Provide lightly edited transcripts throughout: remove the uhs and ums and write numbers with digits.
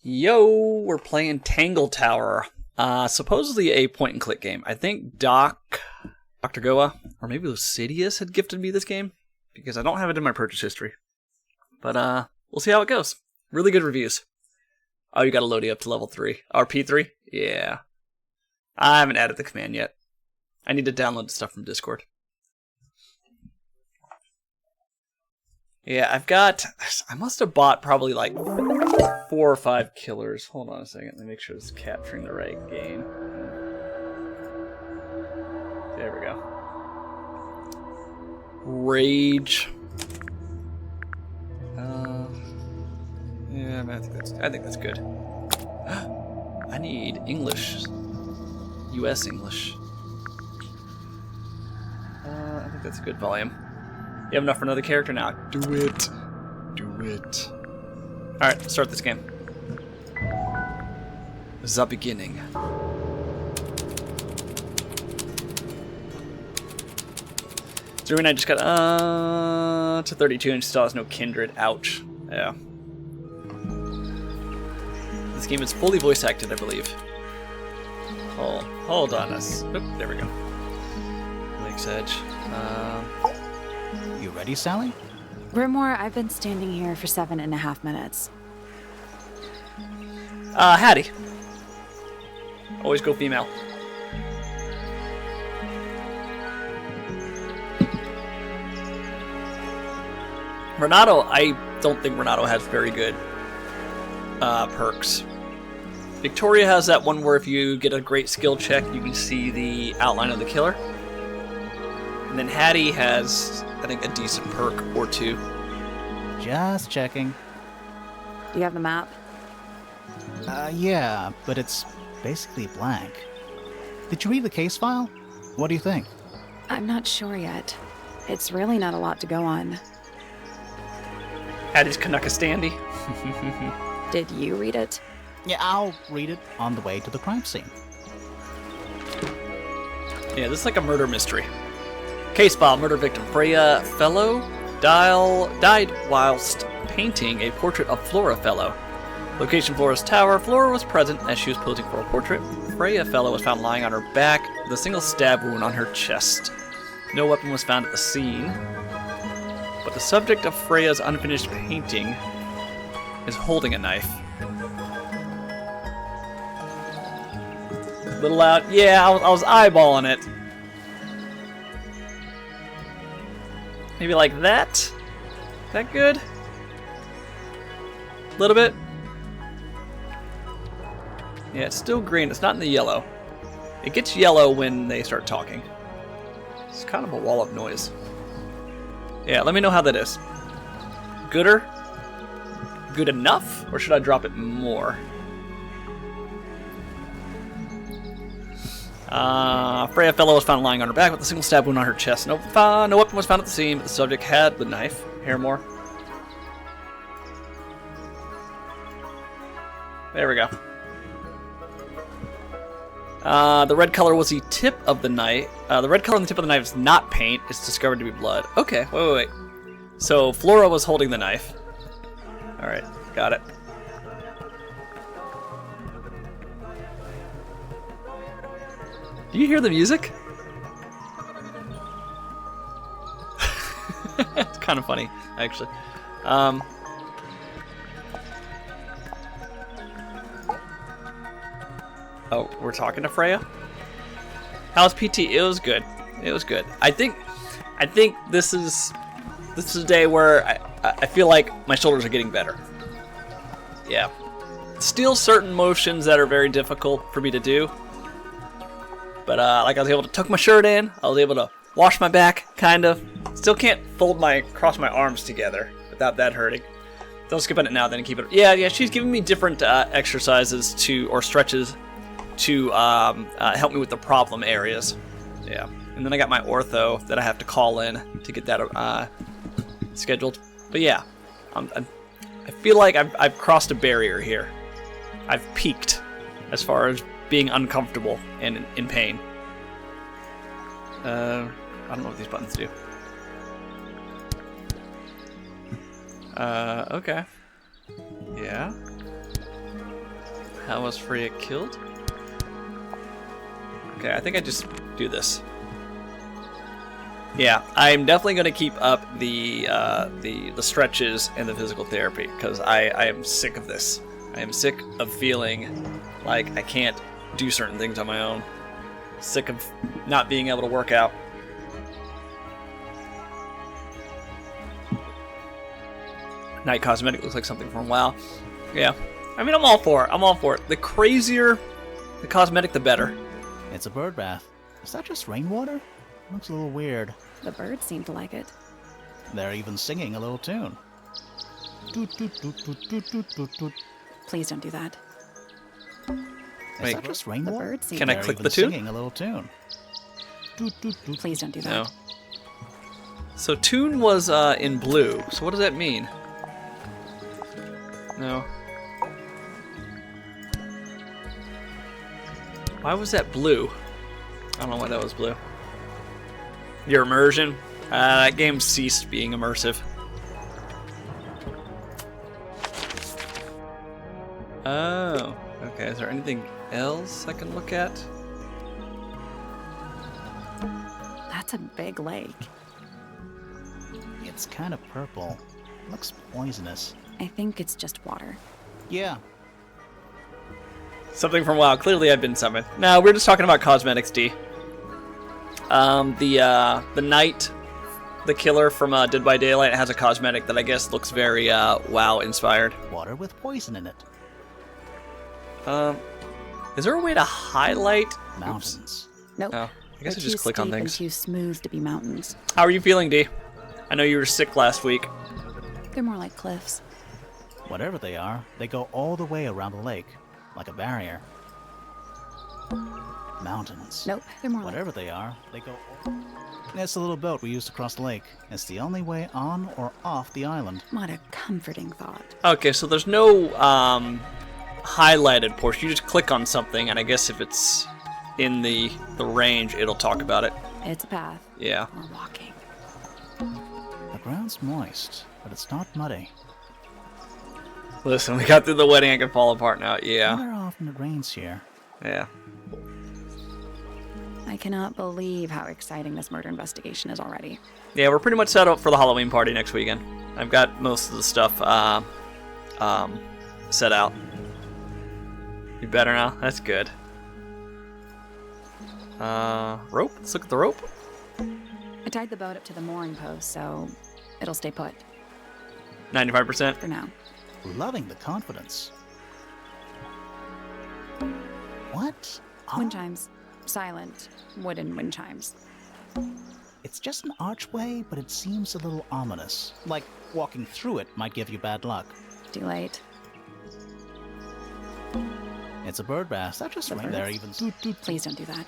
Yo, we're playing Tangle Tower. Supposedly a point-and-click game. I think Dr. Goa, or maybe Lucidius had gifted me this game, because I don't have it in my purchase history. But, we'll see how it goes. Really good reviews. Oh, you gotta load it up to level 3. Or P3? Yeah. I haven't added the command yet. I need to download stuff from Discord. Yeah, I must have bought probably like 4 or 5 killers. Hold on a second, let me make sure it's capturing the right game. There we go. Rage. Yeah, I think that's good. I need English. US English. I think that's a good volume. You have enough for another character now. Do it. Do it. Alright, start this game. The beginning. So I just got to 32 and still has no kindred. Ouch. Yeah. This game is fully voice acted, I believe. Hold on us. Oop, there we go. Lake's Edge. You ready, Sally? Grimore, I've been standing here for 7.5 minutes. Hattie. Always go female. Renato, I don't think Renato has very good perks. Victoria has that one where if you get a great skill check, you can see the outline of the killer. And then Hattie has, I think, a decent perk or 2. Just checking. Do you have the map? Yeah, but it's basically blank. Did you read the case file? What do you think? I'm not sure yet. It's really not a lot to go on. Hattie's Kanaka Standy. Did you read it? Yeah, I'll read it on the way to the crime scene. Yeah, this is like a murder mystery. Case file, murder victim Freya Fellow died whilst painting a portrait of Flora Fellow. Location, Flora's tower. Flora was present as she was posing for a portrait. Freya Fellow was found lying on her back with a single stab wound on her chest. No weapon was found at the scene, but the subject of Freya's unfinished painting is holding a knife. A little loud. Yeah, I was eyeballing it. Maybe like that? That good? A little bit? Yeah, it's still green. It's not in the yellow. It gets yellow when they start talking. It's kind of a wall of noise. Yeah, let me know how that is. Gooder? Good enough? Or should I drop it more? Freya Fellow was found lying on her back with a single stab wound on her chest. No weapon was found at the scene, but the subject had the knife. Hear more? There we go. The red color was the tip of the knife. The red color on the tip of the knife is not paint. It's discovered to be blood. Okay, wait. So Flora was holding the knife. Alright, got it. Do you hear the music? It's kind of funny, actually. Oh, we're talking to Freya? How's PT? It was good. It was good. I think this is a day where I feel like my shoulders are getting better. Yeah. Still certain motions that are very difficult for me to do. But like I was able to tuck my shirt in, I was able to wash my back, kind of. Still can't cross my arms together without that hurting. Don't skip on it now, then keep it. Yeah. She's giving me different exercises or stretches to help me with the problem areas. Yeah, and then I got my ortho that I have to call in to get that scheduled. But yeah, I feel like I've crossed a barrier here. I've peaked as far as being uncomfortable and in pain. I don't know what these buttons do. Okay. Yeah. How was Freya killed? Okay, I think I just do this. Yeah, I'm definitely going to keep up the stretches and the physical therapy because I am sick of this. I am sick of feeling like I can't do certain things on my own. Sick of not being able to work out. Night cosmetic looks like something from WoW. Yeah, I mean I'm all for it. I'm all for it. The crazier the cosmetic, the better. It's a bird bath. Is that just rainwater? Looks a little weird. The birds seem to like it. They're even singing a little tune. Toot, toot, toot, toot, toot, toot, toot, toot. Please don't do that. Is Wait, that just The rainwater? birds seem Can I to... They're click even the tune? singing a little tune. Toot, toot, toot. Please don't do that. No. So tune was in blue. So what does that mean? No. Why was that blue? I don't know why that was blue. Your immersion? That game ceased being immersive. Oh. Okay, is there anything else I can look at? That's a big lake. It's kind of purple. Looks poisonous. I think it's just water. Yeah. Something from WoW. Clearly I've been summoned. No, we're just talking about cosmetics, D. The knight, the killer from Dead by Daylight, has a cosmetic that I guess looks very WoW inspired. Water with poison in it. Is there a way to highlight? Mountains. Nope. Oh, I guess I They're just too click on steep and things. too smooth to be mountains. How are you feeling, D? I know you were sick last week. They're more like cliffs. Whatever they are, they go all the way around the lake, like a barrier. Mountains. Nope, they're more Whatever they are, they go... It's the little boat we used to cross the lake. It's the only way on or off the island. like... What a comforting thought. Okay, so there's no highlighted portion. You just click on something, and I guess if it's in the range, it'll talk about it. It's a path. Yeah. We're walking. The ground's moist, but it's not muddy. Listen, we got through the wedding. I can fall apart now. Yeah. Wonder how often it rains here. Yeah. I cannot believe how exciting this murder investigation is already. Yeah, we're pretty much set up for the Halloween party next weekend. I've got most of the stuff set out. You better now? That's good. Rope? Let's look at the rope. I tied the boat up to the mooring post, so it'll stay put 95%. for now. Loving the confidence. What? Wind chimes. Silent, wooden wind chimes. It's just an archway, but it seems a little ominous. Like walking through it might give you bad luck. Too late. It's a bird bath. That just The right there birds? even. Toot, toot. Please don't do that.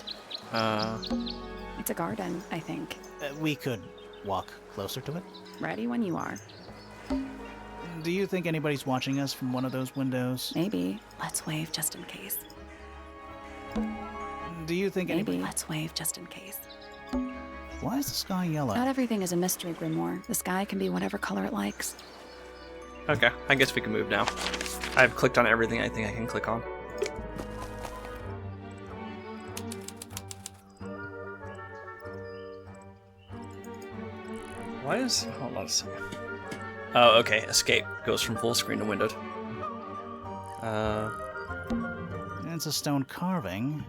It's a garden, I think. We could walk closer to it. Ready when you are. Do you think anybody's watching us from one of those windows? Maybe. Let's wave just in case. Do you think Maybe. anybody... Let's wave just in case. Why is the sky yellow? Not everything is a mystery, Grimoire. The sky can be whatever color it likes. Okay, I guess we can move now. I've clicked on everything I think I can click on. Why is... Hold on a second. Oh, okay. Escape. Goes from full screen to windowed. It's a stone carving.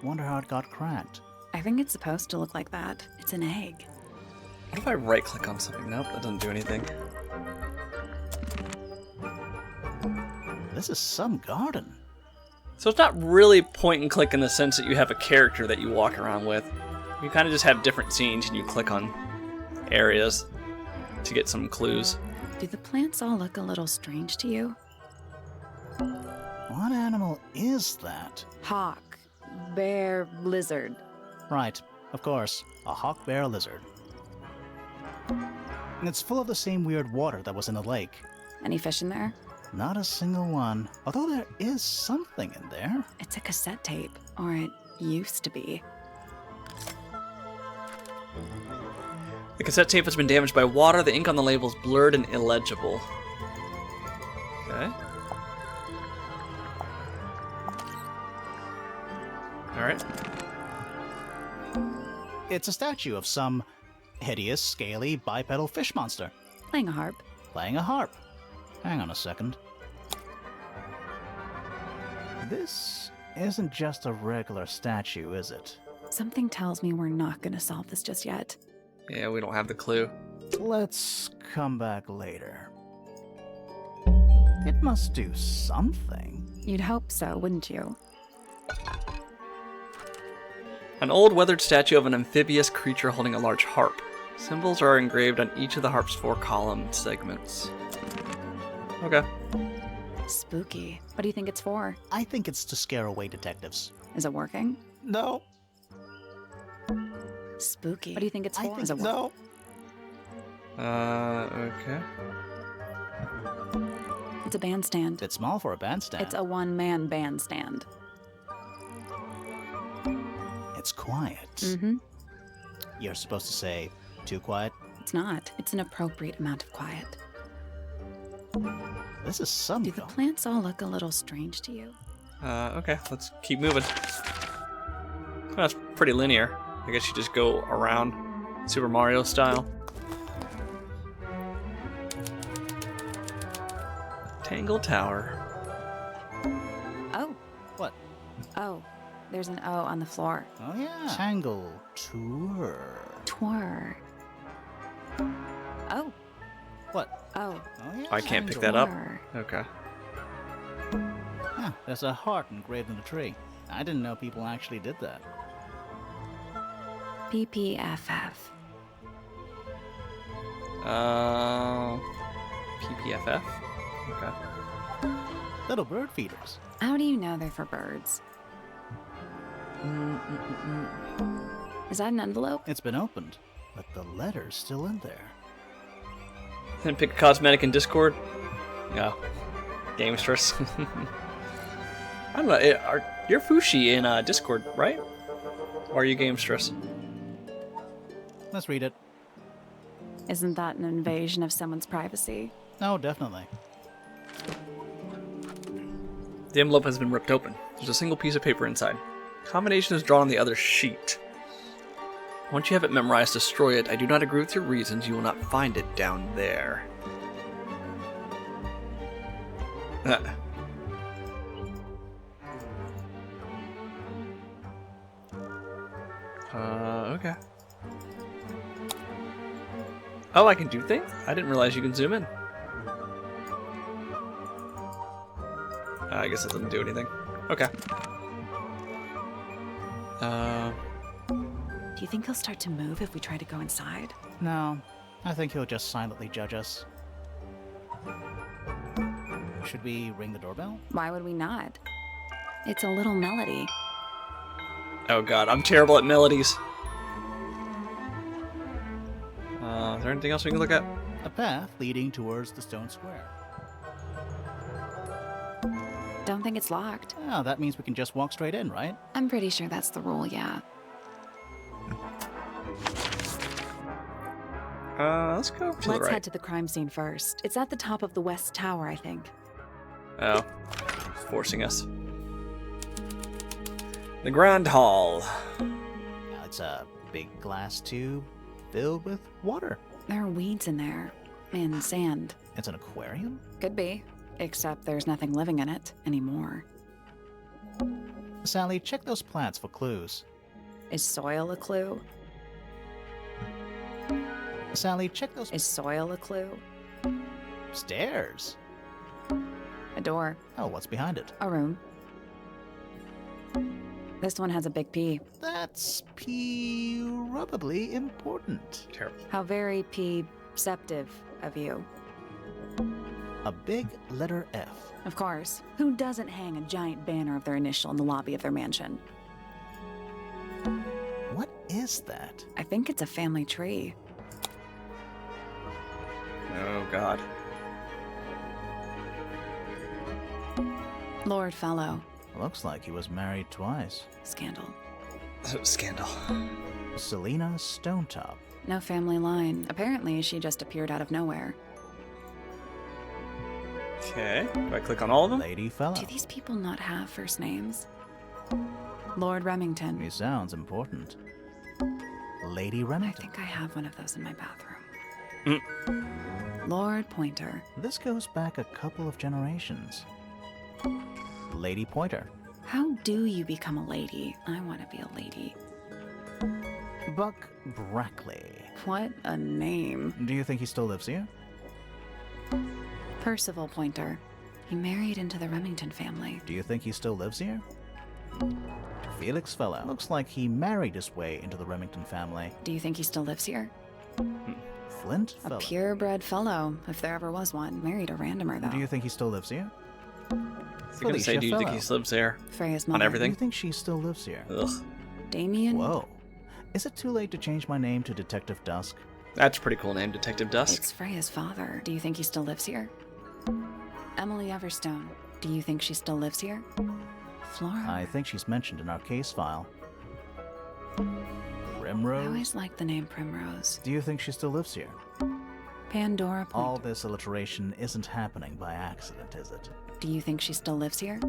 Wonder how it got cracked. I think it's supposed to look like that. It's an egg. What if I right-click on something? Nope, that doesn't do anything. This is some garden. So it's not really point and click in the sense that you have a character that you walk around with. You kind of just have different scenes and you click on areas to get some clues. Do the plants all look a little strange to you? What animal is that? Hawk, bear, lizard. Right, of course, a hawk bear lizard. And it's full of the same weird water that was in the lake. Any fish in there? Not a single one, although there is something in there. It's a cassette tape, or it used to be. The cassette tape has been damaged by water. The ink on the label is blurred and illegible. Okay. Alright. It's a statue of some hideous, scaly, bipedal fish monster Playing a harp. playing a harp. Hang on a second. This isn't just a regular statue, is it? Something tells me we're not gonna solve this just yet. Yeah, we don't have the clue. Let's come back later. It must do something. You'd hope so, wouldn't you? An old weathered statue of an amphibious creature holding a large harp. Symbols are engraved on each of the harp's 4 column segments. Okay. Spooky. What do you think it's for? I think it's to scare away detectives. Is it working? No. Spooky. What do you think it's for? I Is it think no. Okay. It's a bandstand. Bit small for a bandstand. It's a one-man bandstand. It's quiet. Mm-hmm. You're supposed to say, too quiet? It's not. It's an appropriate amount of quiet. This is Do something. the plants all look a little strange to you? Okay, let's keep moving. That's pretty linear. I guess you just go around Super Mario style. Tangle Tower. Oh. What? Oh. There's an O on the floor. Oh, yeah. Tangle Tour. Twir. Oh. What? Oh. Oh, yeah. I can't pick Tangle. that up. Twir. Okay. Yeah, there's a heart engraved in the tree. I didn't know people actually did that. PPFF. PPFF? Okay. Little bird feeders. How do you know they're for birds? Is that an envelope? It's been opened, but the letter's still in there. Then pick a cosmetic in Discord. No. Gamesters. I don't know. You're Fushi in Discord, right? Or are you Gamesters? Let's read it. Isn't that an invasion of someone's privacy? Oh, definitely. The envelope has been ripped open. There's a single piece of paper inside. Combination is drawn on the other sheet. Once you have it memorized, destroy it. I do not agree with your reasons. You will not find it down there. Okay. Oh, I can do things? I didn't realize you can zoom in. I guess it doesn't do anything. Okay. Do you think he'll start to move if we try to go inside? No, I think he'll just silently judge us. Should we ring the doorbell? Why would we not? It's a little melody. Oh god, I'm terrible at melodies. Is there anything else we can look at? A path leading towards the stone square. Don't think it's locked. Oh, that means we can just walk straight in, right? I'm pretty sure that's the rule, yeah. Let's go to the Let's right. head to the crime scene first. It's at the top of the west tower, I think. Oh, it's forcing us. The Grand Hall. Now it's a big glass tube filled with water. There are weeds in there. And sand. It's an aquarium? Could be. Except there's nothing living in it anymore. Sally, check those plants for clues. Is soil a clue? Sally, check those Is soil a clue? stairs. A door. Oh, what's behind it? A room. This one has a big P. That's probably important. Terrible. How very P-ceptive of you. A big letter F. Of course. Who doesn't hang a giant banner of their initial in the lobby of their mansion? What is that? I think it's a family tree. Oh god. Lord Fellow. Looks like he was married twice. Scandal. Scandal. Selena Stonetop. No family line. Apparently, she just appeared out of nowhere. Okay. Do I click on all of them? Lady Fellow. Do these people not have first names? Lord Remington. He sounds important. Lady I Remington. think I have one of those in my bathroom. Lord Pointer. This goes back a couple of generations. Lady Pointer. How do you become a lady? I want to be a lady. Buck Brackley. What a name. Do you think he still lives here? Percival Pointer. He married into the Remington family. Do you think he still lives here? Felix Fellow. Looks like he married his way into the Remington family. Do you think he still lives here? Flint A Fellow. purebred fellow, if there ever was one. Married a randomer, though. Do you think he still lives here? I was gonna say, do you think he lives there? Freya's On mother. Do everything? you think she still lives here? Ugh. Damien? Whoa. Is it too late to change my name to Detective Dusk? That's a pretty cool name, Detective Dusk. It's Freya's father. Do you think he still lives here? Emily Everstone. Do you think she still lives here? Flora? I think she's mentioned in our case file. I Primrose? always liked the name Primrose. Do you think she still lives here? Pandora Pointer. All this alliteration isn't happening by accident, is it? Do you think she still lives here?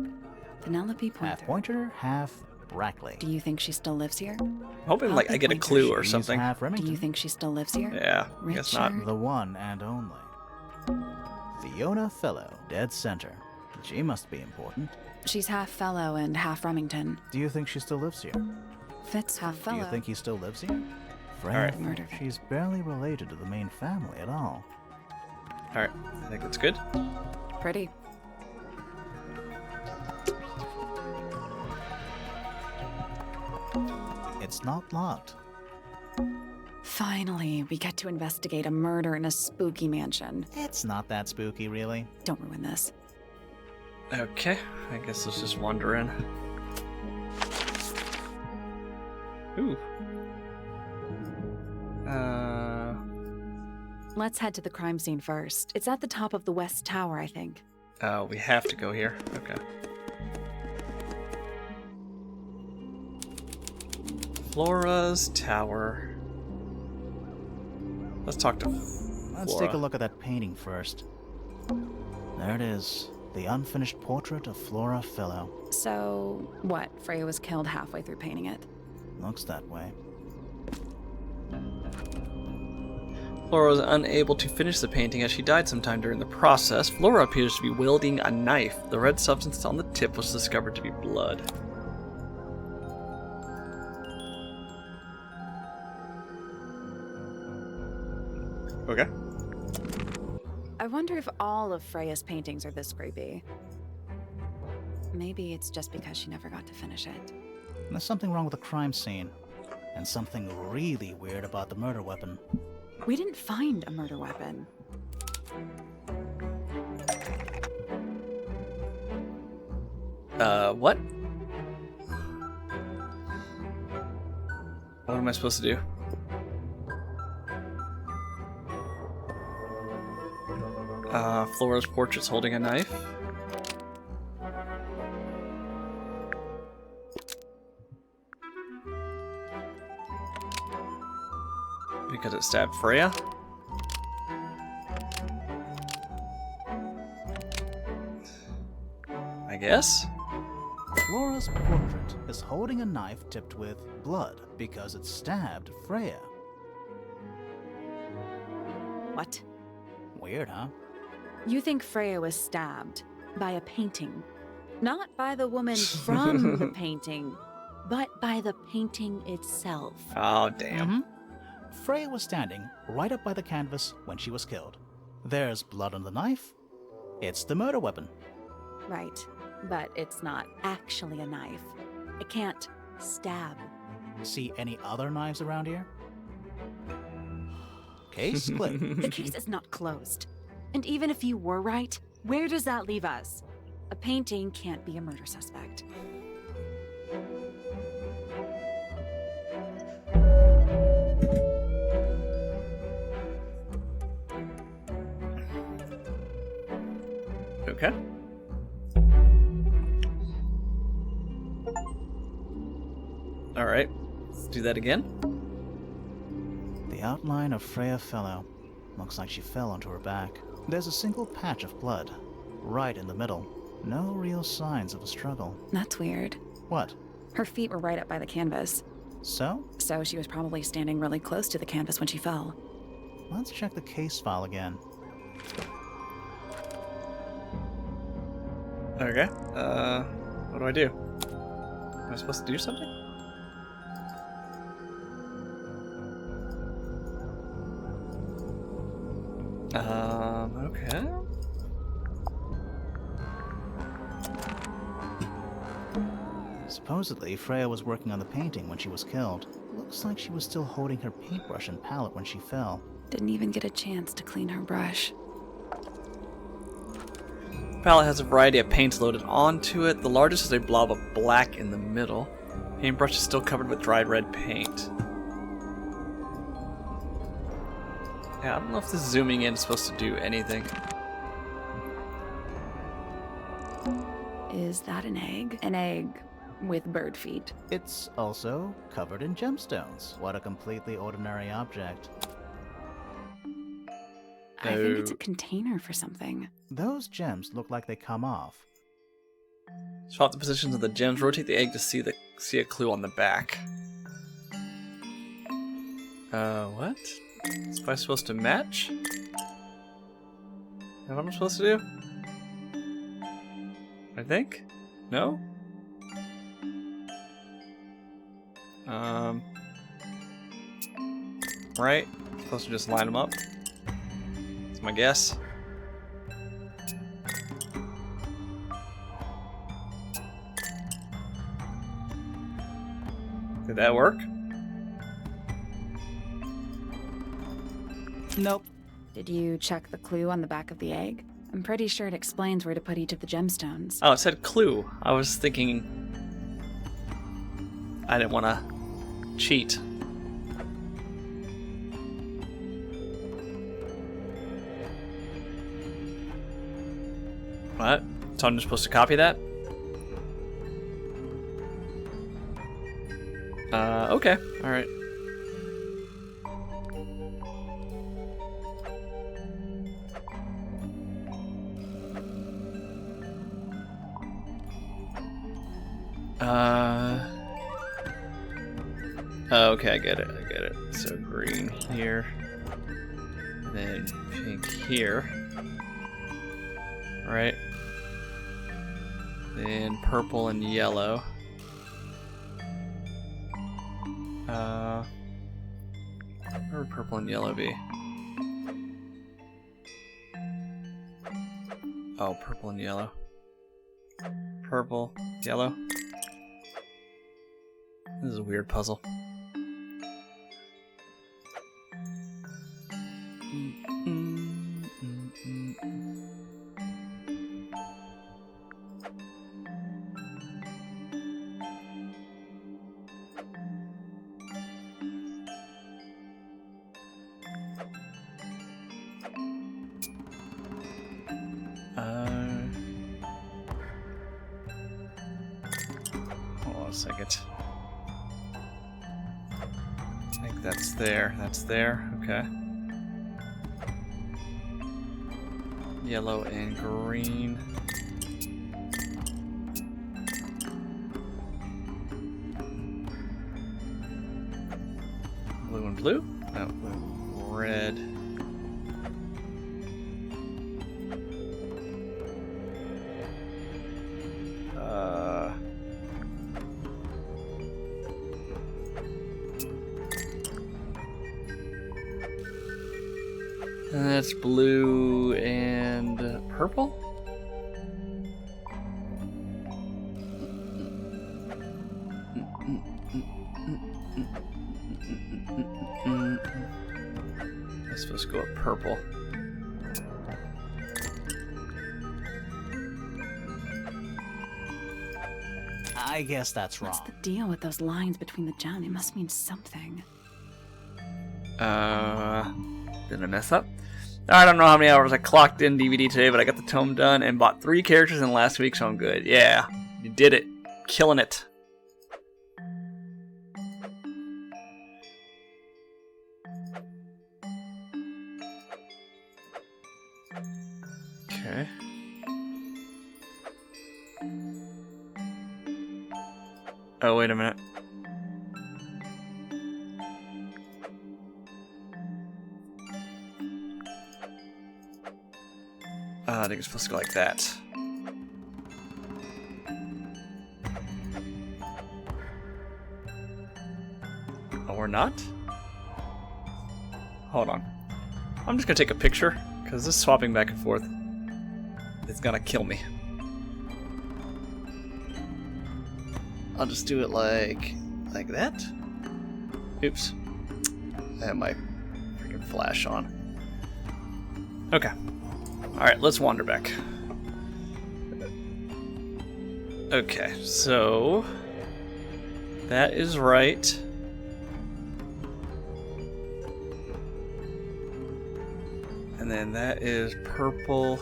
Penelope Pointer. Half Pointer, half Brackley. Do you think she still lives here? I'm hoping like I get a Pointer. clue or She's something. half Do Remington. you think she still lives here? Yeah, I guess not. Richard? The one and only. Fiona Fellow, dead center. She must be important. She's half fellow and half Remington. Do you think she still lives here? Fitz half fellow. Do you think he still lives here? Freya, Alright. Murder. she's barely related to the main family at all. Alright, I think that's good. Pretty. It's not locked. Finally, we get to investigate a murder in a spooky mansion. It's not that spooky, really. Don't ruin this. Okay, I guess let's just wander in. Ooh. Let's head to the crime scene first. It's at the top of the West Tower, I think. Oh, we have to go here. Okay. Flora's Tower. Let's talk to Let's Flora. take a look at that painting first. There it is. The unfinished portrait of Flora Fellow. So, what? Freya was killed halfway through painting it. Looks that way. Flora was unable to finish the painting as she died sometime during the process. Flora appears to be wielding a knife. The red substance on the tip was discovered to be blood. Okay. I wonder if all of Freya's paintings are this creepy. Maybe it's just because she never got to finish it. There's something wrong with the crime scene. And something really weird about the murder weapon. We didn't find a murder weapon. What? What am I supposed to do? Flora's portrait's holding a knife. Because it stabbed Freya? I guess? Flora's portrait is holding a knife tipped with blood because it stabbed Freya. What? Weird, huh? You think Freya was stabbed by a painting? Not by the woman from the painting, but by the painting itself. Oh, damn. Freya was standing right up by the canvas when she was killed. There's blood on the knife. It's the murder weapon. Right, but it's not actually a knife. It can't stab. See any other knives around here? Case closed. The case is not closed. And even if you were right, where does that leave us? A painting can't be a murder suspect. Okay. Alright, let's do that again. The outline of Freya Fellow. Looks like she fell onto her back. There's a single patch of blood, right in the middle. No real signs of a struggle. That's weird. What? Her feet were right up by the canvas, So, so she was probably standing really close to the canvas when she fell. let's check the case file again. Okay. What do I do? Am I supposed to do something? Okay. Supposedly, Freya was working on the painting when she was killed. Looks like she was still holding her paintbrush and palette when she fell. Didn't even get a chance to clean her brush. The palette has a variety of paints loaded onto it. The largest is a blob of black in the middle. Paintbrush is still covered with dried red paint. Yeah, I don't know if this zooming in is supposed to do anything. Is that an egg? An egg with bird feet. It's also covered in gemstones. What a completely ordinary object. I think it's a container for something. Those gems look like they come off. Swap the positions of the gems. Rotate the egg to see a clue on the back. What? Is I supposed to match? Is that what I'm supposed to do? I think? No? Right? Supposed to just line them up? That's my guess. Did that work? Nope. Did you check the clue on the back of the egg? I'm pretty sure it explains where to put each of the gemstones. Oh, it said clue. I was thinking I didn't want to cheat. What? So I'm just supposed to copy that? Okay. Alright. Okay, I get it, I get it. So green here, then pink here, right? Then purple and yellow. Where would purple and yellow be? Oh, purple and yellow. Purple, yellow. This is a weird puzzle. Hold on a second. I think that's there. That's there. Okay. Yellow and green. Blue and blue? No, blue, red. And that's blue and purple? I'm supposed to go with purple. I guess that's wrong. What's the deal with those lines between the gems? It must mean something. Did I mess up? I don't know how many hours I clocked in DVD today, but I got the tome done and bought 3 characters in last week, so I'm good. Yeah, you did it. Killing it. Okay. Oh, wait a minute. I think it's supposed to go like that. Or not? Hold on. I'm just gonna take a picture, because this swapping back and forth is gonna kill me. I'll just do it like that. Oops. I have my freaking flash on. Okay. Alright, let's wander back. Okay, so that is right. And then that is purple,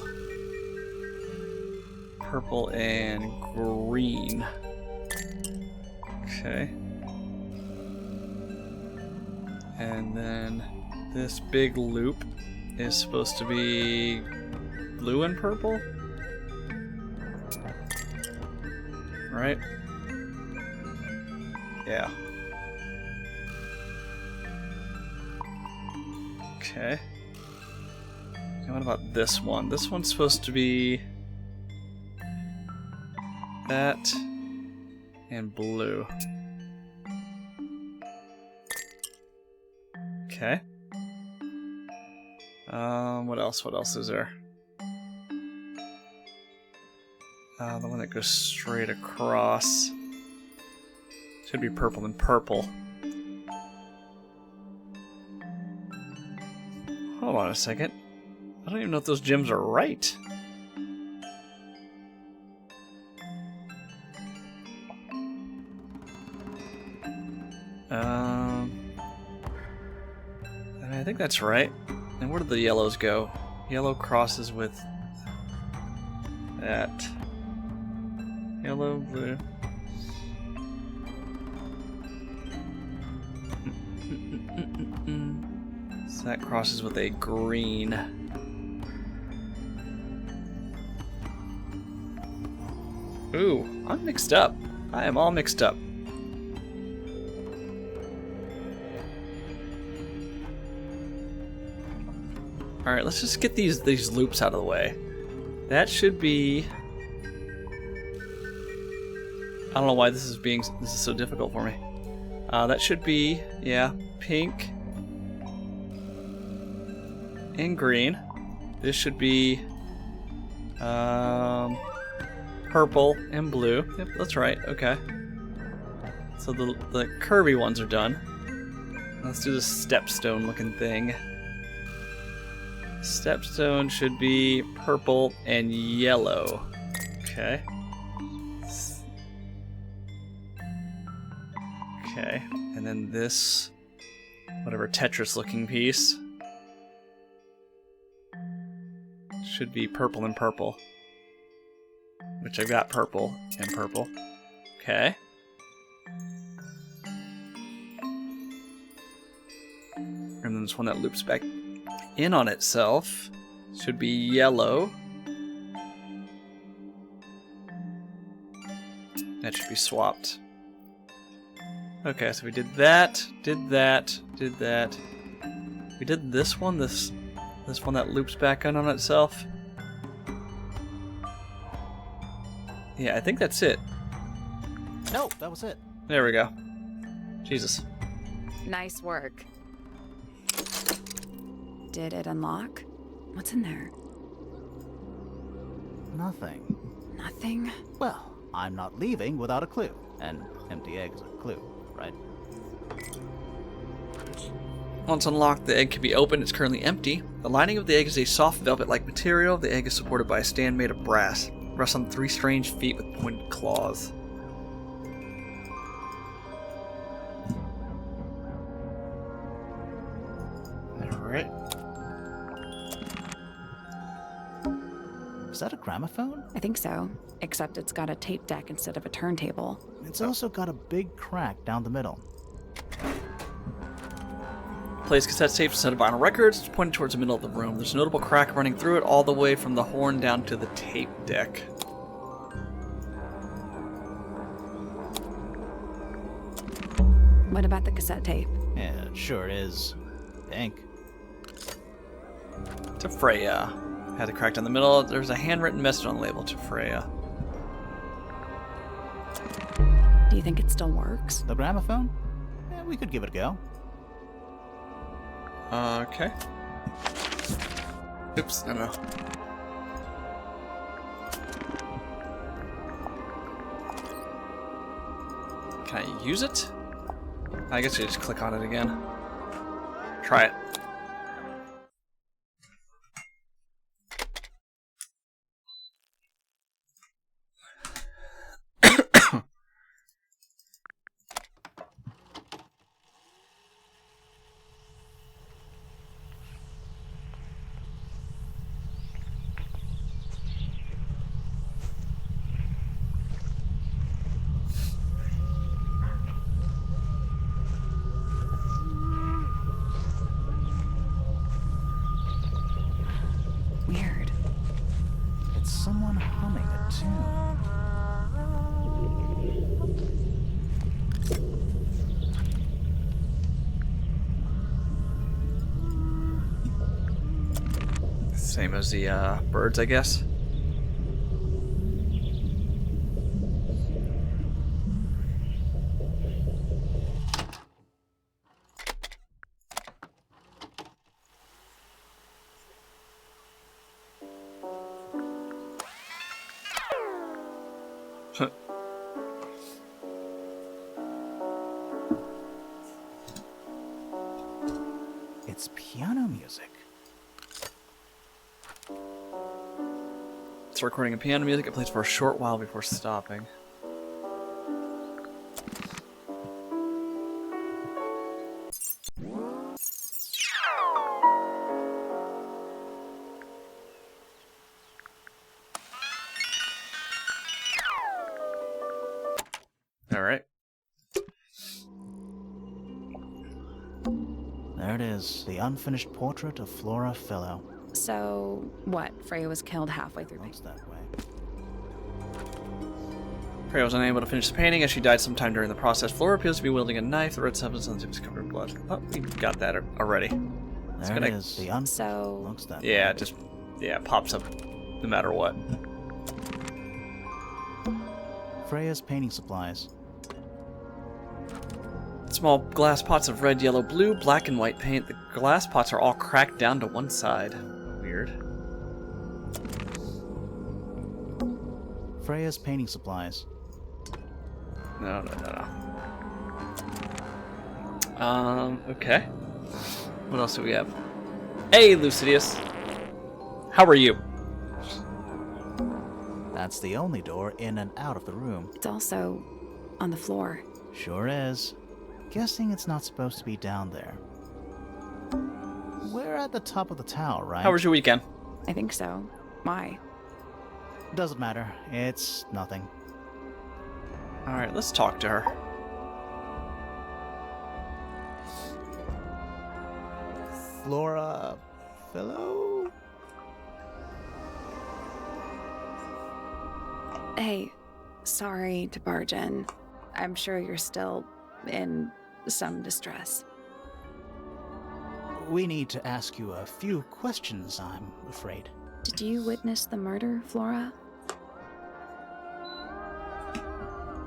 purple and green. Okay. And then this big loop is supposed to be blue and purple? Right? Yeah. Okay. And what about this one? This one's supposed to be that and blue. Okay. What else? What else is there? The one that goes straight across. Should be purple and purple. Hold on a second. I don't even know if those gems are right. I think that's right. And where do the yellows go? Yellow crosses with that. Yellow, blue. So that crosses with a green. Ooh, I'm mixed up. I am all mixed up. Alright, let's just get these loops out of the way. That should be... I don't know why this is so difficult for me. That should be, yeah, pink and green. This should be purple and blue. Yep, that's right. Okay. So the curvy ones are done. Let's do this stepstone looking thing. Stepstone should be purple and yellow. Okay. Okay, and then this, whatever Tetris looking piece, should be purple and purple. Which I've got purple and purple. Okay. And then this one that loops back in on itself should be yellow. That should be swapped. Okay, so we did that, did that, did that. We did this one, this one that loops back in on itself. Yeah, I think that's it. No, that was it. There we go. Jesus. Nice work. Did it unlock? What's in there? Nothing. Nothing? Well, I'm not leaving without a clue. An empty egg is a clue, right? Once unlocked, the egg can be opened. It's currently empty. The lining of the egg is a soft velvet-like material. The egg is supported by a stand made of brass. It rests on 3 strange feet with pointed claws. Alright. Is that a gramophone? I think so. Except it's got a tape deck instead of a turntable. It's also got a big crack down the middle. Plays cassette tapes instead of vinyl records. It's pointed towards the middle of the room. There's a notable crack running through it all the way from the horn down to the tape deck. What about the cassette tape? Yeah, it sure is. Pink. To Freya. Had it cracked in the middle. There's a handwritten message on the label to Freya. Do you think it still works? The gramophone? Yeah, we could give it a go. Okay. Oops, no. Can I use it? I guess you just click on it again. Try it. Weird. It's someone humming a tune. Same as the birds, I guess. It's piano music. It's recording a piano music. It plays for a short while before stopping. All right. There it is, the unfinished portrait of Flora Philo. So, what? Freya was killed halfway through. Looks that way. Freya was unable to finish the painting as she died sometime during the process. Flora appears to be wielding a knife. The red substance on the tip is covered in blood. Oh, we got that already. There it is, the So, looks that Yeah, way. it just it pops up no matter what. Freya's painting supplies. Small glass pots of red, yellow, blue, black, and white paint. The glass pots are all cracked down to one side. Weird. Freya's painting supplies. No. Okay. What else do we have? Hey, Lucidius. How are you? That's the only door in and out of the room. it's also on the floor. Sure is. Guessing it's not supposed to be down there. We're at the top of the tower, right? How was your weekend? I think so. Why? Doesn't matter. It's nothing. Alright, let's talk to her. Flora Philo? Hey, sorry to barge in. I'm sure you're still in some distress. We need to ask you a few questions, I'm afraid. Did you witness the murder, Flora?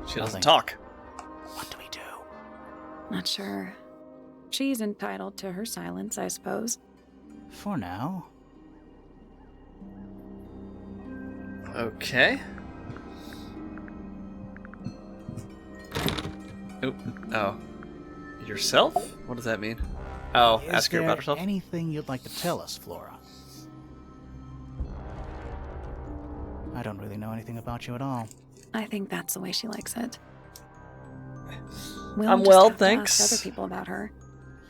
She doesn't Nothing. talk. What do we do? Not sure. She's entitled to her silence, I suppose. For now. Okay. Oop. Oh. Yourself? What does that mean? Oh, ask her about herself? Anything you'd like to tell us, Flora? I don't really know anything about you at all. I think that's the way she likes it. I'm just well, have to thanks. ask other people about her.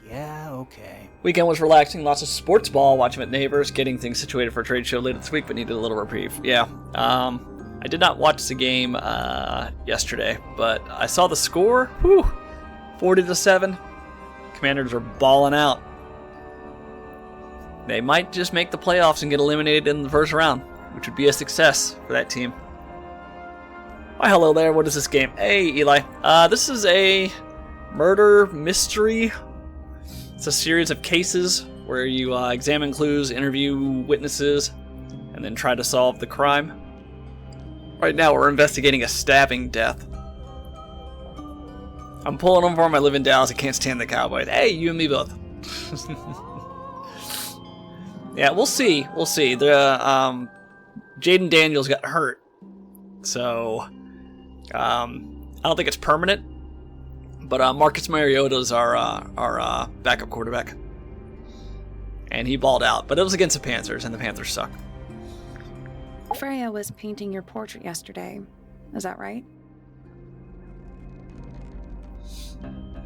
Yeah, okay. Weekend was relaxing, lots of sports ball, watching with neighbors, getting things situated for a trade show later this week, but needed a little reprieve. Yeah. I did not watch the game yesterday, but I saw the score. Whew. 40-7. Commanders are balling out. They might just make the playoffs and get eliminated in the first round, which would be a success for that team. Why, hello there. What is this game? Hey, Eli. This is a murder mystery. It's a series of cases where you examine clues, interview witnesses, and then try to solve the crime. Right now, we're investigating a stabbing death. I'm pulling them for him. I live in Dallas. I can't stand the Cowboys. Hey, you and me both. Yeah, we'll see. We'll see. The Jaden Daniels got hurt, so I don't think it's permanent. But Marcus Mariota's our backup quarterback, and he balled out. But it was against the Panthers, and the Panthers suck. Freya was painting your portrait yesterday. Is that right?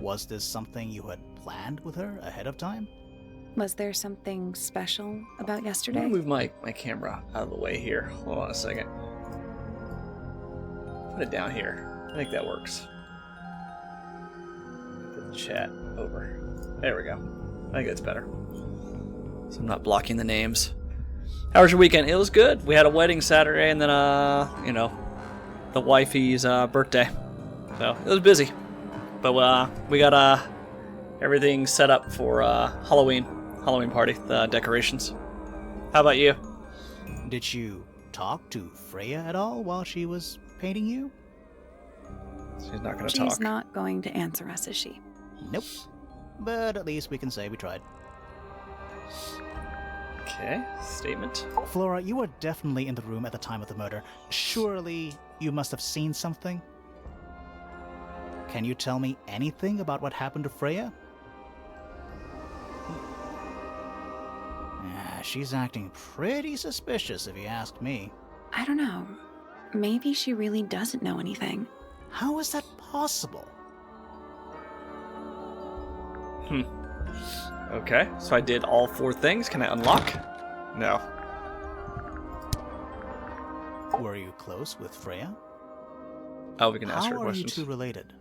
Was this something you had planned with her ahead of time? Was there something special about I'm yesterday? gonna move my camera out of the way here. Hold on a second. Put it down here. I think that works. Put the chat over. There we go. I think that's better. So I'm not blocking the names. How was your weekend? It was good. We had a wedding Saturday and then, the wifey's birthday. So it was busy. But we got everything set up for Halloween party, the decorations. How about you? Did you talk to Freya at all while she was painting you? She's not going to talk. She's not going to answer us, is she? Nope. But at least we can say we tried. Okay, statement. Flora, you were definitely in the room at the time of the murder. Surely you must have seen something? Can you tell me anything about what happened to Freya? She's acting pretty suspicious if you ask me. I don't know. Maybe she really doesn't know anything. How is that possible? Okay, so I did all 4 things. Can I unlock? No. Were you close with Freya? Oh, we can ask her How are questions. you two related?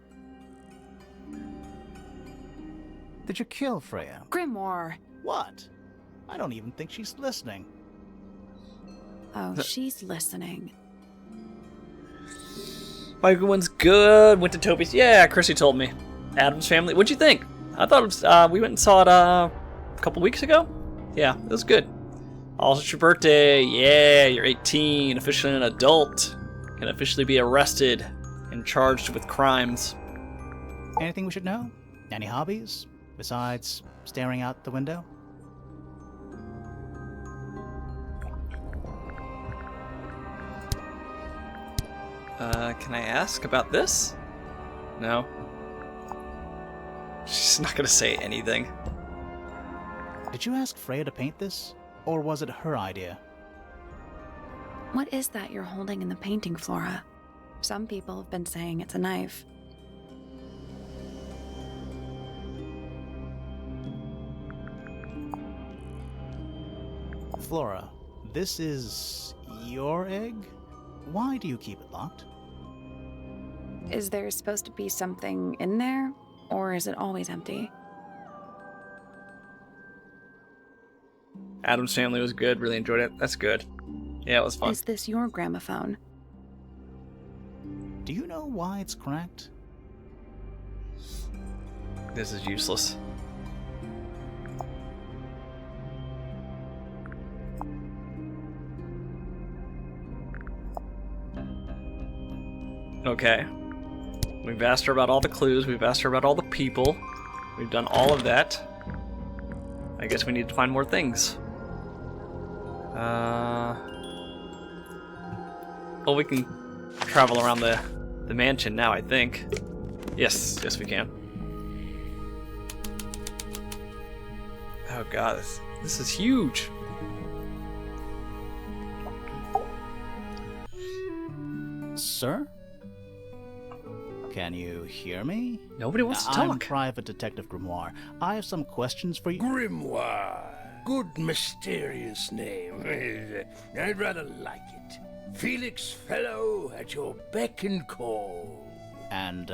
Did you kill Freya? Grimoire! What? I don't even think she's listening. Oh, she's listening. My one's good. Went to Toby's. Yeah, Chrissy told me. Adam's Family. What'd you think? I thought it was, we went and saw it a couple weeks ago. Yeah, it was good. Also, it's your birthday. Yeah, you're 18, officially an adult. Can officially be arrested and charged with crimes. Anything we should know? Any hobbies? Besides staring out the window? Can I ask about this? No. She's not gonna say anything. Did you ask Freya to paint this? Or was it her idea? What is that you're holding in the painting, Flora? Some people have been saying it's a knife. Flora, this is your egg? Why do you keep it locked? Is there supposed to be something in there? Or is it always empty? Adam's Family was good. Really enjoyed it. That's good. Yeah, it was fun. Is this your gramophone? Do you know why it's cracked? This is useless. Okay. We've asked her about all the clues. We've asked her about all the people. We've done all of that. I guess we need to find more things. Well, we can travel around the mansion now, I think. Yes, we can. Oh god, this is huge. Sir? Can you hear me? Nobody wants to I'm talk. Private Detective Grimoire. I have some questions for you. Grimoire. Good mysterious name. I'd rather like it. Felix Fellow at your beck and call. And,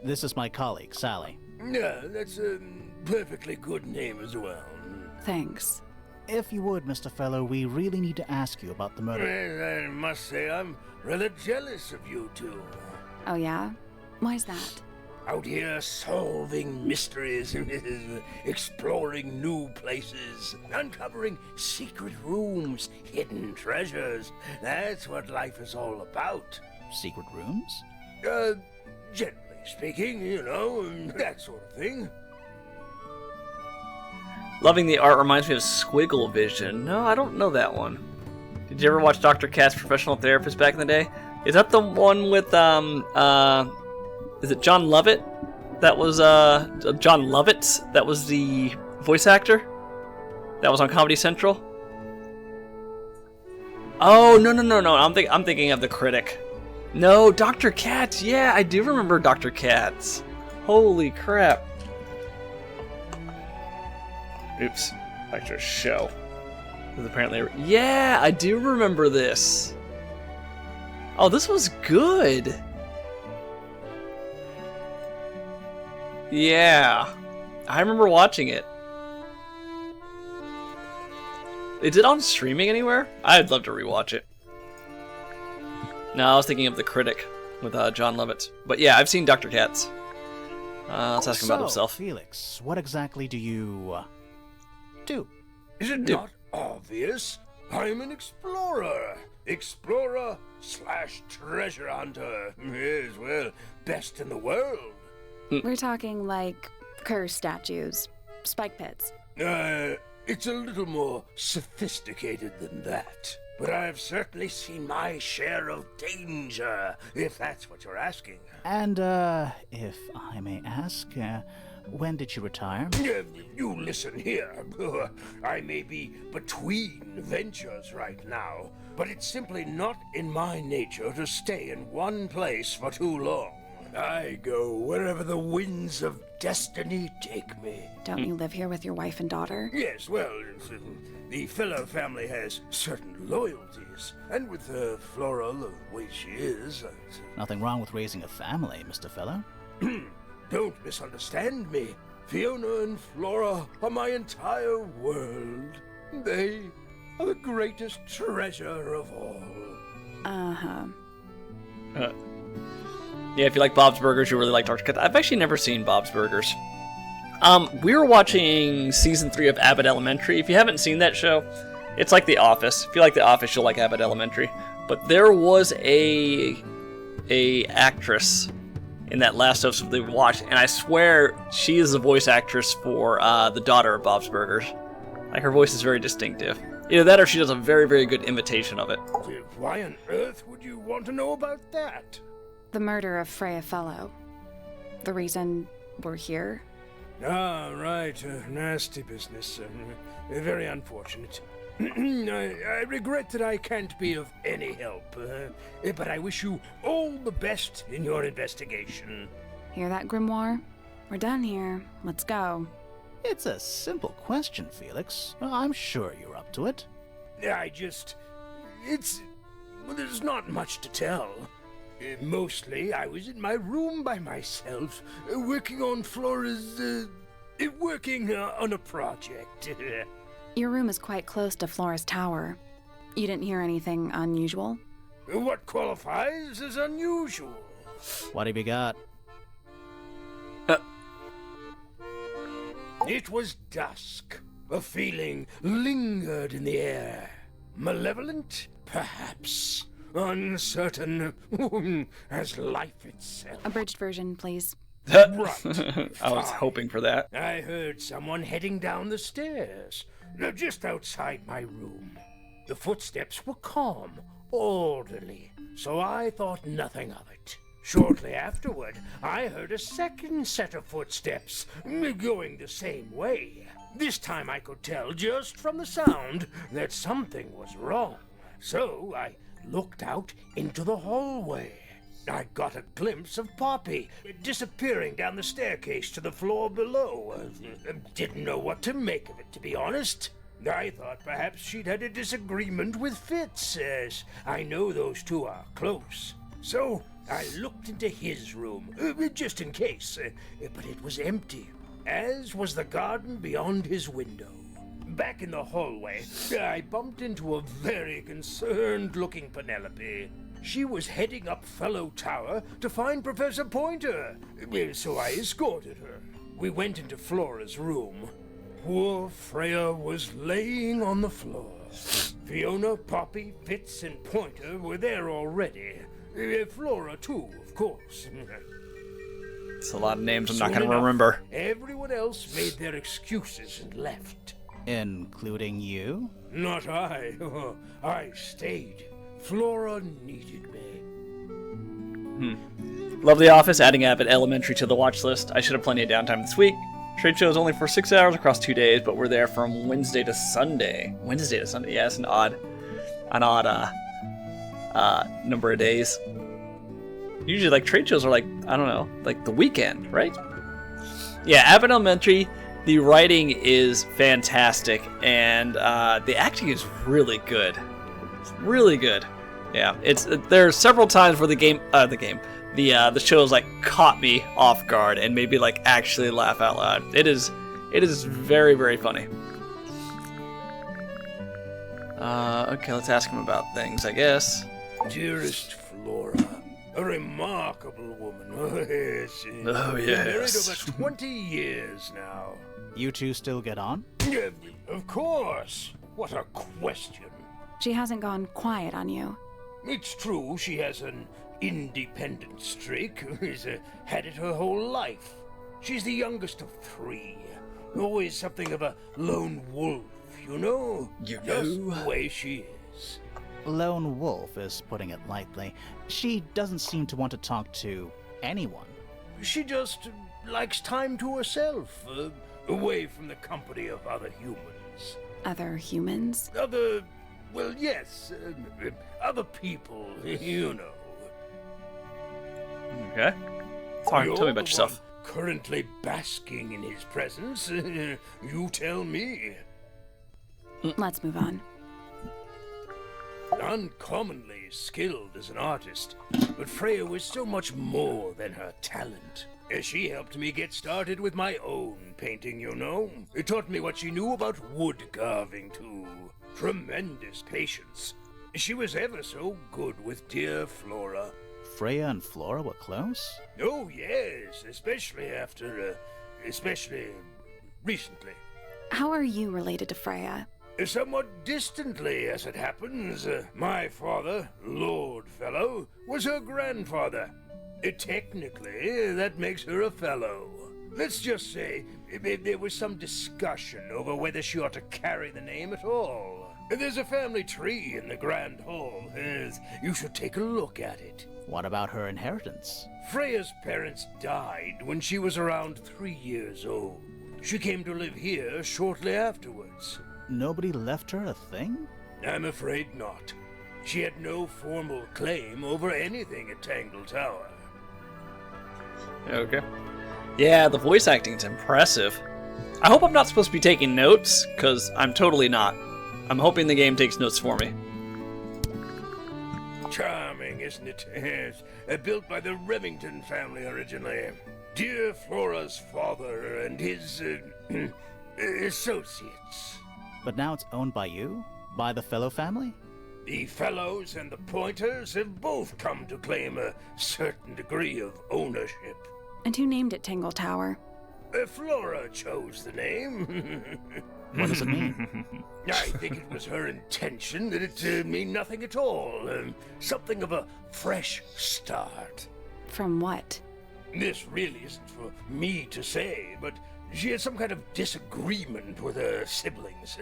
this is my colleague, Sally. Yeah, that's a perfectly good name as well. Thanks. If you would, Mr. Fellow, we really need to ask you about the murder. Well, I must say I'm rather jealous of you two. Oh yeah? Why's that? out here solving mysteries, exploring new places, uncovering secret rooms, hidden treasures. That's what life is all about. Secret rooms? Generally speaking, you know, that sort of thing. Loving the art reminds me of Squiggle Vision. No, I don't know that one. Did you ever watch Dr. Katz Professional Therapist back in the day? Is that the one with, is it John Lovett? That was, John Lovett? That was the voice actor? That was on Comedy Central? Oh, no. I'm thinking of The Critic. No, Dr. Katz. Yeah, I do remember Dr. Katz. Holy crap. Oops. Back to a show. Apparently, yeah, I do remember this. Oh, this was good. Yeah, I remember watching it. Is it on streaming anywhere? I'd love to rewatch it. No, I was thinking of The Critic with John Lovett. But yeah, I've seen Dr. Katz. Let's ask him about himself. Felix, what exactly do you do? Is it not obvious? I'm an explorer. Explorer/treasure hunter. Yes, well, best in the world. We're talking like curse statues, spike pits. It's a little more sophisticated than that. But I've certainly seen my share of danger, if that's what you're asking. And, if I may ask, when did you retire? You listen here. I may be between ventures right now, but it's simply not in my nature to stay in one place for too long. I go wherever the winds of destiny take me. Don't you live here with your wife and daughter? Yes, well, the Fellow family has certain loyalties, and with Flora the way she is... Nothing wrong with raising a family, Mr. Fellow. Don't misunderstand me. Fiona and Flora are my entire world. They are the greatest treasure of all. Yeah, if you like Bob's Burgers, you really like Dr. Katz. I've actually never seen Bob's Burgers. We were watching season 3 of Abbott Elementary. If you haven't seen that show, it's like The Office. If you like The Office, you'll like Abbott Elementary. But there was a actress in that last episode that we watched, and I swear she is the voice actress for the daughter of Bob's Burgers. Like, her voice is very distinctive. Either that or she does a very, very good imitation of it. Why on earth would you want to know about that? The murder of Freya Fellow. The reason we're here? Ah, right. Nasty business. Very unfortunate. I regret that I can't be of any help, but I wish you all the best in your investigation. Hear that, Grimoire? We're done here. Let's go. It's a simple question, Felix. I'm sure you're up to it. There's not much to tell. Mostly, I was in my room by myself, working on Flora's, working on a project. Your room is quite close to Flora's tower. You didn't hear anything unusual? What qualifies as unusual? What have you got? It was dusk. A feeling lingered in the air. Malevolent, perhaps. Uncertain as life itself. Abridged version, please. Right. I was hoping for that. I heard someone heading down the stairs, just outside my room. The footsteps were calm, orderly, so I thought nothing of it. Shortly afterward, I heard a second set of footsteps, going the same way. This time I could tell just from the sound that something was wrong. So I looked out into the hallway. I got a glimpse of Poppy disappearing down the staircase to the floor below. Didn't know what to make of it, to be honest. I thought perhaps she'd had a disagreement with Fitz, as I know those two are close. So I looked into his room, just in case, but it was empty, as was the garden beyond his window. Back in the hallway, I bumped into a very concerned-looking Penelope. She was heading up Fellow Tower to find Professor Pointer, so I escorted her. We went into Flora's room. Poor Freya was laying on the floor. Fiona, Poppy, Fitz, and Pointer were there already. Flora, too, of course. It's a lot of names I'm not Soon going to enough, remember. Everyone else made their excuses and left. Including you? Not I. I stayed. Flora needed me. Love The Office, adding Abbott Elementary to the watch list. I should have plenty of downtime this week. Trade show is only for 6 hours across 2 days, but we're there from Wednesday to Sunday. Wednesday to Sunday, yeah, it's an odd number of days. Usually, like, trade shows are like, I don't know, like the weekend, right? Yeah, Abbott Elementary, the writing is fantastic, and the acting is really good. It's really good. Yeah, there are several times where the show's like caught me off guard and made me like actually laugh out loud. It is very, very funny. Okay, let's ask him about things, I guess. Dearest Flora, a remarkable woman. Oh, yes. Oh, Been yes. married over 20 years now. You two still get on? Of course. What a question. She hasn't gone quiet on you. It's true she has an independent streak. She's had it her whole life. She's the youngest of 3. Always something of a lone wolf, you know? You Just know? the way she is. Lone wolf is putting it lightly. She doesn't seem to want to talk to anyone. She just likes time to herself, away from the company of other humans. Other humans? Well, yes, other people, you know. Okay. Tell me You're about the yourself. one currently basking in his presence. You tell me. Let's move on. Uncommonly skilled as an artist, but Freya was so much more than her talent. She helped me get started with my own painting, you know. It taught me what she knew about wood carving, too. Tremendous patience. She was ever so good with dear Flora. Freya and Flora were close? Oh, yes, especially recently. How are you related to Freya? Somewhat distantly, as it happens. My father, Lord Fellow, was her grandfather. Technically, that makes her a fellow. Let's just say there was some discussion over whether she ought to carry the name at all. There's a family tree in the Grand Hall. You should take a look at it. What about her inheritance? Freya's parents died when she was around 3 years old. She came to live here shortly afterwards. Nobody left her a thing? I'm afraid not. She had no formal claim over anything at Tangle Tower. Okay. Yeah, the voice acting's impressive. I hope I'm not supposed to be taking notes, because I'm totally not. I'm hoping the game takes notes for me. Charming, isn't it? Yes. Built by the Remington family originally. Dear Flora's father and his associates. But now it's owned by you? By the Fellow family? The Fellows and the Pointers have both come to claim a certain degree of ownership. And who named it Tangle Tower? Flora chose the name. What does it mean? I think it was her intention that it mean nothing at all. Something of a fresh start. From what? This really isn't for me to say, but she had some kind of disagreement with her siblings.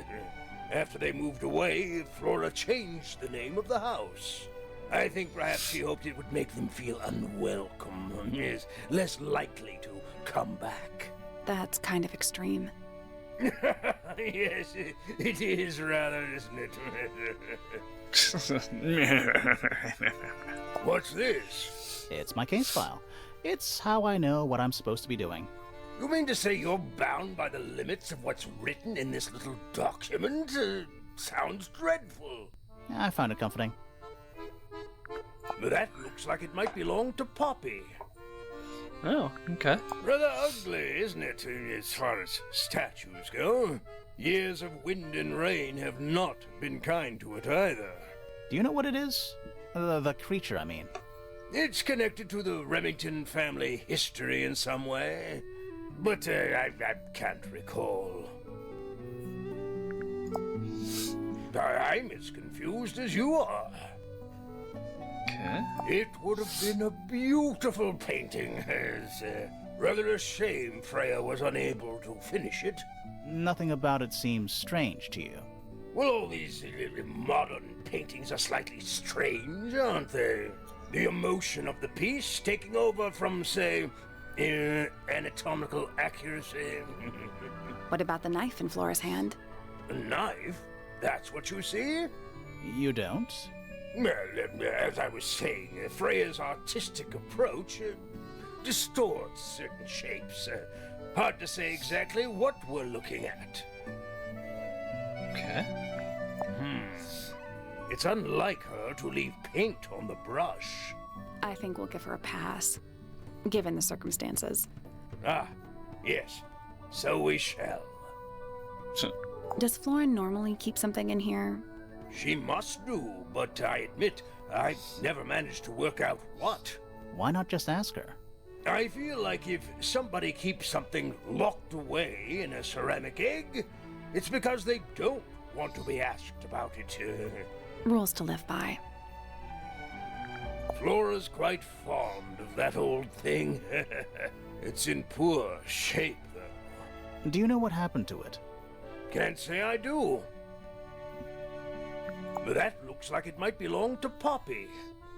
After they moved away, Flora changed the name of the house. I think perhaps she hoped it would make them feel unwelcome, is less likely to come back. That's kind of extreme. Yes, it is rather, isn't it? What's this? It's my case file. It's how I know what I'm supposed to be doing. You mean to say you're bound by the limits of what's written in this little document? Sounds dreadful. I found it comforting. That looks like it might belong to Poppy. Oh, okay. Rather ugly, isn't it, as far as statues go? Years of wind and rain have not been kind to it either. Do you know what it is? The creature, I mean. It's connected to the Remington family history in some way, but I can't recall. I'm as confused as you are. Okay. It would have been a beautiful painting. It's rather a shame Freya was unable to finish it. Nothing about it seems strange to you. Well, all these modern paintings are slightly strange, aren't they? The emotion of the piece taking over from, say, anatomical accuracy. What about the knife in Flora's hand? A knife? That's what you see? You don't? Well, as I was saying, Freya's artistic approach distorts certain shapes. Hard to say exactly what we're looking at. Okay. It's unlike her to leave paint on the brush. I think we'll give her a pass, given the circumstances. Ah, yes. So we shall. Does Flora normally keep something in here? She must do, but I admit I've never managed to work out what. Why not just ask her? I feel like if somebody keeps something locked away in a ceramic egg, it's because they don't want to be asked about it. Rules to live by. Flora's quite fond of that old thing. It's in poor shape, though. Do you know what happened to it? Can't say I do. But that looks like it might belong to Poppy.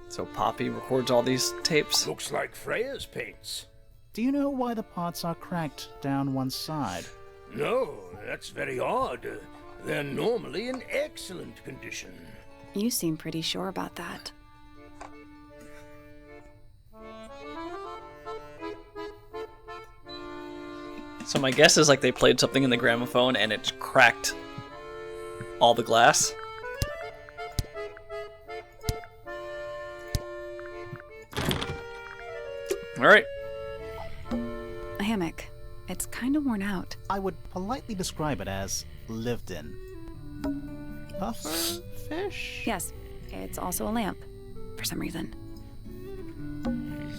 So Poppy records all these tapes. Looks like Freya's paints. Do you know why the pots are cracked down one side? No, that's very odd. They're normally in excellent condition. You seem pretty sure about that. So my guess is like they played something in the gramophone and it's cracked all the glass. All right. A hammock. It's kind of worn out. I would politely describe it as lived in. Puffer fish? Yes, it's also a lamp, for some reason.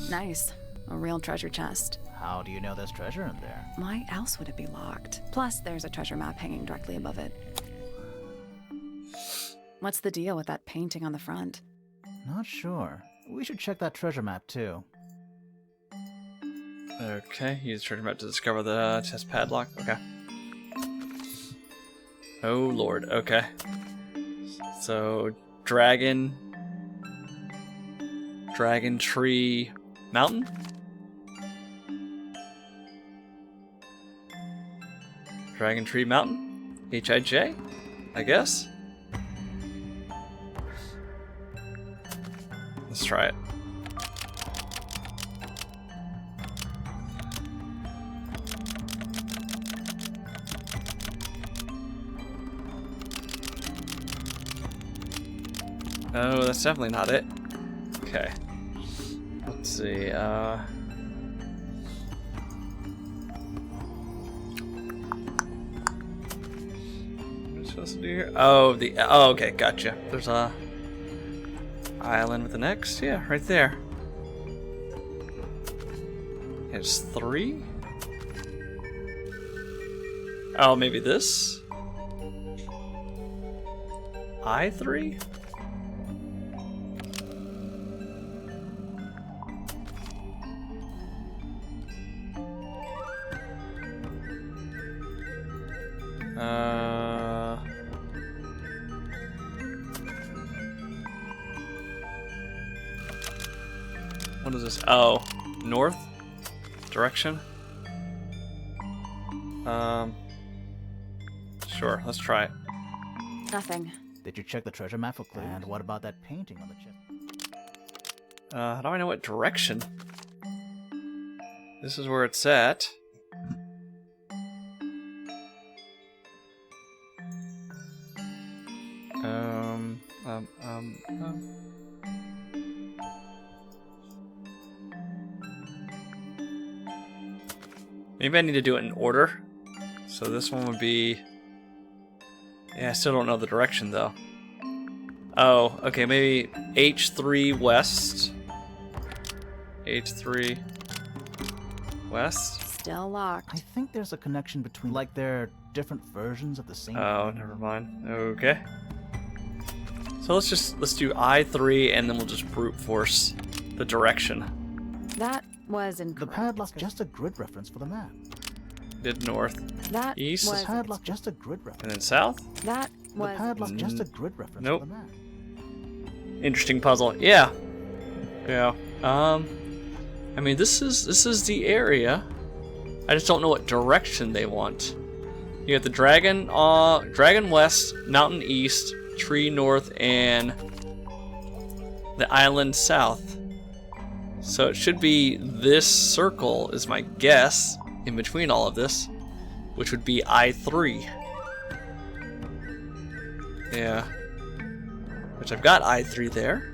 Nice. A real treasure chest. How do you know there's treasure in there? Why else would it be locked? Plus, there's a treasure map hanging directly above it. What's the deal with that painting on the front? Not sure. We should check that treasure map too. Okay, use treasure map to discover the chest padlock. Okay. Oh lord. Okay. So dragon tree mountain. Dragon Tree Mountain? H-I-J? I guess? Let's try it. Oh, that's definitely not it. Okay. Let's see, supposed to do here? Oh, okay, gotcha. There's a island with an X. Yeah, right there. It's 3. Oh, maybe this. I3. What is this? Oh, north direction. Sure, let's try it. Nothing. Did you check the treasure map for clues? And what about that painting on the chest? How do I know what direction? This is where it's at. Maybe I need to do it in order. So this one would be... Yeah, I still don't know the direction though. Oh, okay, maybe H3 west. H3 west. Still locked. I think there's a connection between, like, they're different versions of the same. Oh, never mind. Okay. So let's do I3 and then we'll just brute force the direction. That was The incorrect. padlock, just a grid reference for the map. Did north, That east, was The padlock, just a grid and reference. then south. That The was padlock, just a grid reference Nope. for the map. Interesting puzzle. Yeah. Yeah. I mean, this is the area. I just don't know what direction they want. You got the dragon west, mountain east, tree north, and the island south. So it should be this circle is my guess in between all of this, which would be I3. Yeah. Which I've got I3 there.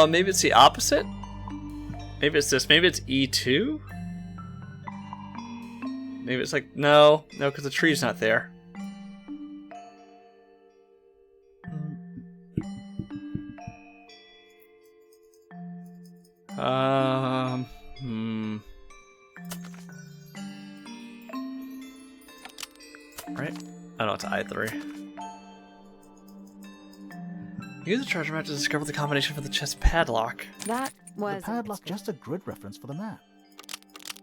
Maybe it's the opposite? Maybe it's this. Maybe it's E2? Maybe it's like, no, because the tree's not there. Right? Oh no, it's I3. Use the treasure map to discover the combination for the chest padlock. that The was padlock, just a grid reference for the map.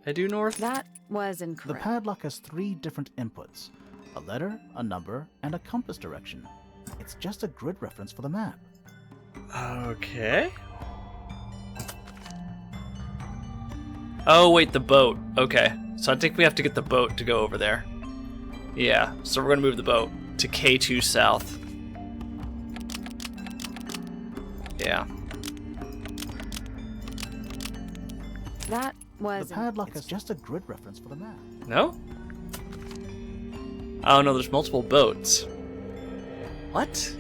I do north? that was The incorrect. padlock has 3 different inputs: a letter, a number, and a compass direction. It's just a grid reference for the map. Okay. Oh, wait, the boat. Okay. So I think we have to get the boat to go over there. Yeah, so we're going to move the boat to K2 south. Yeah. That The was padlock is just a grid reference for the map. No? Oh, no, there's multiple boats. What?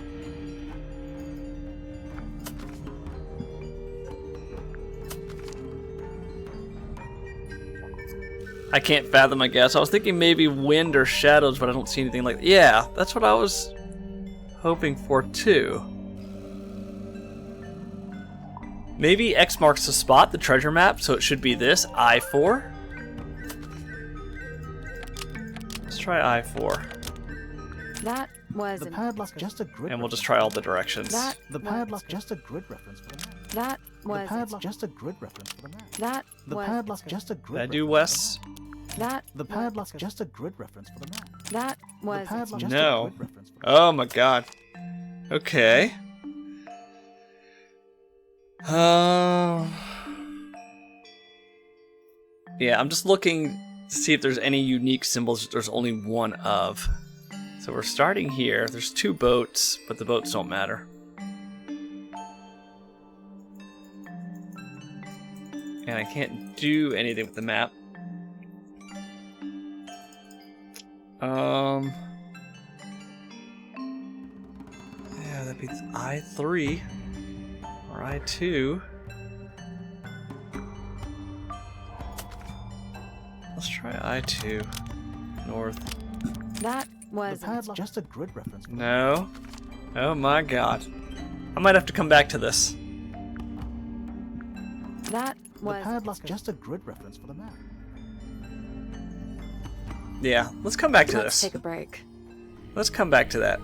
I can't fathom, I guess. I was thinking maybe wind or shadows, but I don't see anything like that. Yeah, that's what I was hoping for, too. Maybe X marks the spot, the treasure map, so it should be this, I4. Let's try I4. that was The padlock, just a grid. And we'll just try all the directions. that The padlock, just a grid reference for the map. that The was padlock, just a grid reference for the map. that The was padlock, just a grid. Did I do reference for the west? map. that The padlock, just a grid reference for the map. that The was padlock, just No. a grid reference for the map. Oh my god. Okay. Yeah, I'm just looking to see if there's any unique symbols that there's only one of. So we're starting here. There's 2 boats, but the boats don't matter. And I can't do anything with the map. Yeah, that'd be I3 or I2. Let's try I2 north. that The was padlock, just a grid reference. For the map. No. Oh my god. I might have to come back to this. that The was padlock, just a grid reference for the map. Yeah, let's come back to Let's this. take a break. Let's come back to that.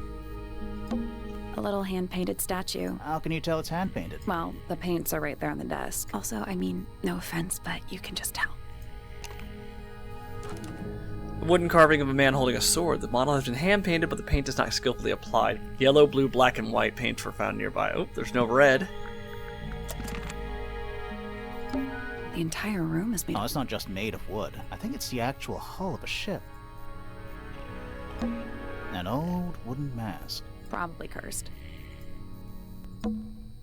A little hand-painted statue. How can you tell it's hand painted? Well, the paints are right there on the desk. Also, I mean, no offense, but you can just tell. A wooden carving of a man holding a sword. The model has been hand painted, but the paint is not skillfully applied. Yellow, blue, black, and white paints were found nearby. Oh, there's no red. The entire room is made. Oh, it's not just made of wood. I think it's the actual hull of a ship. An old wooden mask. Probably cursed.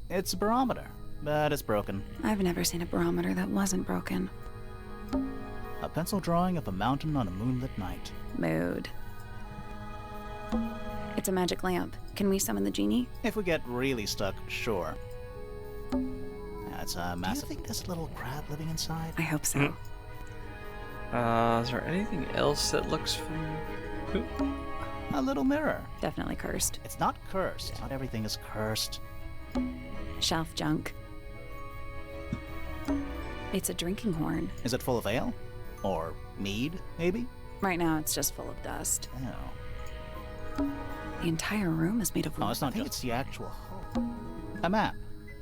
It's a barometer, but it's broken. I've never seen a barometer that wasn't broken. A pencil drawing of a mountain on a moonlit night. Mood. It's a magic lamp. Can we summon the genie? If we get really stuck, sure. That's a massive. Do you think there's a little crab living inside? I hope so. Is there anything else that looks A little mirror. Definitely cursed. It's not cursed. Not everything is cursed. Shelf junk. It's a drinking horn. Is it full of ale? Or mead, maybe? Right now, it's just full of dust. Oh. The entire room is made of wood. No, it's not. I think it's the actual hull. A map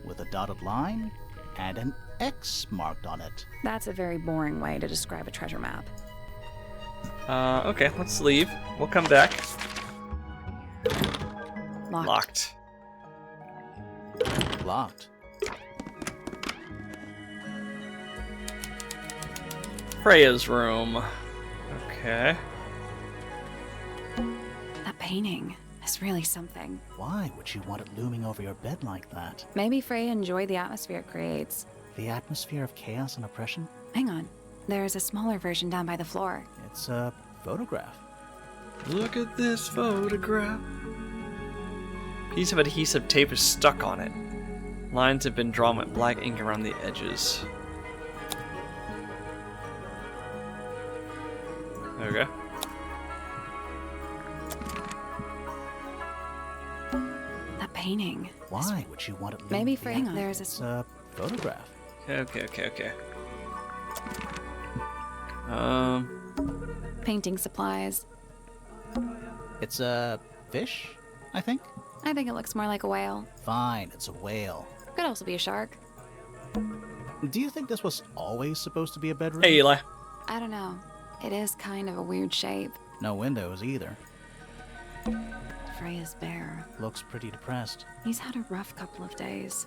with a dotted line and an X marked on it. That's a very boring way to describe a treasure map. Okay, let's leave. We'll come back. Locked. Locked. Freya's room. Okay. That painting is really something. Why would you want it looming over your bed like that? Maybe Freya enjoyed the atmosphere it creates. The atmosphere of chaos and oppression? Hang on. There's a smaller version down by the floor. It's a photograph. Look at this photograph. Piece of adhesive tape is stuck on it. Lines have been drawn with black ink around the edges. Okay. That painting. Why would you want it looming? Maybe Freya. There's It's a photograph. Okay. painting supplies. It's a fish, I think? I think it looks more like a whale. Fine, it's a whale. Could also be a shark. Do you think this was always supposed to be a bedroom? Hey, Eli. I don't know. It is kind of a weird shape. No windows either. Freya's bear. Looks pretty depressed. He's had a rough couple of days.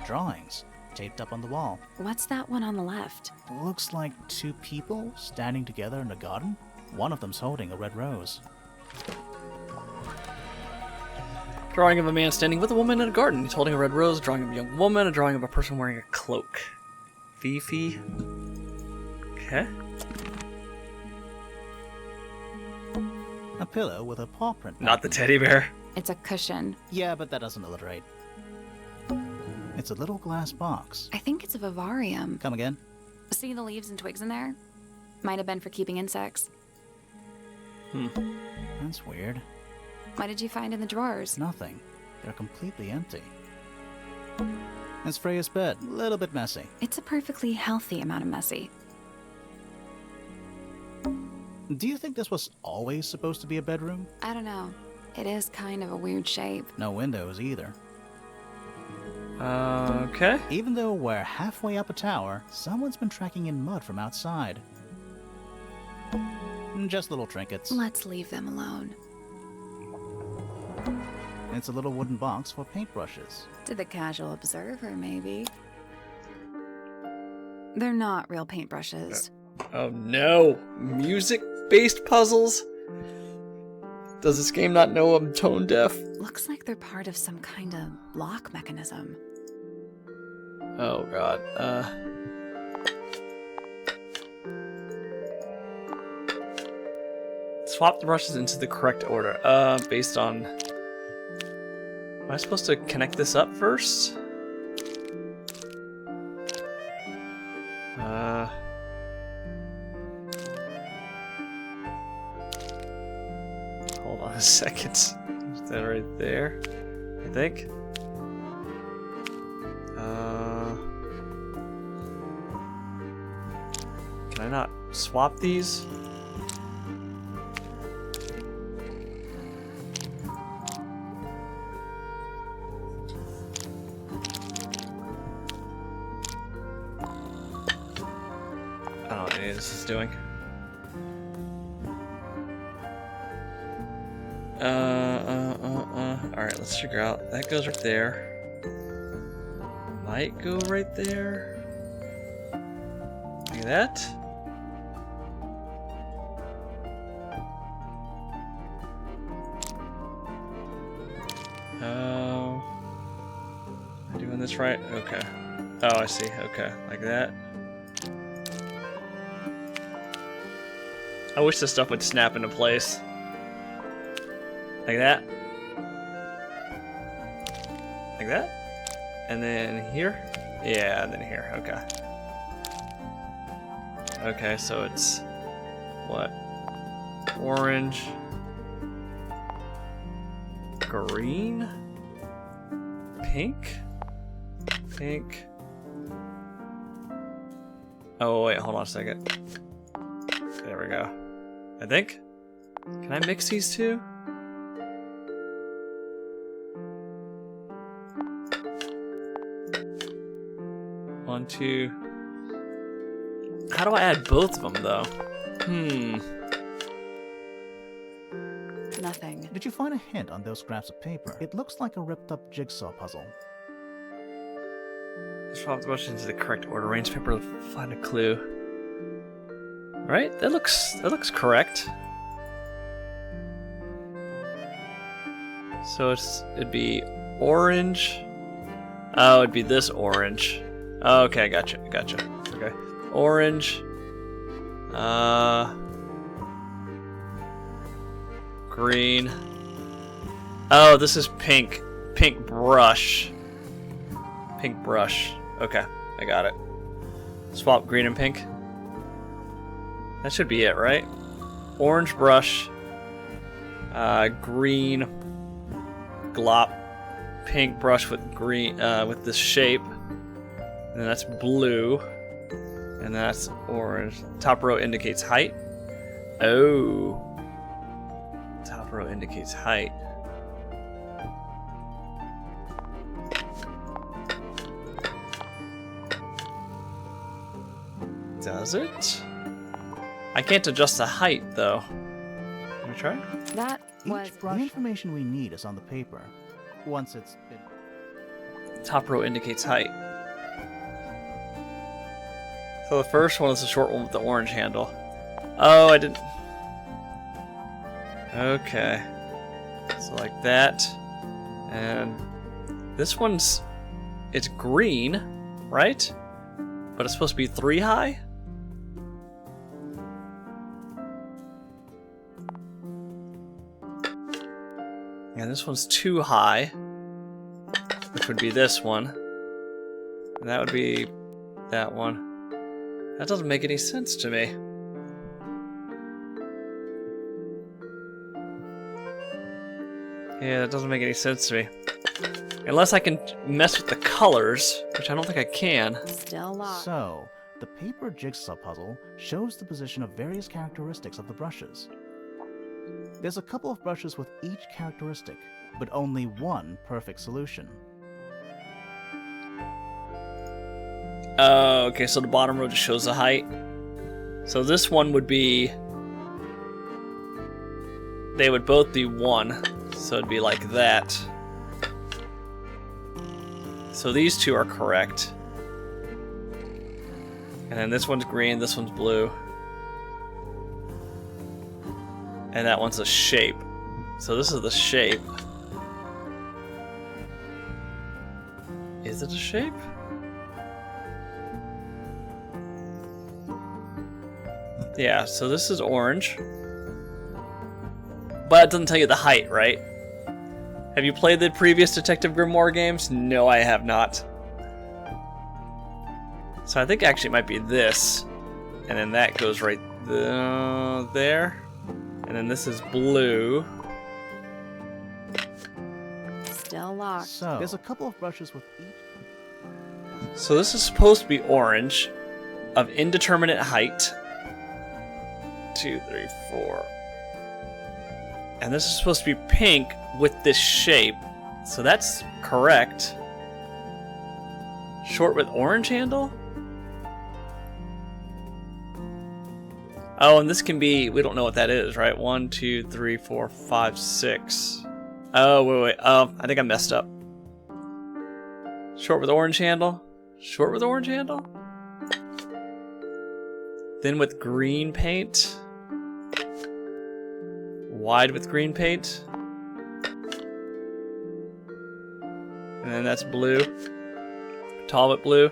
Drawings taped up on the wall. What's that one on the left? Looks like two people standing together in a garden. One of them's holding a red rose. Drawing of a man standing with a woman in a garden. He's holding a red rose. Drawing of a young woman. A drawing of a person wearing a cloak. Fifi. Okay. A pillow with a paw print. Not the teddy bear. It's a cushion. Yeah, but that doesn't alliterate. It's a little glass box. I think it's a vivarium. Come again? See the leaves and twigs in there? Might have been for keeping insects. That's weird. What did you find in the drawers? Nothing. They're completely empty. It's Freya's bed. A little bit messy. It's a perfectly healthy amount of messy. Do you think this was always supposed to be a bedroom? I don't know. It is kind of a weird shape. No windows either. Okay. Even though we're halfway up a tower, someone's been tracking in mud from outside. Just little trinkets. Let's leave them alone. It's a little wooden box for paintbrushes. To the casual observer, maybe. They're not real paintbrushes. Oh no. Music-based puzzles? Does this game not know I'm tone deaf? Looks like they're part of some kind of lock mechanism. Oh god. Swap the brushes into the correct order. Based on... Am I supposed to connect this up first? Hold on a second. Is that right there? I think. Can I not swap these? I don't know what any of this is doing. Alright, let's figure out. That goes right there. Might go right there. Like that. Am I doing this right? Okay. Oh, I see. Okay, like that. I wish this stuff would snap into place. Like that. Like that. And then here. Yeah, and then here. Okay. Okay, so it's what? Orange, green, pink, pink. Oh wait, hold on a second. There we go. I think. Can I mix these two? One, two. How do I add both of them though? Nothing. Did you find a hint on those scraps of paper? It looks like a ripped up jigsaw puzzle. Swap the motion into the correct order. Arrange paper to find a clue. Right? That looks correct. So it'd be orange. Oh, it'd be this orange. Oh, okay, gotcha. Okay. Orange. Green. Oh, this is pink. Pink brush. Pink brush. Okay, I got it. Swap green and pink. That should be it, right? Orange brush. Green. Glop. Pink brush with green, with this shape. And that's blue. And that's orange. Top row indicates height. Oh. Top row indicates height. Does it? I can't adjust the height, though. Can we try? That was The information we need is on the paper. Once it's been... Top row indicates height. So the first one is the short one with the orange handle. Oh, I didn't... Okay. So like that. And this one's... It's green, right? But it's supposed to be 3 high? And this one's 2 high, which would be this one. And that would be that one. That doesn't make any sense to me. Yeah, that doesn't make any sense to me. Unless I can mess with the colors, which I don't think I can. still locked. So, the paper jigsaw puzzle shows the position of various characteristics of the brushes. There's a couple of brushes with each characteristic, but only one perfect solution. Oh, okay, so the bottom row just shows the height. So this one would be... They would both be 1, so it'd be like that. So these two are correct. And then this one's green, this one's blue. And that one's a shape. So this is the shape. Is it a shape? Yeah, so this is orange. But it doesn't tell you the height, right? Have you played the previous Detective Grimoire games? No, I have not. So I think actually it might be this. And then that goes right there. And then this is blue. Still locked. So, there's a couple of brushes with each... So this is supposed to be orange of indeterminate height. 2, 3, 4. And this is supposed to be pink with this shape. So that's correct. Short with orange handle? Oh, and this can be, we don't know what that is, right? 1, 2, 3, 4, 5, 6. Oh, wait. Oh, I think I messed up. Short with orange handle? Short with orange handle? Then with green paint? Wide with green paint? And then that's blue. Tall with blue.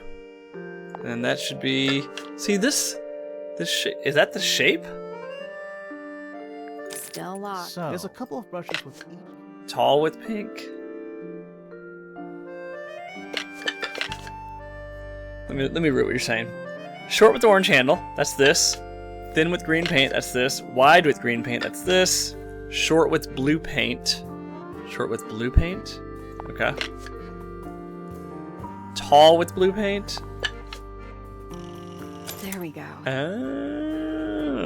And then that should be... See, this is that the shape? Still locked. So, there's a couple of brushes with each... Tall with pink. Let me read what you're saying. Short with orange handle, that's this. Thin with green paint, that's this. Wide with green paint, that's this. Short with blue paint. Short with blue paint? Okay. Tall with blue paint? There we go.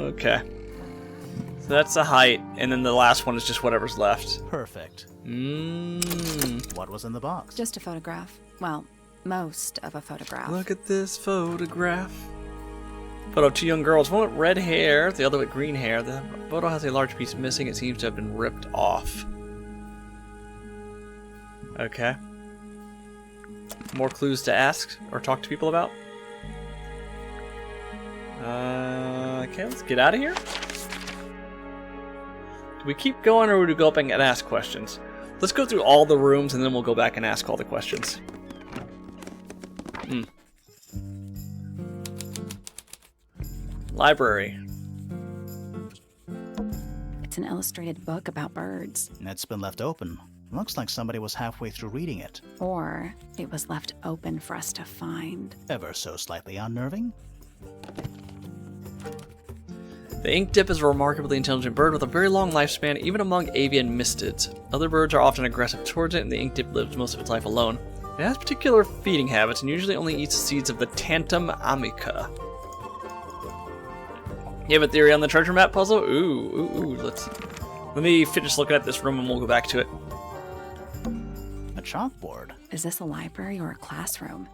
Okay. So that's the height, and then the last one is just whatever's left. Perfect. What was in the box? Just a photograph. Well, most of a photograph. Look at this photograph. Photo of two young girls, one with red hair, the other with green hair. The photo has a large piece missing. It seems to have been ripped off. Okay. More clues to ask or talk to people about? Okay, let's get out of here. Do we keep going or do we go up and ask questions? Let's go through all the rooms and then we'll go back and ask all the questions. Library. It's an illustrated book about birds. It's been left open. Looks like somebody was halfway through reading it. Or it was left open for us to find. Ever so slightly unnerving. The ink dip is a remarkably intelligent bird with a very long lifespan, even among avian mystids. Other birds are often aggressive towards it, and the ink dip lives most of its life alone. It has particular feeding habits and usually only eats the seeds of the Tantum amica. You have a theory on the treasure map puzzle? Ooh. Let me finish looking at this room and we'll go back to it. A chalkboard. Is this a library or a classroom?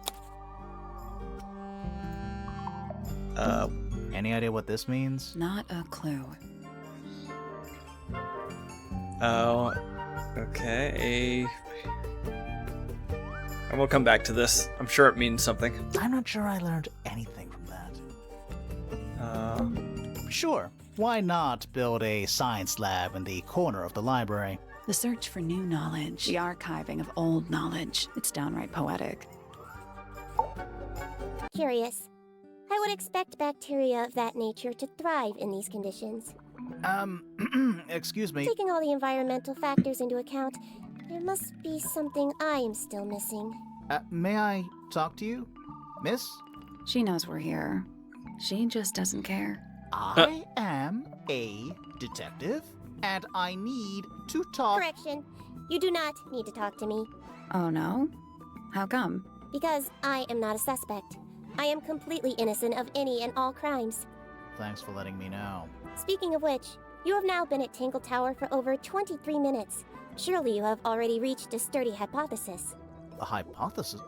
Any idea what this means? Not a clue. Oh, okay. And we'll come back to this. I'm sure it means something. I'm not sure I learned anything from that. Sure. Why not build a science lab in the corner of the library? The search for new knowledge, the archiving of old knowledge. It's downright poetic. Curious. I would expect bacteria of that nature to thrive in these conditions. Excuse me. Taking all the environmental factors into account, there must be something I am still missing. May I talk to you, miss? She knows we're here. She just doesn't care. I am a detective, and I need to talk. Correction. You do not need to talk to me, Oh no? How come? because I am not a suspect. I am completely innocent of any and all crimes. Thanks for letting me know. Speaking of which, you have now been at Tangle Tower for over 23 minutes. Surely you have already reached a sturdy hypothesis. A hypothesis?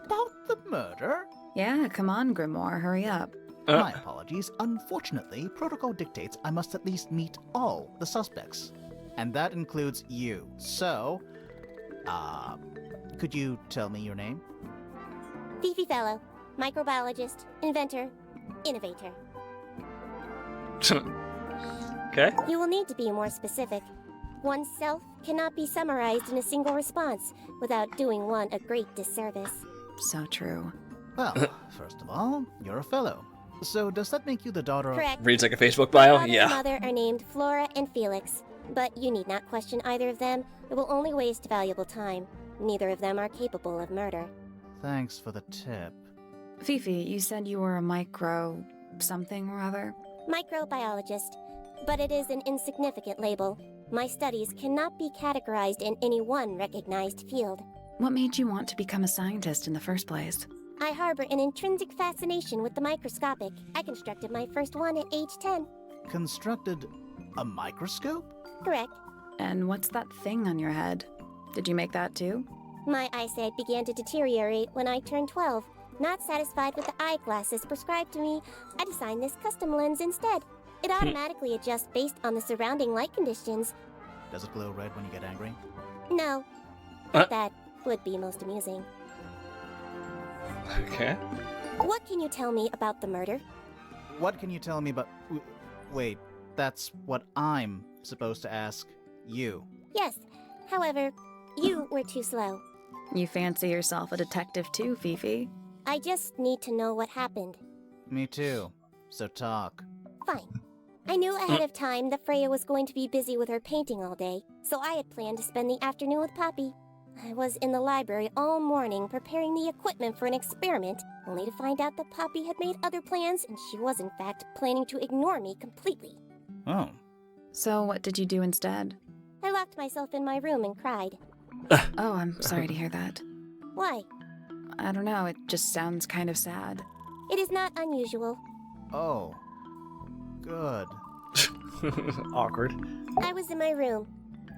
About the murder? Yeah, come on, Grimoire, hurry up. My apologies. Unfortunately, protocol dictates I must at least meet all the suspects. And that includes you. So, could you tell me your name? Fifi Fellow, microbiologist, inventor, innovator. Okay. You will need to be more specific. Oneself cannot be summarized in a single response without doing one a great disservice. So true. Well, first of all, you're a fellow. So does that make you the daughter of... Correct. Reads like a Facebook My bio? father and Yeah. mother are named Flora and Felix, but you need not question either of them. It will only waste valuable time. Neither of them are capable of murder. Thanks for the tip. Fifi, you said you were a micro... something or other? Microbiologist, but it is an insignificant label. My studies cannot be categorized in any one recognized field. What made you want to become a scientist in the first place? I harbor an intrinsic fascination with the microscopic. I constructed my first one at age 10. Constructed a microscope? Correct. And what's that thing on your head? Did you make that too? My eyesight began to deteriorate when I turned 12. Not satisfied with the eyeglasses prescribed to me, I designed this custom lens instead. It automatically adjusts based on the surrounding light conditions. Does it glow red when you get angry? No. That would be most amusing. Okay. What can you tell me about the murder? What can you tell me about... Wait, that's what I'm supposed to ask you. Yes. However, you were too slow. You fancy yourself a detective too, Fifi? I just need to know what happened. Me too. So talk. Fine. I knew ahead of time that Freya was going to be busy with her painting all day, so I had planned to spend the afternoon with Poppy. I was in the library all morning preparing the equipment for an experiment only to find out that Poppy had made other plans and she was in fact planning to ignore me completely. Oh. So what did you do instead? I locked myself in my room and cried. Oh, I'm sorry to hear that. Why? I don't know, it just sounds kind of sad. It is not unusual. Oh. Good. Awkward. I was in my room.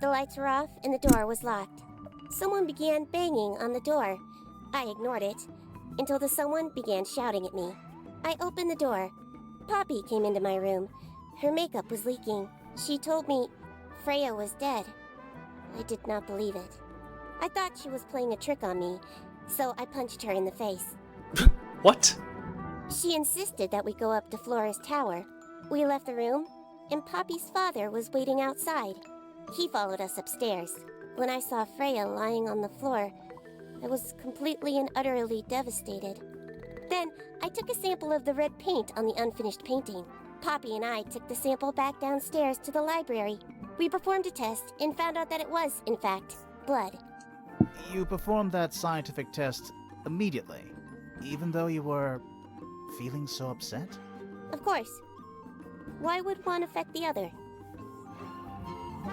The lights were off and the door was locked. Someone began banging on the door. I ignored it until the someone began shouting at me. I opened the door. Poppy came into my room. Her makeup was leaking. She told me Freya was dead. I did not believe it. I thought she was playing a trick on me, so I punched her in the face. What? She insisted that we go up to Flora's tower. We left the room, and Poppy's father was waiting outside. He followed us upstairs. When I saw Freya lying on the floor, I was completely and utterly devastated. Then, I took a sample of the red paint on the unfinished painting. Poppy and I took the sample back downstairs to the library. We performed a test and found out that it was, in fact, blood. You performed that scientific test immediately, even though you were feeling so upset? Of course. Why would one affect the other?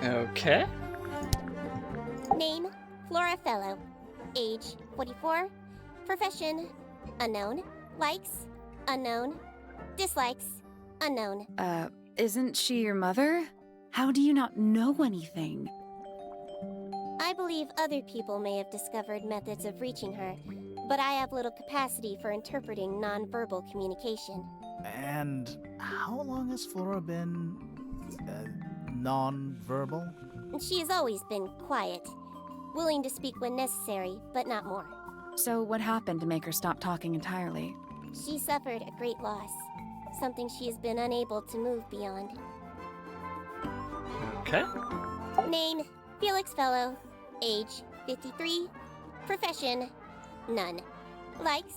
Okay. Name, Flora Fellow. Age, 44. Profession, unknown. Likes, unknown. Dislikes, unknown. Isn't she your mother? How do you not know anything? I believe other people may have discovered methods of reaching her, but I have little capacity for interpreting nonverbal communication. And how long has Flora been non-verbal? She has always been quiet, willing to speak when necessary, but not more. So what happened to make her stop talking entirely? She suffered a great loss, something she has been unable to move beyond. Okay. Name, Felix Fellow. Age, 53. Profession, none. Likes,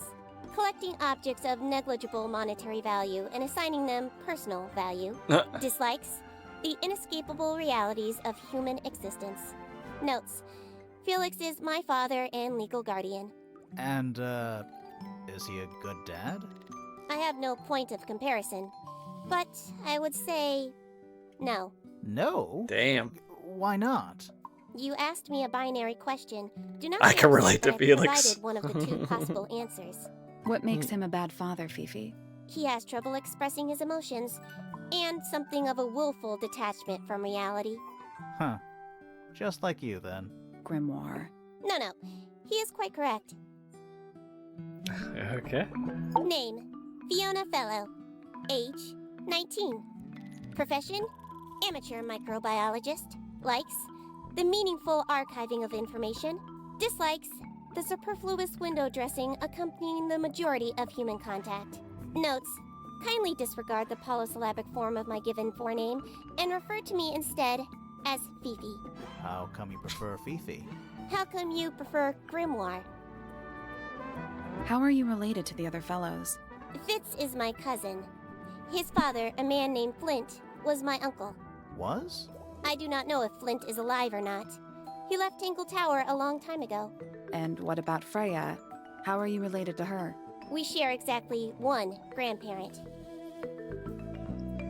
collecting objects of negligible monetary value and assigning them personal value. Dislikes, the inescapable realities of human existence. Notes, Felix is my father and legal guardian. And, is he a good dad? I have no point of comparison, but I would say no. No? Damn. Why not? You asked me a binary question. Do not I be can upset relate to that I Felix. provided one of the two possible answers. What makes him a bad father, Fifi? He has trouble expressing his emotions, and something of a willful detachment from reality. Huh. Just like you, then. Grimoire. No, he is quite correct. Okay. Name, Fiona Fellow. Age, 19. Profession, amateur microbiologist. Likes, the meaningful archiving of information. Dislikes, the superfluous window dressing accompanying the majority of human contact. Notes, kindly disregard the polysyllabic form of my given forename and refer to me instead as Fifi. How come you prefer Fifi? How come you prefer Grimoire? How are you related to the other fellows? Fitz is my cousin. His father, a man named Flint, was my uncle. Was? I do not know if Flint is alive or not. He left Tangle Tower a long time ago. And what about Freya? How are you related to her? We share exactly one grandparent.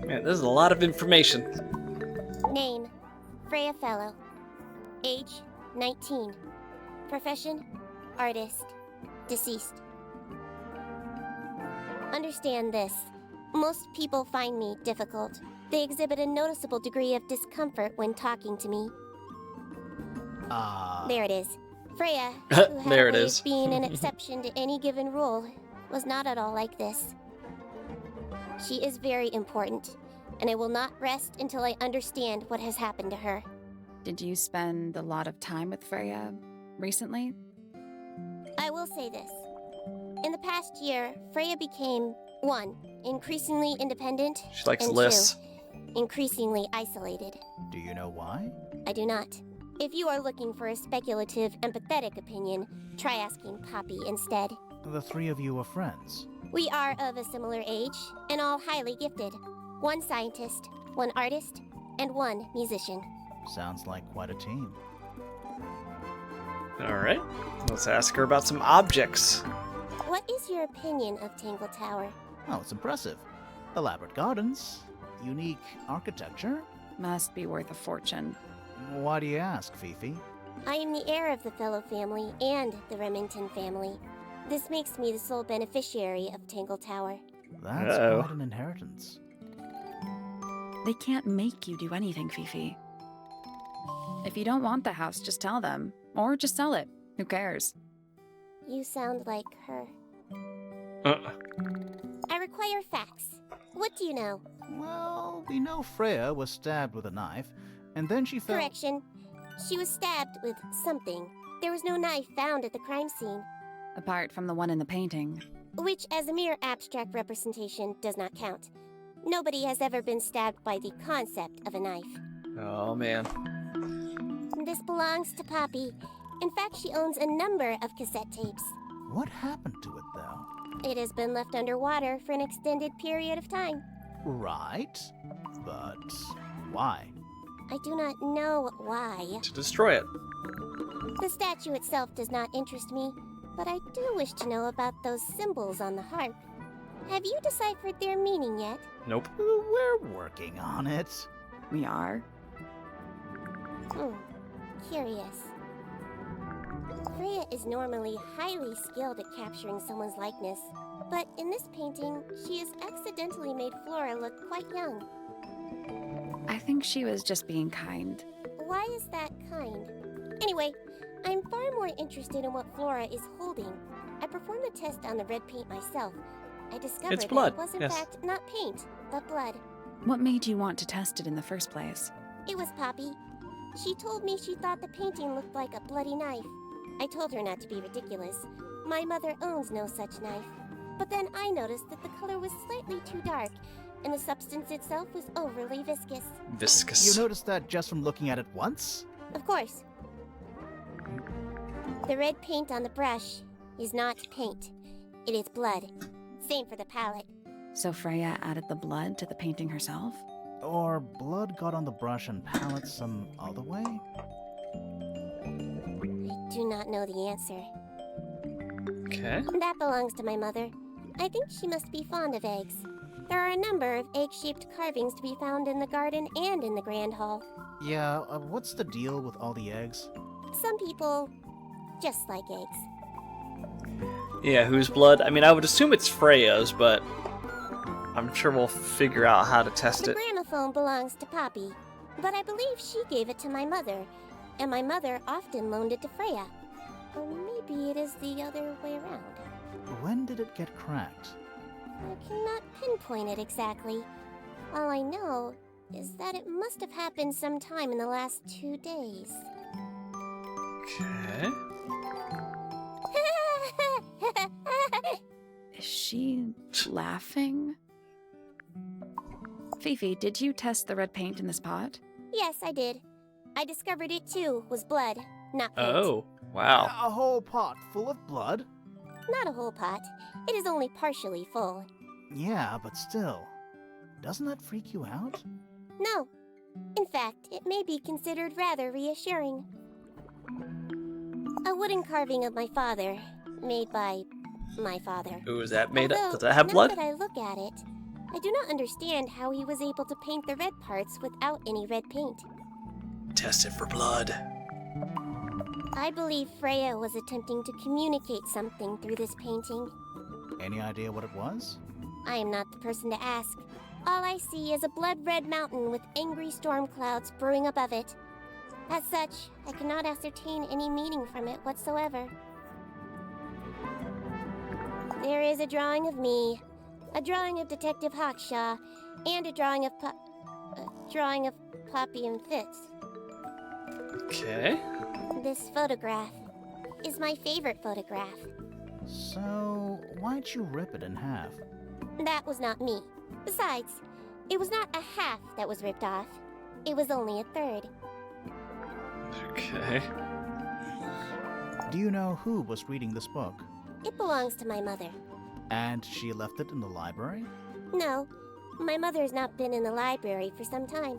Man, this is a lot of information. Name, Freya Fellow. Age, 19. Profession, artist. Deceased. Understand this. Most people find me difficult. They exhibit a noticeable degree of discomfort when talking to me. There it is. Freya, who had There a it way is. of being an exception to any given rule, was not at all like this. She is very important, and I will not rest until I understand what has happened to her. Did you spend a lot of time with Freya recently? I will say this. In the past year, Freya became, 1, increasingly independent, She likes and lists. 2, increasingly isolated. Do you know why? I do not. If you are looking for a speculative, empathetic opinion, try asking Poppy instead. The three of you were friends. We are of a similar age, and all highly gifted. 1 scientist, 1 artist, and 1 musician. Sounds like quite a team. All right. Let's ask her about some objects. What is your opinion of Tangle Tower? Oh, it's impressive. Elaborate gardens, unique architecture. Must be worth a fortune. Why do you ask, Fifi? I am the heir of the Fellow family and the Remington family. This makes me the sole beneficiary of Tangle Tower. That's Uh-oh. quite an inheritance. They can't make you do anything, Fifi. If you don't want the house, just tell them. Or just sell it. Who cares? You sound like her. Uh, I require facts. What do you know? Well, we know Freya was stabbed with a knife, and then she fell. Correction. She was stabbed with something. There was no knife found at the crime scene, Apart from the one in the painting. which as a mere abstract representation does not count. Nobody has ever been stabbed by the concept of a knife. oh man. This belongs to Poppy. In fact, she owns a number of cassette tapes. What happened to it, though? It has been left underwater for an extended period of time. Right, but why? I do not know why. To destroy it. The statue itself does not interest me, but I do wish to know about those symbols on the harp. Have you deciphered their meaning yet? Nope. We're working on it. We are. Curious. Freya is normally highly skilled at capturing someone's likeness, but in this painting, she has accidentally made Flora look quite young. I think she was just being kind. Why is that kind? Anyway, I'm far more interested in what Flora is holding. I performed the test on the red paint myself. I discovered It's blood, that it was in yes. fact not paint, but blood. What made you want to test it in the first place? It was Poppy. She told me she thought the painting looked like a bloody knife. I told her not to be ridiculous. My mother owns no such knife. But then I noticed that the color was slightly too dark, and the substance itself was overly viscous. Viscous. You noticed that just from looking at it once? Of course. The red paint on the brush is not paint. It is blood. Same for the palette. So Freya added the blood to the painting herself? Or blood got on the brush and palette some other way? I do not know the answer. Okay. That belongs to my mother. I think she must be fond of eggs. There are a number of egg-shaped carvings to be found in the garden and in the Grand Hall. Yeah, what's the deal with all the eggs? Some people just like eggs. Yeah, whose blood? I mean, I would assume it's Freya's, but I'm sure we'll figure out how to test The it. gramophone belongs to Poppy, but I believe she gave it to my mother, and my mother often loaned it to Freya. Or maybe it is the other way around. When did it get cracked? I cannot pinpoint it exactly. All I know is that it must have happened sometime in the last 2 days. Okay. Is she laughing? Fifi, did you test the red paint in this pot? Yes, I did. I discovered it too was blood, not paint. Oh, wow. A whole pot full of blood? Not a whole pot. It is only partially full. Yeah, but still. Doesn't that freak you out? No. In fact, it may be considered rather reassuring. A wooden carving of my father, made by my father. Ooh, is that made up? Although, Does that have now blood? that I look at it, I do not understand how he was able to paint the red parts without any red paint. Test it for blood. I believe Freya was attempting to communicate something through this painting. Any idea what it was? I am not the person to ask. All I see is a blood-red mountain with angry storm clouds brewing above it. As such, I cannot ascertain any meaning from it whatsoever. There is a drawing of me, a drawing of Detective Hawkshaw, and a drawing of Poppy and Fitz. Okay. This photograph is my favorite photograph. So, why'd you rip it in half? That was not me. Besides, it was not a half that was ripped off. It was only a third. Okay. Do you know who was reading this book? It belongs to my mother. And she left it in the library? No, my mother has not been in the library for some time.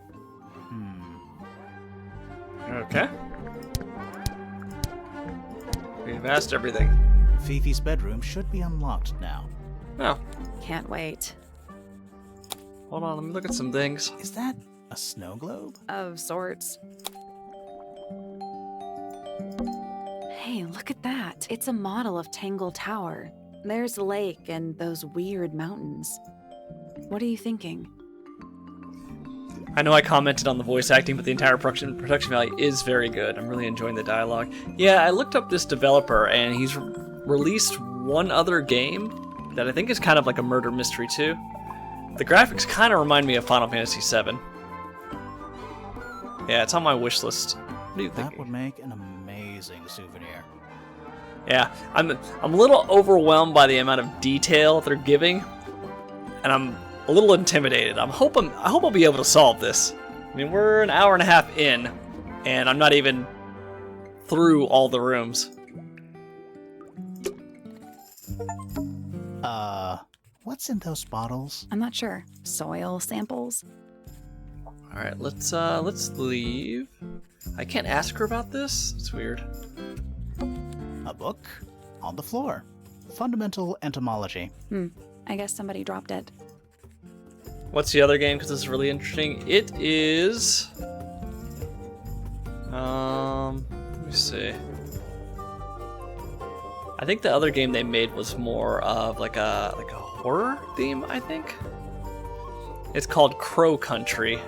Okay. We've asked everything. Fifi's bedroom should be unlocked now. Oh, Can't wait. hold on. Let me look at some things. Is that a snow globe? Of sorts. Hey, look at that. It's a model of Tangle Tower. There's the lake and those weird mountains. What are you thinking? I know I commented on the voice acting, but the entire production value is very good. I'm really enjoying the dialogue. Yeah, I looked up this developer, and he's released one other game that I think is kind of like a murder mystery too. The graphics kind of remind me of Final Fantasy VII. Yeah, it's on my wish list. What do you think? That would make an amazing souvenir. Yeah, I'm a little overwhelmed by the amount of detail they're giving, and I'm a little intimidated. I hope I'll be able to solve this. I mean, we're an hour and a half in, and I'm not even through all the rooms. What's in those bottles? I'm not sure. Soil samples? All right, let's leave. I can't ask her about this. It's weird. A book? On the floor. Fundamental Entomology. I guess somebody dropped it. What's the other game? Because this is really interesting. It is. Let me see. I think the other game they made was more of like a horror theme. I think. It's called Crow Country.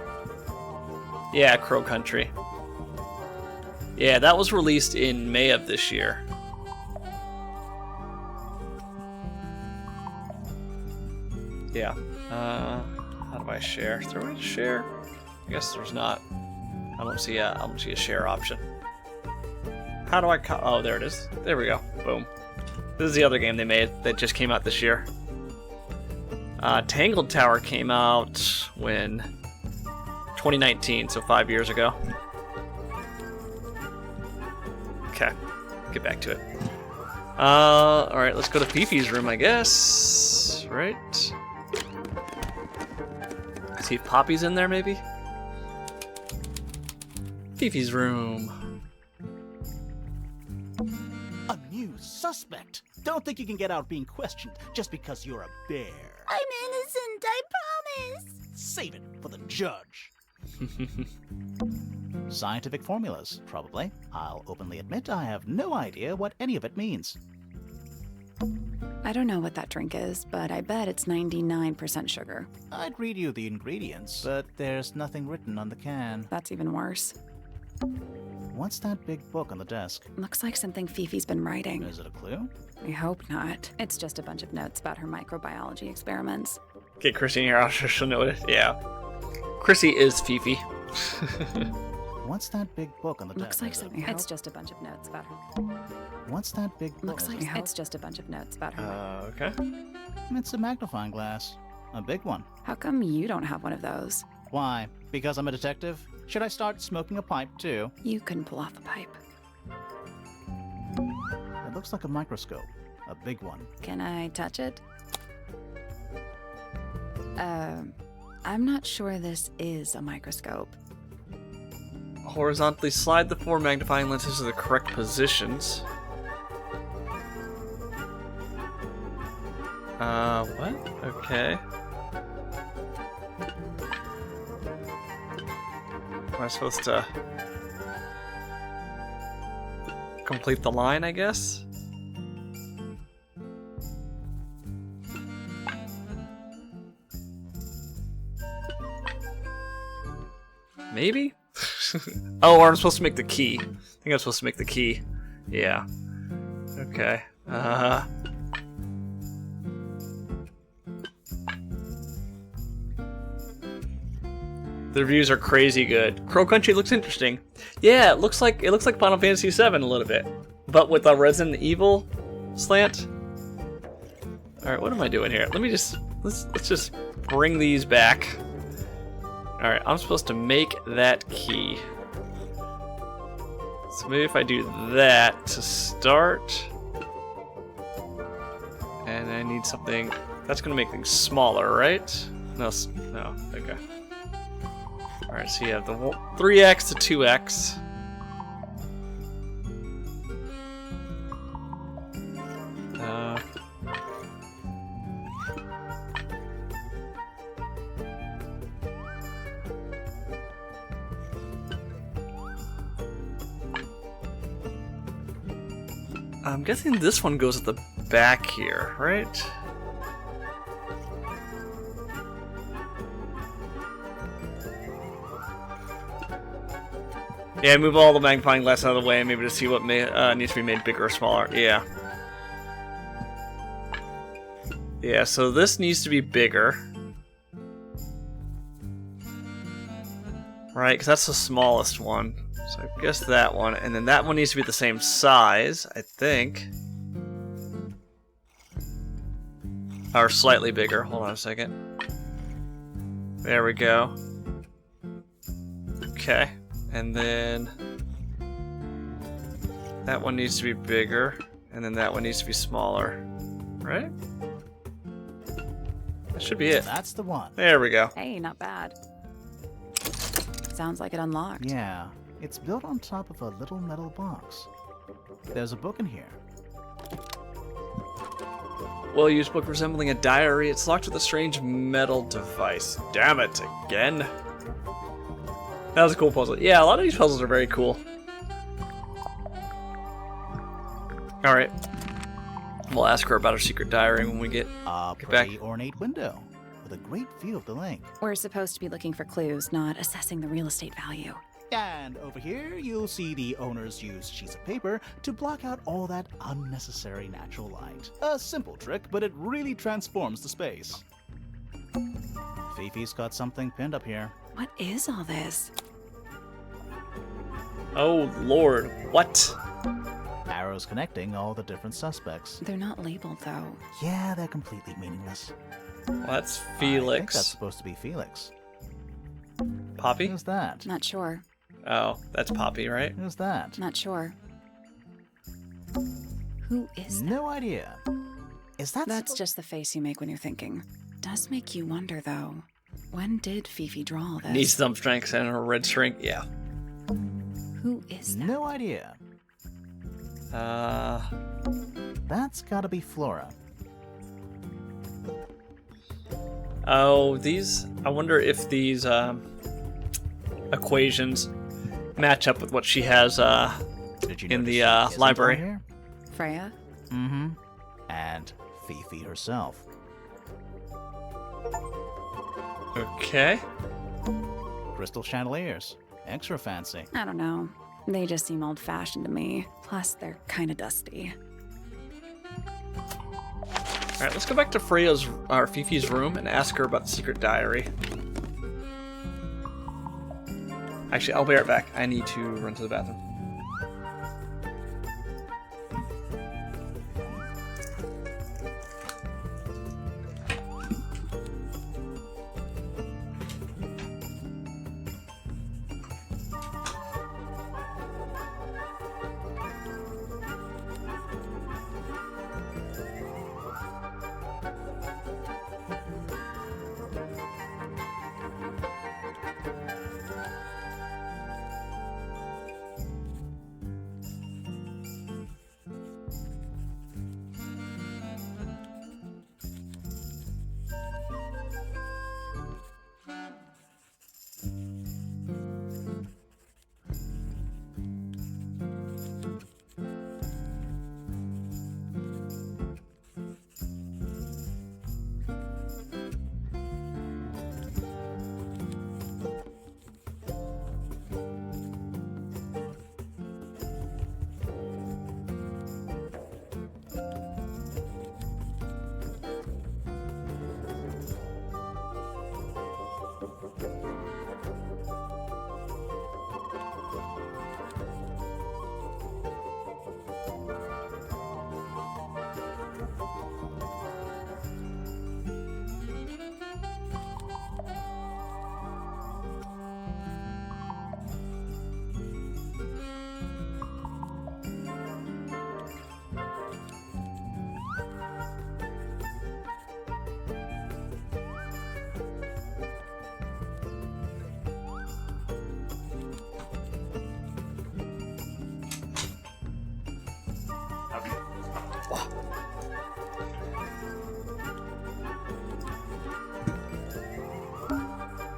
Yeah, Crow Country. Yeah, that was released in May of this year. Yeah. How do I share? Is there a way to share? I guess there's not. I don't see a share option. How do I oh, there it is. There we go. Boom. This is the other game they made that just came out this year. Tangled Tower came out when 2019, so 5 years ago. Okay, get back to it. All right, let's go to Fifi's room, I guess. Right. See if Poppy's in there, maybe? Fifi's room. A new suspect! Don't think you can get out being questioned just because you're a bear. I'm innocent, I promise. Save it for the judge. Scientific formulas, probably. I'll openly admit I have no idea what any of it means. I don't know what that drink is, but I bet it's 99% sugar. I'd read you the ingredients, but there's nothing written on the can. That's even worse. What's that big book on the desk? Looks like something Fifi's been writing. Is it a clue? I hope not. It's just a bunch of notes about her microbiology experiments. Get Chrissy in here, I'll sure she'll know it. Yeah. Chrissy is Fifi. What's that big book on the Looks desk? like something. It's just a bunch of notes about her. What's that big book? Looks like it's just a bunch of notes about her. Okay. It's a magnifying glass. A big one. How come you don't have one of those? Why? Because I'm a detective? Should I start smoking a pipe too? You couldn't pull off the pipe. It looks like a microscope. A big one. Can I touch it? I'm not sure this is a microscope. Horizontally slide the 4 magnifying lenses to the correct positions. What? Okay. Am I supposed to complete the line, I guess? Maybe? Oh, or I'm supposed to make the key. I think I'm supposed to make the key. Yeah. Okay. The reviews are crazy good. Crow Country looks interesting. Yeah, it looks like Final Fantasy VII a little bit, but with a Resident Evil slant. All right, what am I doing here? Let's just bring these back. All right, I'm supposed to make that key. So maybe if I do that to start, and I need something that's gonna make things smaller, right? No, okay. All right, so you have the 3x to 2x. I'm guessing this one goes at the back here, right? Yeah, move all the magnifying glass out of the way, maybe to see what needs to be made bigger or smaller. Yeah. Yeah, so this needs to be bigger. Right, because that's the smallest one. So I guess that one. And then that one needs to be the same size, I think. Or slightly bigger. Hold on a second. There we go. Okay. And then that one needs to be bigger. And then that one needs to be smaller. Right? That should be it. That's the one. There we go. Hey, not bad. Sounds like it unlocked. Yeah, it's built on top of a little metal box. There's a book in here. Well-used book resembling a diary. It's locked with a strange metal device. Damn it, again. That was a cool puzzle. Yeah, a lot of these puzzles are very cool. Alright. We'll ask her about her secret diary when we get A back. pretty ornate window with a great view of the lake. We're supposed to be looking for clues, not assessing the real estate value. And over here, you'll see the owners use sheets of paper to block out all that unnecessary natural light. A simple trick, but it really transforms the space. Fifi's got something pinned up here. What is all this? Oh, Lord. What? Arrows connecting all the different suspects. They're not labeled, though. Yeah, they're completely meaningless. Well, that's I think Felix. that's supposed to be Felix. Poppy? Who's that? Not sure. Oh, that's Poppy, right? Who's that? Not sure. Who is that? No idea. Is that That's just the face you make when you're thinking. Does make you wonder, though. When did Fifi draw all this? Needs thumb strength and a red string. Yeah. Who is that? No idea. That's gotta be Flora. Oh, these... I wonder if these equations match up with what she has Did you in notice the she isn't library. on here? Freya? Mm-hmm. And Fifi herself. Okay. Crystal chandeliers. Extra fancy. I don't know. They just seem old-fashioned to me. Plus, they're kind of dusty. Alright, let's go back to Freya's, or Fifi's room and ask her about the secret diary. Actually, I'll be right back. I need to run to the bathroom.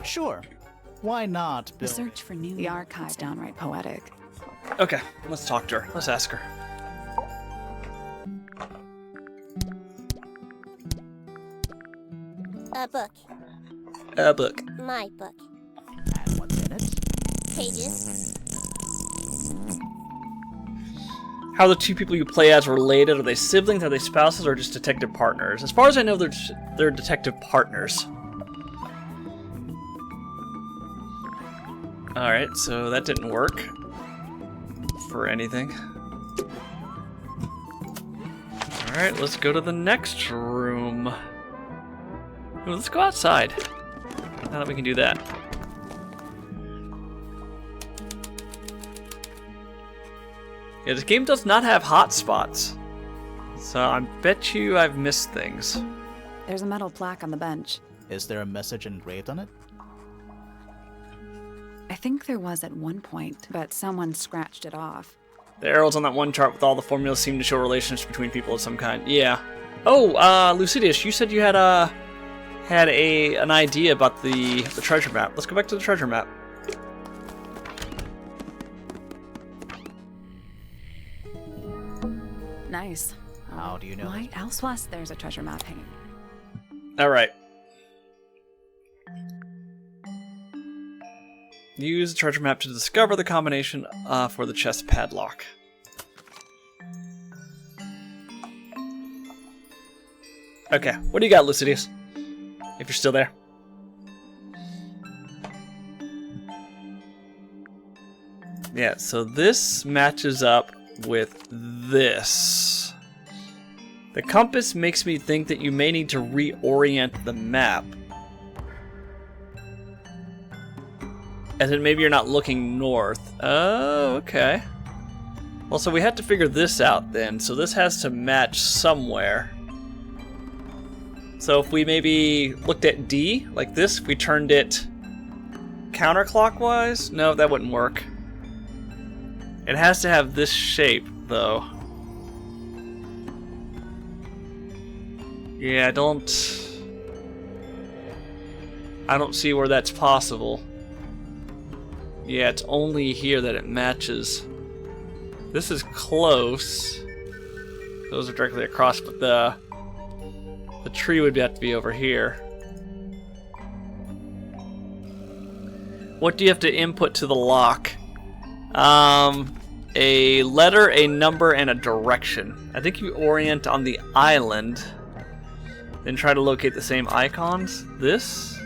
Sure. Why not The build search for new... The archive's downright poetic. Okay, let's talk to her. Let's ask her. A book. A book. My book. And what's in it? Pages. How are the two people you play as related? Are they siblings? Are they spouses? Or just detective partners? As far as I know, they're detective partners. Alright, so that didn't work for anything. Alright, let's go to the next room. Ooh, let's go outside. Now that we can do that. Yeah, this game does not have hotspots. So I bet you I've missed things. There's a metal plaque on the bench. Is there a message engraved on it? I think there was at one point, but someone scratched it off. The arrows on that one chart with all the formulas seem to show relationships between people of some kind. Yeah. Oh, Lucidius, you said you had an idea about the treasure map. Let's go back to the treasure map. Nice. How do you know? Why else was there's a treasure map hanging? All right. Use the treasure map to discover the combination for the chest padlock. Okay, what do you got, Lucidius? If you're still there. Yeah, so this matches up with this. The compass makes me think that you may need to reorient the map. As in, maybe you're not looking north. Oh, okay. Well, so we had to figure this out then. So this has to match somewhere. So if we maybe looked at D, like this, if we turned it counterclockwise? No, that wouldn't work. It has to have this shape, though. Yeah, I don't see where that's possible. Yeah, it's only here that it matches. This is close. Those are directly across, but the tree would have to be over here. What do you have to input to the lock? A letter, a number, and a direction. I think you orient on the island, then try to locate the same icons. This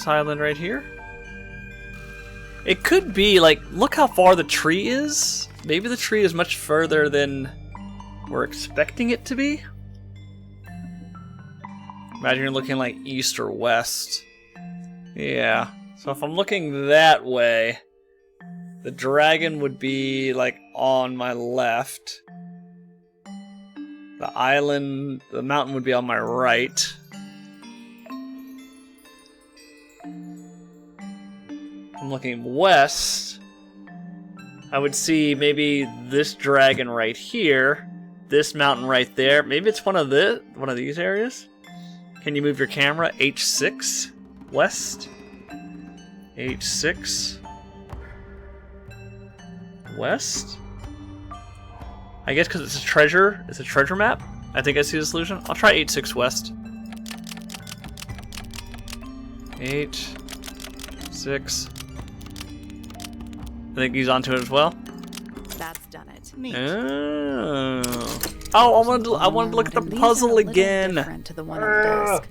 island right here. It could be, like, look how far the tree is. Maybe the tree is much further than we're expecting it to be. Imagine you're looking like east or west. Yeah. So if I'm looking that way, the dragon would be, like, on my left. The mountain would be on my right. I'm looking west. I would see maybe this dragon right here, this mountain right there. Maybe it's one of these areas. Can you move your camera? H6 west. H6 west. I guess because it's a treasure map. I think I see the solution. I'll try H6 west. H6. I think he's onto it as well. That's done it. Neat. Oh, I wanted to look at the puzzle again. Different to the one on the desk.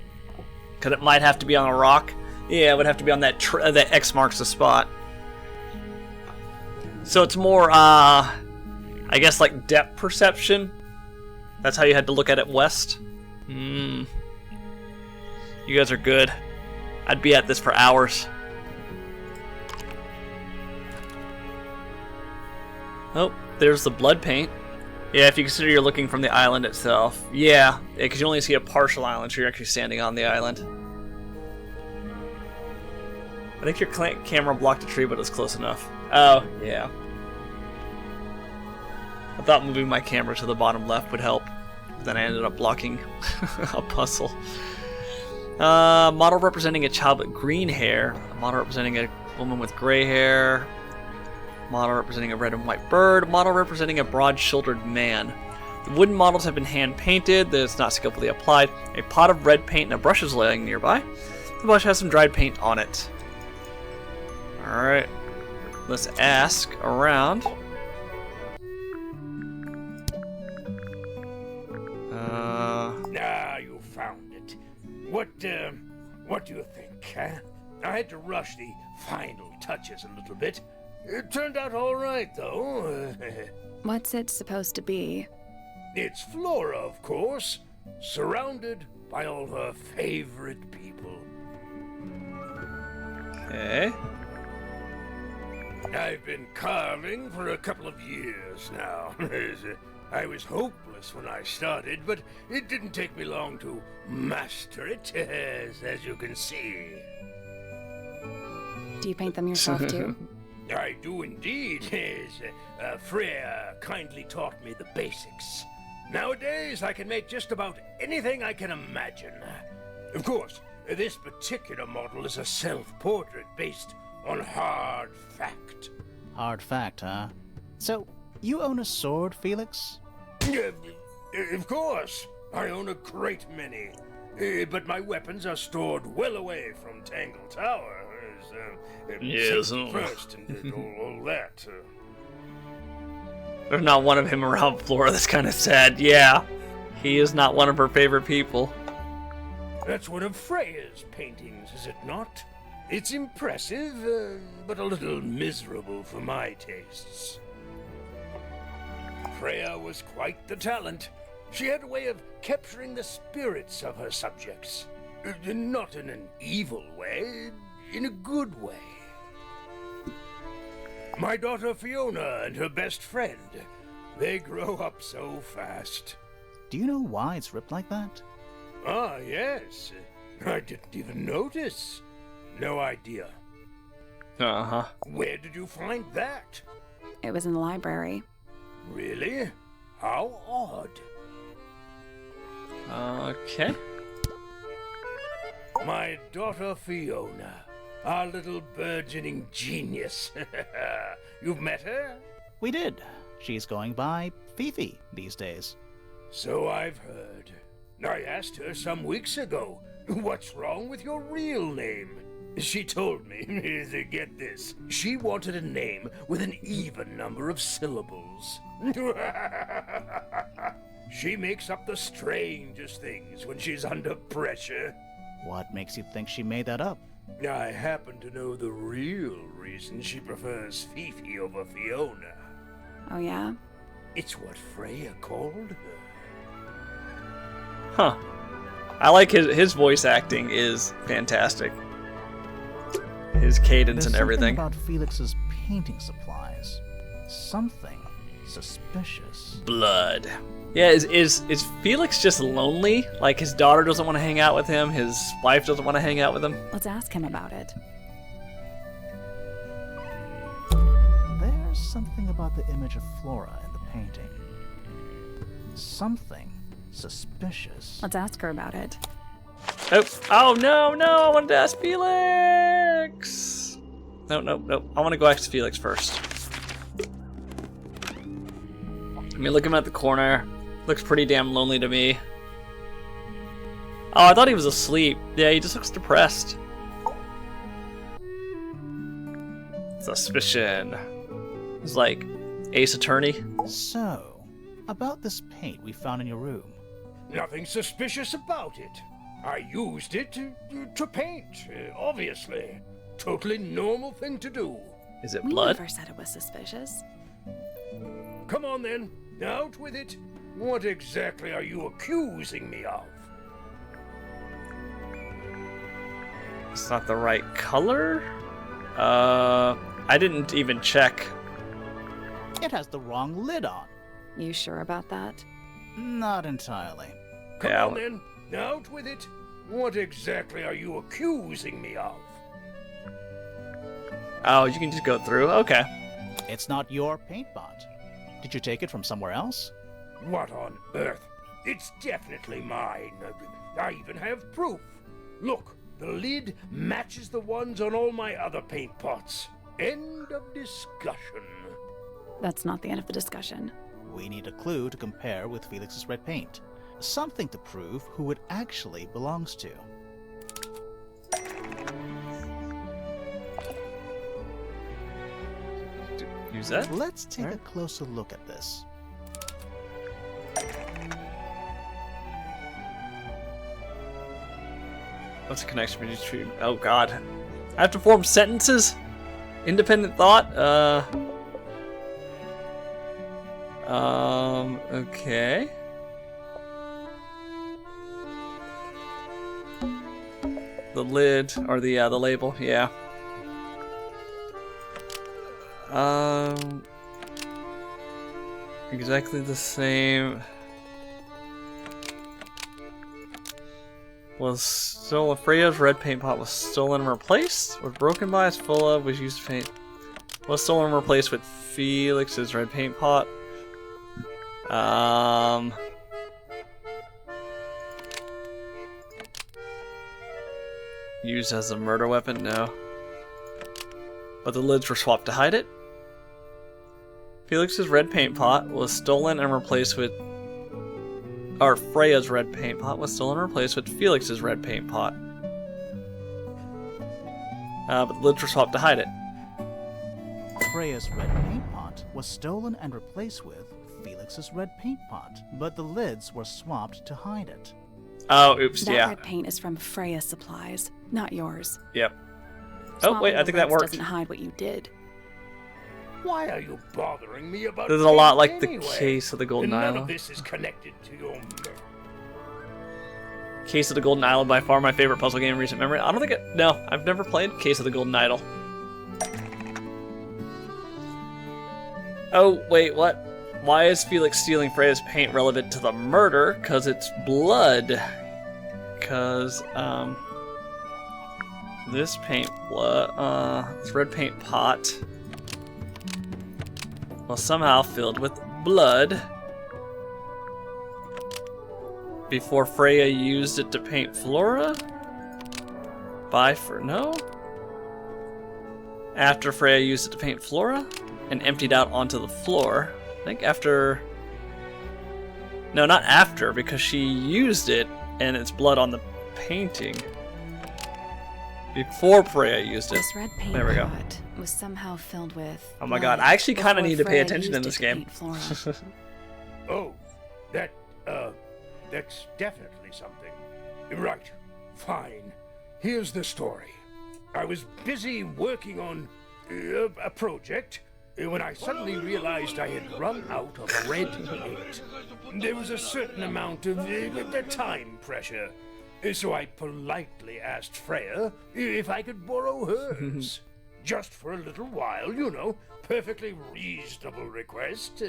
Because it might have to be on a rock. Yeah, it would have to be on that X marks the spot. So it's more, I guess, like depth perception. That's how you had to look at it west. You guys are good. I'd be at this for hours. Oh, there's the blood paint. Yeah, if you consider you're looking from the island itself. Yeah, because you only see a partial island, so you're actually standing on the island. I think your camera blocked a tree, but it was close enough. Oh, yeah. I thought moving my camera to the bottom left would help. Then I ended up blocking a puzzle. Model representing a child with green hair. A model representing a woman with gray hair. Model representing a red and white bird. Model representing a broad-shouldered man. The wooden models have been hand-painted. That's not skillfully applied. A pot of red paint and a brush is laying nearby. The brush has some dried paint on it. Alright. Let's ask around. You found it. What do you think, huh? I had to rush the final touches a little bit. It turned out all right, though. What's it supposed to be? It's Flora, of course, surrounded by all her favorite people. Okay. I've been carving for a couple of years now. I was hopeless when I started, but it didn't take me long to master it, as you can see. Do you paint them yourself too? I do indeed. Freya kindly taught me the basics. Nowadays, I can make just about anything I can imagine. Of course, this particular model is a self-portrait based on hard fact. Hard fact, huh? So, you own a sword, Felix? Of course. I own a great many. But my weapons are stored well away from Tangle Tower. Yes. Safety first and all that. There's not one of him around Flora. That's kind of sad. Yeah. He is not one of her favorite people. That's one of Freya's paintings, is it not? It's impressive, but a little miserable for my tastes. Freya was quite the talent. She had a way of capturing the spirits of her subjects. Not in an evil way, in a good way. My daughter Fiona and her best friend, they grow up so fast. Do you know why it's ripped like that? Ah, yes. I didn't even notice. No idea. Uh-huh. Where did you find that? It was in the library. Really? How odd. Okay. My daughter Fiona, our little burgeoning genius. You've met her? We did. She's going by Fifi these days. So I've heard. I asked her some weeks ago, what's wrong with your real name? She told me, get this, she wanted a name with an even number of syllables. She makes up the strangest things when she's under pressure. What makes you think she made that up? I happen to know the real reason she prefers Fifi over Fiona. Oh, yeah? It's what Freya called her. Huh. I like his voice acting is fantastic. His cadence There's and everything. Something about Felix's painting supplies. Something suspicious. Blood. Yeah, is Felix just lonely? Like his daughter doesn't want to hang out with him, his wife doesn't want to hang out with him? Let's ask him about it. There's something about the image of Flora in the painting. Something suspicious. Let's ask her about it. Oh no, I wanted to ask Felix! No. I want to go ask Felix first. I mean, look him at the corner. Looks pretty damn lonely to me. Oh, I thought he was asleep. Yeah, he just looks depressed. Suspicion. It's like Ace Attorney. So, about this paint we found in your room. Nothing suspicious about it. I used it to paint, obviously. Totally normal thing to do. Is it We blood? never said it was suspicious. Come on then, out with it. What exactly are you accusing me of? It's not the right color? I didn't even check. It has the wrong lid on. You sure about that? Not entirely. Come Yeah, on then, out with it. What exactly are you accusing me of? Oh, you can just go through? Okay. It's not your paint bot. Did you take it from somewhere else? What on earth? It's definitely mine. I even have proof. Look, the lid matches the ones on all my other paint pots. End of discussion. That's not the end of the discussion. We need a clue to compare with Felix's red paint. Something to prove who it actually belongs to. use that. Let's take a closer look at this. What's the connection between? Oh God, I have to form sentences. Independent thought. Okay. The lid or the label, yeah. Exactly the same. Was stolen. Freya's red paint pot was stolen and replaced. Was broken by. Is full of. Was used to paint. Was stolen and replaced with Felix's red paint pot. Used as a murder weapon? No. But the lids were swapped to hide it. Felix's red paint pot was stolen and replaced with... Or Freya's red paint pot was stolen and replaced with Felix's red paint pot. But the lids were swapped to hide it. Freya's red paint pot was stolen and replaced with Felix's red paint pot, but the lids were swapped to hide it. Oh, oops, That yeah. red paint is from Freya's supplies, not yours. Yep. Oh, wait, I think that worked. Doesn't hide what you did. Why are you bothering me about This is a lot like paint the anyway? case of the Golden None Island. of this is connected to your... Case of the Golden Island, by far my favorite puzzle game in recent memory. I don't think no, I've never played Case of the Golden Idol. Oh, wait, what? Why is Felix stealing Freya's paint relevant to the murder? Because it's blood. Because, this paint this red paint pot was somehow filled with blood before Freya used it to paint Flora? No? After Freya used it to paint Flora and emptied out onto the floor. I think after... No, not after, because she used it and it's blood on the painting. Before Freya used it. This red paint There we go. pot was somehow filled with... Oh my god, I actually kind of need to pay attention in this game. Oh, that's definitely something. Right, fine. Here's the story. I was busy working on a project when I suddenly realized I had run out of red paint. There was a certain amount of time pressure, so I politely asked Freya if I could borrow hers. Just for a little while, you know. Perfectly reasonable request.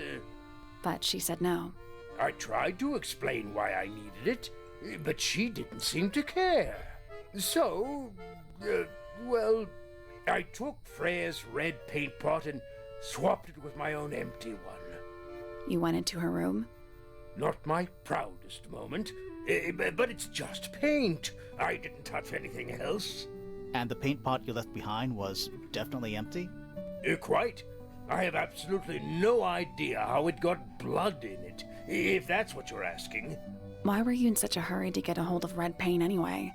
But she said no. I tried to explain why I needed it, but she didn't seem to care. So, well, I took Freya's red paint pot and swapped it with my own empty one. You went into her room? Not my proudest moment, but it's just paint. I didn't touch anything else. And the paint pot you left behind was definitely empty? Quite. I have absolutely no idea how it got blood in it, if that's what you're asking. Why were you in such a hurry to get a hold of red paint anyway?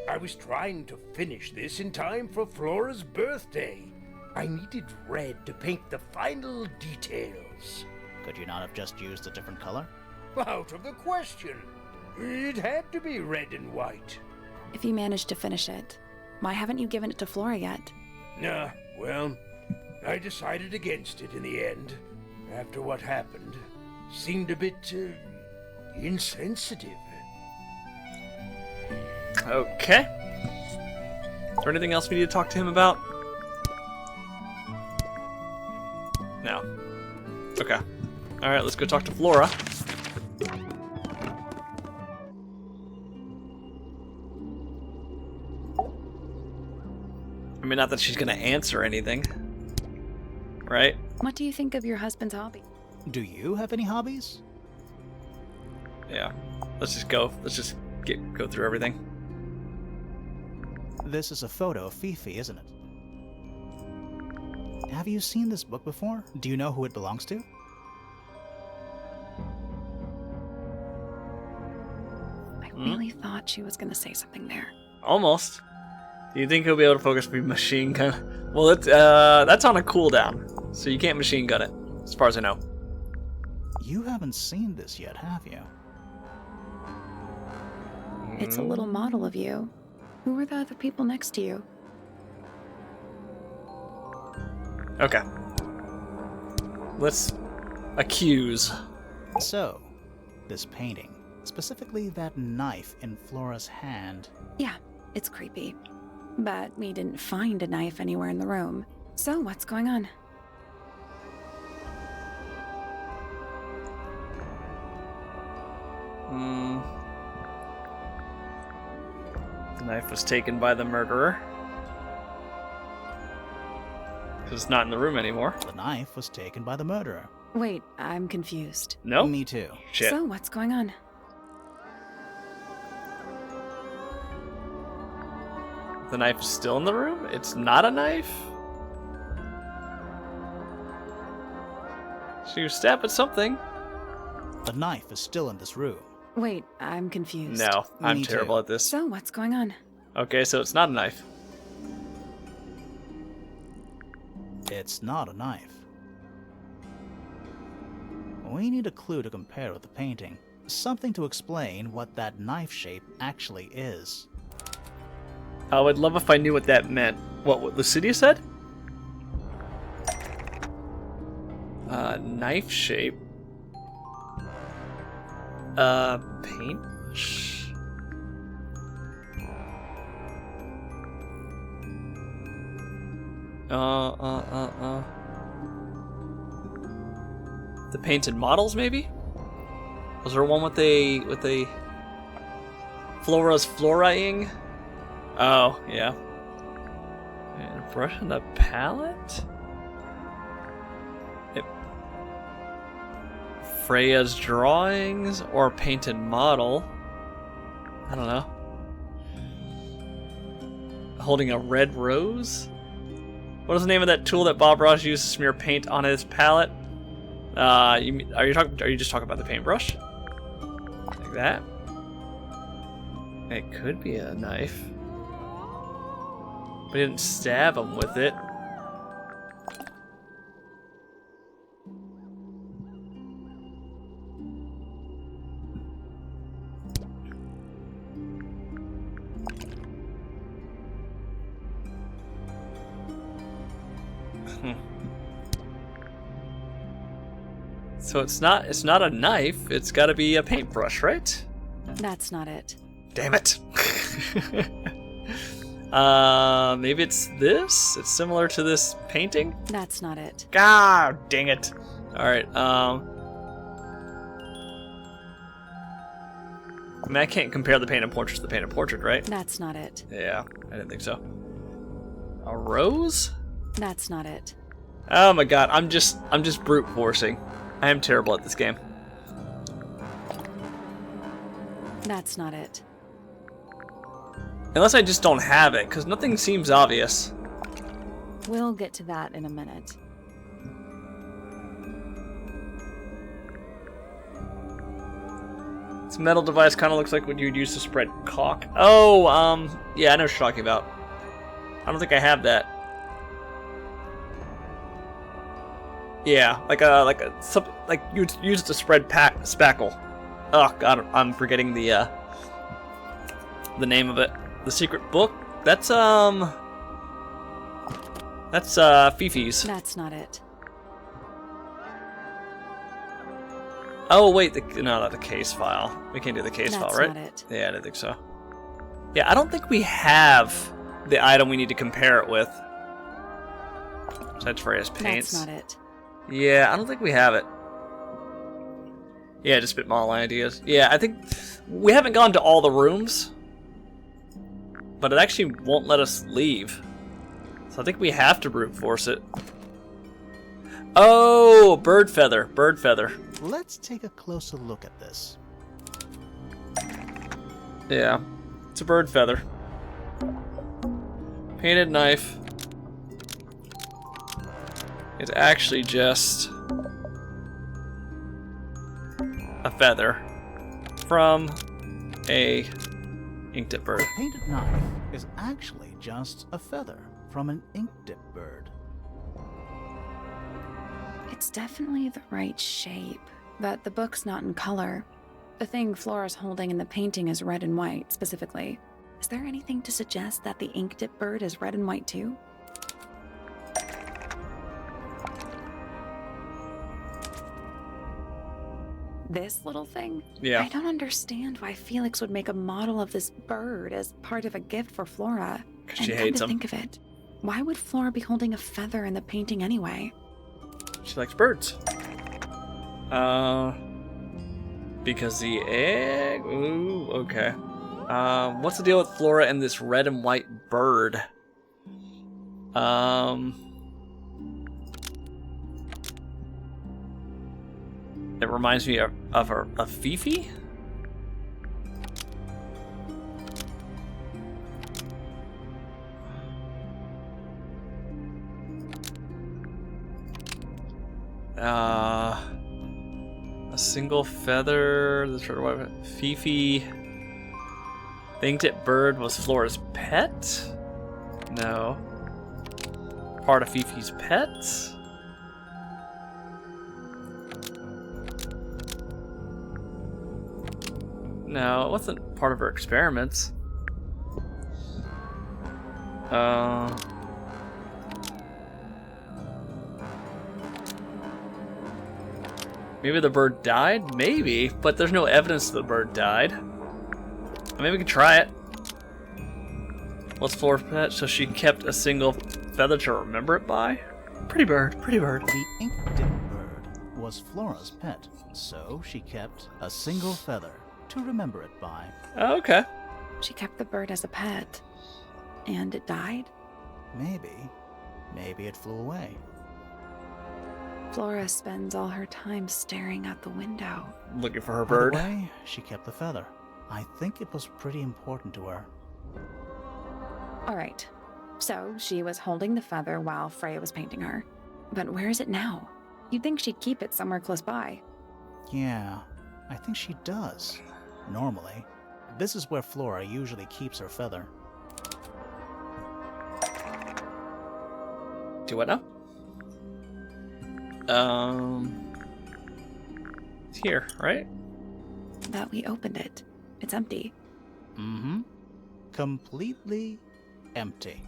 I was trying to finish this in time for Flora's birthday. I needed red to paint the final details. Could you not have just used a different color? Out of the question. It had to be red and white. If you managed to finish it, why haven't you given it to Flora yet? Well, I decided against it in the end. After what happened, seemed a bit insensitive. Okay. Is there anything else we need to talk to him about? No. Okay. Alright, let's go talk to Flora. I mean, not that she's gonna answer anything. Right? What do you think of your husband's hobby? Do you have any hobbies? Yeah. Let's just go. Let's just go through everything. This is a photo of Fifi, isn't it? Have you seen this book before? Do you know who it belongs to? I really thought she was going to say something there. Almost. Do you think he'll be able to focus with machine gun? Well, that's on a cooldown, so you can't machine gun it, as far as I know. You haven't seen this yet, have you? It's a little model of you. Who were the other people next to you? Okay. Let's accuse. So, this painting, specifically that knife in Flora's hand. Yeah, it's creepy. But we didn't find a knife anywhere in the room. So what's going on? The knife was taken by the murderer. Because it's not in the room anymore. The knife was taken by the murderer. Wait, I'm confused. No? Me too. Shit. So what's going on? The knife is still in the room? It's not a knife? So you stab at something. The knife is still in this room. Wait, I'm confused. No, I'm Me terrible too. at this. So what's going on? Okay, so it's not a knife. It's not a knife. We need a clue to compare with the painting. Something to explain what that knife shape actually is. I would love if I knew what that meant. What Lucidia said? Knife shape. Paint? The painted models, maybe? Was there one with a Flora's floraing? Oh, yeah. And a brush on the palette? Freya's drawings or painted model? I don't know. Holding a red rose? What is the name of that tool that Bob Ross used to smear paint on his palette? Are you just talking about the paintbrush? Like that? It could be a knife. But he didn't stab him with it. So it's not a knife, it's gotta be a paintbrush, right? That's not it. Damn it. Maybe it's this? It's similar to this painting? That's not it. God dang it. Alright, I mean, I can't compare the painted portrait to the painted portrait, right? That's not it. Yeah, I didn't think so. A rose? That's not it. Oh my god, I'm just brute forcing. I am terrible at this game. That's not it. Unless I just don't have it, because nothing seems obvious. We'll get to that in a minute. This metal device kind of looks like what you'd use to spread caulk. Oh, yeah, I know what you're talking about. I don't think I have that. Yeah, like you use it to spread spackle. Oh god, I'm forgetting the name of it. The secret book. That's Fifi's. That's not it. Oh wait, not the case file. We can't do the case file, right? That's not it. Yeah, I didn't think so. Yeah, I don't think we have the item we need to compare it with. Besides Freya's paints. That's not it. Yeah, I don't think we have it. Yeah, just spit model ideas. Yeah, I think we haven't gone to all the rooms, but it actually won't let us leave. So I think we have to brute force it. Oh, bird feather, bird feather. Let's take a closer look at this. Yeah, it's a bird feather. Painted knife. It's actually just a feather from a inked bird. The painted knife is actually just a feather from an ink-dip bird. It's definitely the right shape, but the book's not in color. The thing Flora's holding in the painting is red and white, specifically. Is there anything to suggest that the ink-dip bird is red and white too? This little thing? Yeah. I don't understand why Felix would make a model of this bird as part of a gift for Flora. 'Cause she And hates come to him. think of it, why would Flora be holding a feather in the painting anyway? She likes birds. Because the egg? Ooh, okay. What's the deal with Flora and this red and white bird? It reminds me of Fifi? A single feather. This sort of Fifi. The ink-tip bird was Flora's pet? No. Part of Fifi's pet? No, it wasn't part of her experiments. Maybe the bird died? Maybe, but there's no evidence the bird died. Maybe we can try it. What's Flora's pet? So she kept a single feather to remember it by? Pretty bird, pretty bird. The ink-dip bird was Flora's pet, so she kept a single feather to remember it by. Oh, okay. She kept the bird as a pet. And it died? Maybe it flew away. Flora spends all her time staring out the window. Looking for her By the bird. way, she kept the feather. I think it was pretty important to her. All right. So she was holding the feather while Freya was painting her. But where is it now? You'd think she'd keep it somewhere close by. Yeah, I think she does. Normally. This is where Flora usually keeps her feather. Do what now? It's here, right? But we opened it. It's empty. Mm-hmm. Completely empty.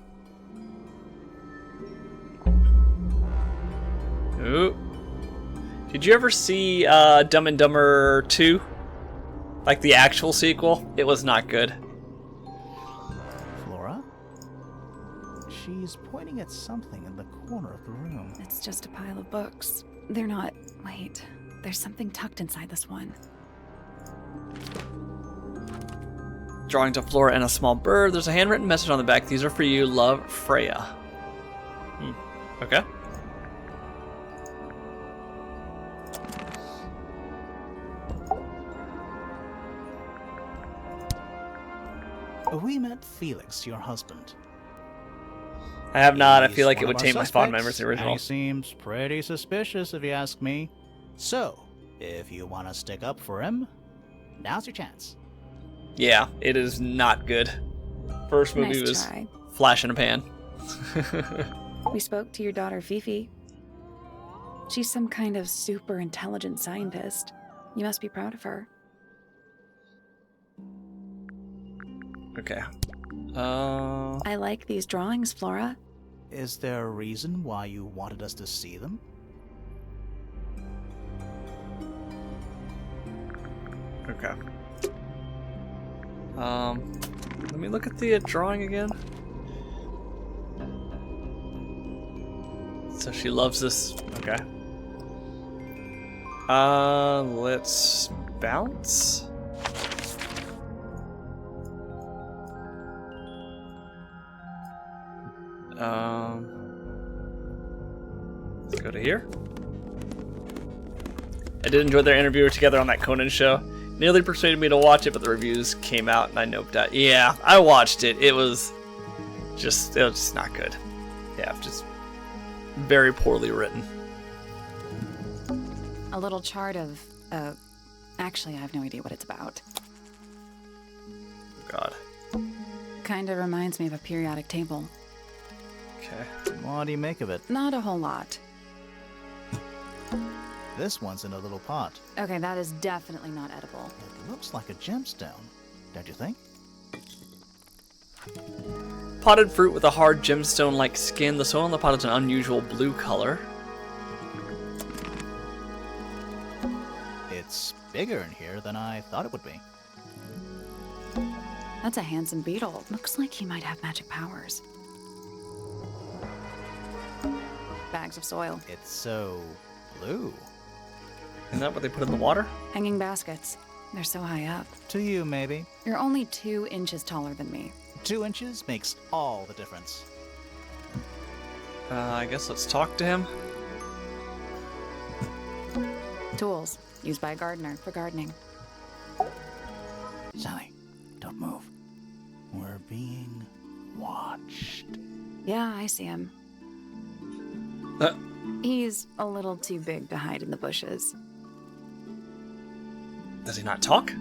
Ooh. Did you ever see Dumb and Dumber 2? Like the actual sequel? It was not good. Flora? She's pointing at something in the corner of the room. It's just a pile of books. They're not... Wait. There's something tucked inside this one. Drawings of Flora and a small bird. There's a handwritten message on the back. These are for you. Love, Freya. Okay. We met Felix, your husband. I have not. I He's feel like it one would of our taint my fond suspects, memories of the and original. he seems pretty suspicious, if you ask me. So, if you want to stick up for him, now's your chance. Yeah, it is not good. First movie Nice was try. flash in a pan. We spoke to your daughter, Fifi. She's some kind of super intelligent scientist. You must be proud of her. Okay. I like these drawings, Flora. Is there a reason why you wanted us to see them? Okay. Let me look at the drawing again. So she loves this. Okay. Let's bounce. Let's go to here. I did enjoy their interview together on that Conan show. Nearly persuaded me to watch it, but the reviews came out and I noped out. Yeah, I watched it. It was just not good. Yeah, just very poorly written. A little chart of, actually, I have no idea what it's about. God. Kinda reminds me of a periodic table. Okay. What do you make of it? Not a whole lot. This one's in a little pot. Okay, that is definitely not edible. It looks like a gemstone, don't you think? Potted fruit with a hard gemstone-like skin. The soil in the pot is an unusual blue color. It's bigger in here than I thought it would be. That's a handsome beetle. Looks like he might have magic powers. Bags of soil. It's so blue. Isn't that what they put in the water? Hanging baskets. They're so high up. To you, maybe. You're only 2 inches taller than me. 2 inches makes all the difference. I guess let's talk to him. Tools. Used by a gardener for gardening. Sally, don't move. We're being watched. Yeah, I see him. He's a little too big to hide in the bushes. Does he not talk?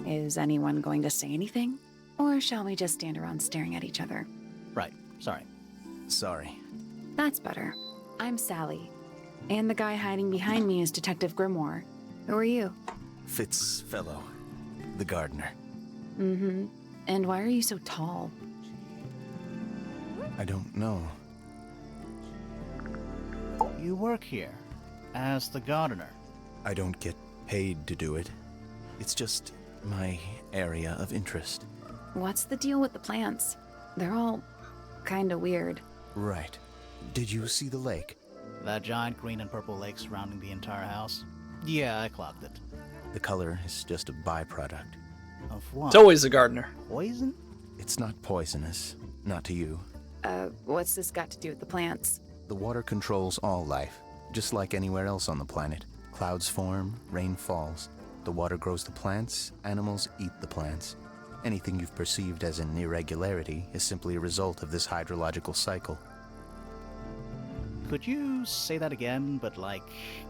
Is anyone going to say anything? Or shall we just stand around staring at each other? Right, sorry. Sorry. That's better. I'm Sally. And the guy hiding behind me is Detective Grimoire. Who are you? Fitzfellow, the gardener. Mm-hmm. And why are you so tall? I don't know. You work here as the gardener. I don't get paid to do it. It's just my area of interest. What's the deal with the plants? They're all kinda weird. Right. Did you see the lake? That giant green and purple lake surrounding the entire house? Yeah, I clocked it. The color is just a byproduct. Of what? It's always the gardener. Poison? It's not poisonous. Not to you. What's this got to do with the plants? The water controls all life, just like anywhere else on the planet. Clouds form, rain falls. The water grows the plants, animals eat the plants. Anything you've perceived as an irregularity is simply a result of this hydrological cycle. Could you say that again, but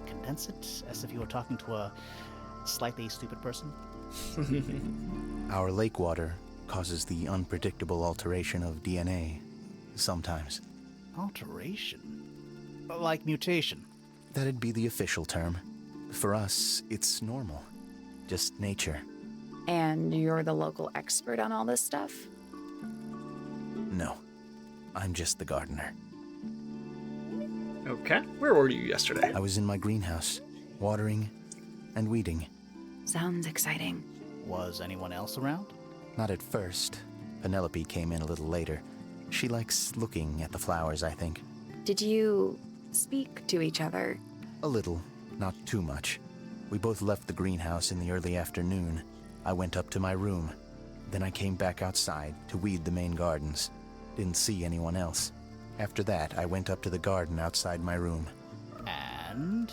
condense it as if you were talking to a slightly stupid person? Our lake water causes the unpredictable alteration of DNA, sometimes. Alteration? Like mutation? That'd be the official term. For us, it's normal. Just nature. And you're the local expert on all this stuff? No. I'm just the gardener. Okay. Where were you yesterday? I was in my greenhouse, watering and weeding. Sounds exciting. Was anyone else around? Not at first. Penelope came in a little later. She likes looking at the flowers, I think. Did you speak to each other? A little, not too much. We both left the greenhouse in the early afternoon. I went up to my room. Then I came back outside to weed the main gardens. Didn't see anyone else. After that, I went up to the garden outside my room. And?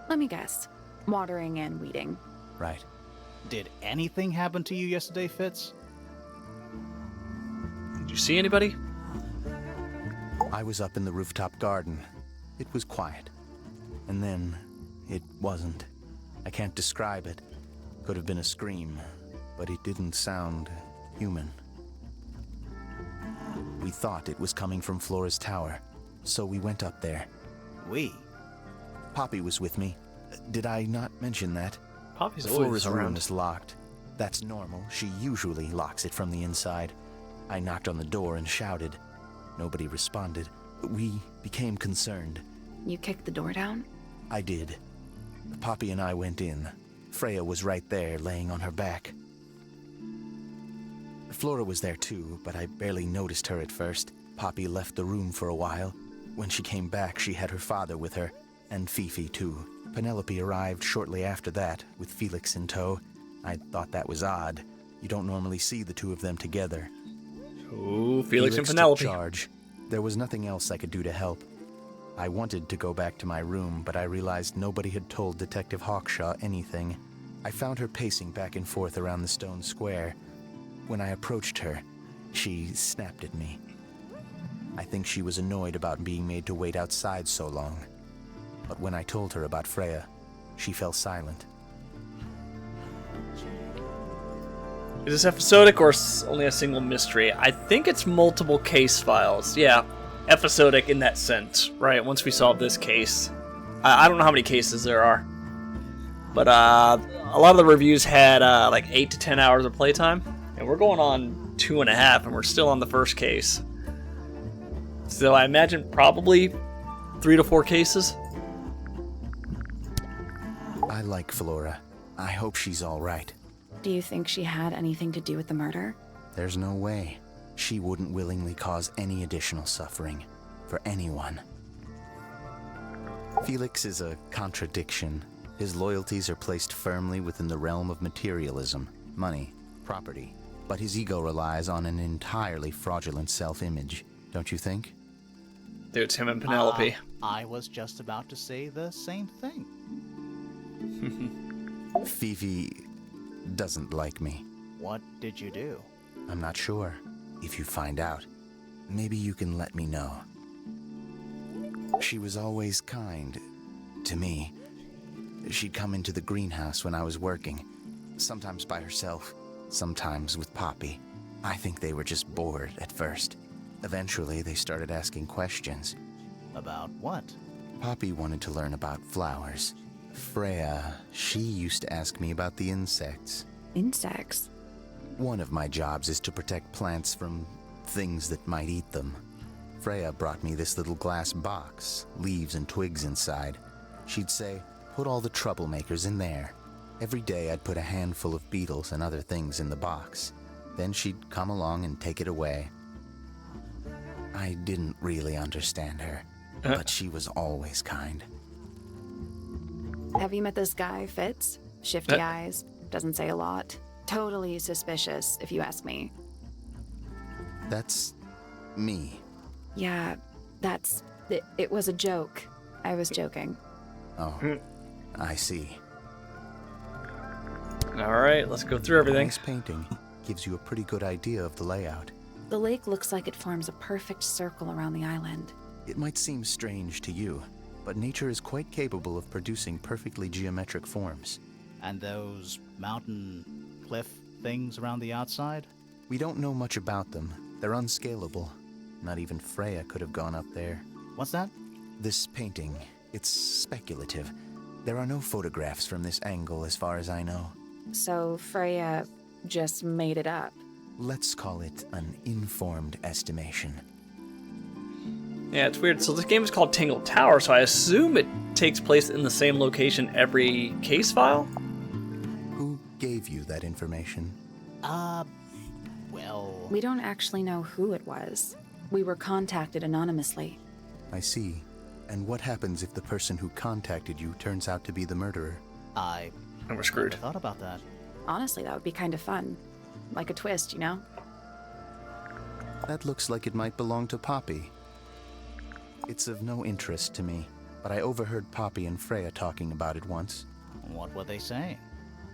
Let me guess. Watering and weeding. Right. Did anything happen to you yesterday, Fitz? Did you see anybody? I was up in the rooftop garden. It was quiet. And then, it wasn't. I can't describe it. Could have been a scream, but it didn't sound human. We thought it was coming from Flora's tower, so we went up there. We? Poppy was with me. Did I not mention that? Poppy's always Flora's room around. is locked. That's normal. She usually locks it from the inside. I knocked on the door and shouted. Nobody responded. We became concerned. You kicked the door down? I did. Poppy and I went in. Freya was right there, laying on her back. Flora was there too, but I barely noticed her at first. Poppy left the room for a while. When she came back, she had her father with her, and Fifi too. Penelope arrived shortly after that, with Felix in tow. I thought that was odd. You don't normally see the two of them together. Ooh, Felix and took Penelope. charge. There was nothing else I could do to help. I wanted to go back to my room, but I realized nobody had told Detective Hawkshaw anything. I found her pacing back and forth around the stone square. When I approached her, she snapped at me. I think she was annoyed about being made to wait outside so long. But when I told her about Freya, she fell silent. Is this episodic or only a single mystery? I think it's multiple case files. Yeah, episodic in that sense, right? Once we solve this case. I don't know how many cases there are. But a lot of the reviews had like 8 to 10 hours of playtime. And we're going on 2.5, and we're still on the first case. So I imagine probably 3 to 4 cases. I like Flora. I hope she's all right. Do you think she had anything to do with the murder? There's no way. She wouldn't willingly cause any additional suffering for anyone. Felix is a contradiction. His loyalties are placed firmly within the realm of materialism, money, property. But his ego relies on an entirely fraudulent self-image, don't you think? Dude, it's him and Penelope. I was just about to say the same thing. Fifi doesn't like me. What did you do? I'm not sure. If you find out, maybe you can let me know. She was always kind to me. She'd come into the greenhouse when I was working, sometimes by herself, sometimes with Poppy. I think they were just bored at first. Eventually, they started asking questions. About what? Poppy wanted to learn about flowers. Freya, she used to ask me about the insects. Insects? One of my jobs is to protect plants from things that might eat them. Freya brought me this little glass box, leaves and twigs inside. She'd say, put all the troublemakers in there. Every day I'd put a handful of beetles and other things in the box. Then she'd come along and take it away. I didn't really understand her, but she was always kind. Have you met this guy, Fitz? Shifty eyes, doesn't say a lot. Totally suspicious, if you ask me. That's me. Yeah, it was a joke. I was joking. Oh, I see. Alright, let's go through everything. Nice painting. Gives you a pretty good idea of the layout. The lake looks like it forms a perfect circle around the island. It might seem strange to you, but nature is quite capable of producing perfectly geometric forms. And those mountain cliff things around the outside? We don't know much about them. They're unscalable. Not even Freya could have gone up there. What's that? This painting, it's speculative. There are no photographs from this angle as far as I know. So Freya just made it up. Let's call it an informed estimation. Yeah, it's weird. So this game is called Tangle Tower, so I assume it takes place in the same location every case file? Who gave you that information? Well... We don't actually know who it was. We were contacted anonymously. I see. And what happens if the person who contacted you turns out to be the murderer? I And we're screwed. thought about that. Honestly, that would be kind of fun. Like a twist, you know? That looks like it might belong to Poppy. It's of no interest to me, but I overheard Poppy and Freya talking about it once. What were they saying?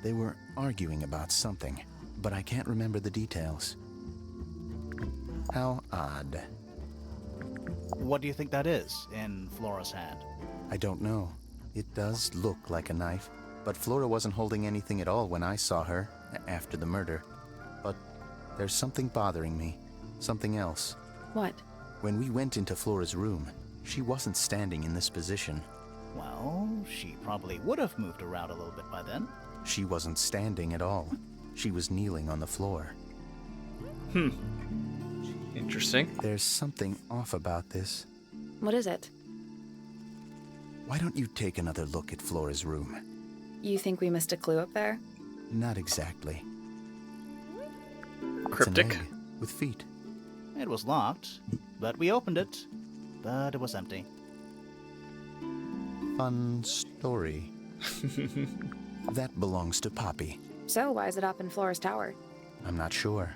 They were arguing about something, but I can't remember the details. How odd. What do you think that is in Flora's hand? I don't know. It does look like a knife, but Flora wasn't holding anything at all when I saw her after the murder. But there's something bothering me. Something else. What? When we went into Flora's room, she wasn't standing in this position. Well, she probably would have moved around a little bit by then. She wasn't standing at all. She was kneeling on the floor. Interesting. There's something off about this. What is it? Why don't you take another look at Flora's room? You think we missed a clue up there? Not exactly. Cryptic. It's an egg with feet. It was locked, but we opened it, but it was empty. Fun story. That belongs to Poppy. So why is it up in Flora's tower? I'm not sure.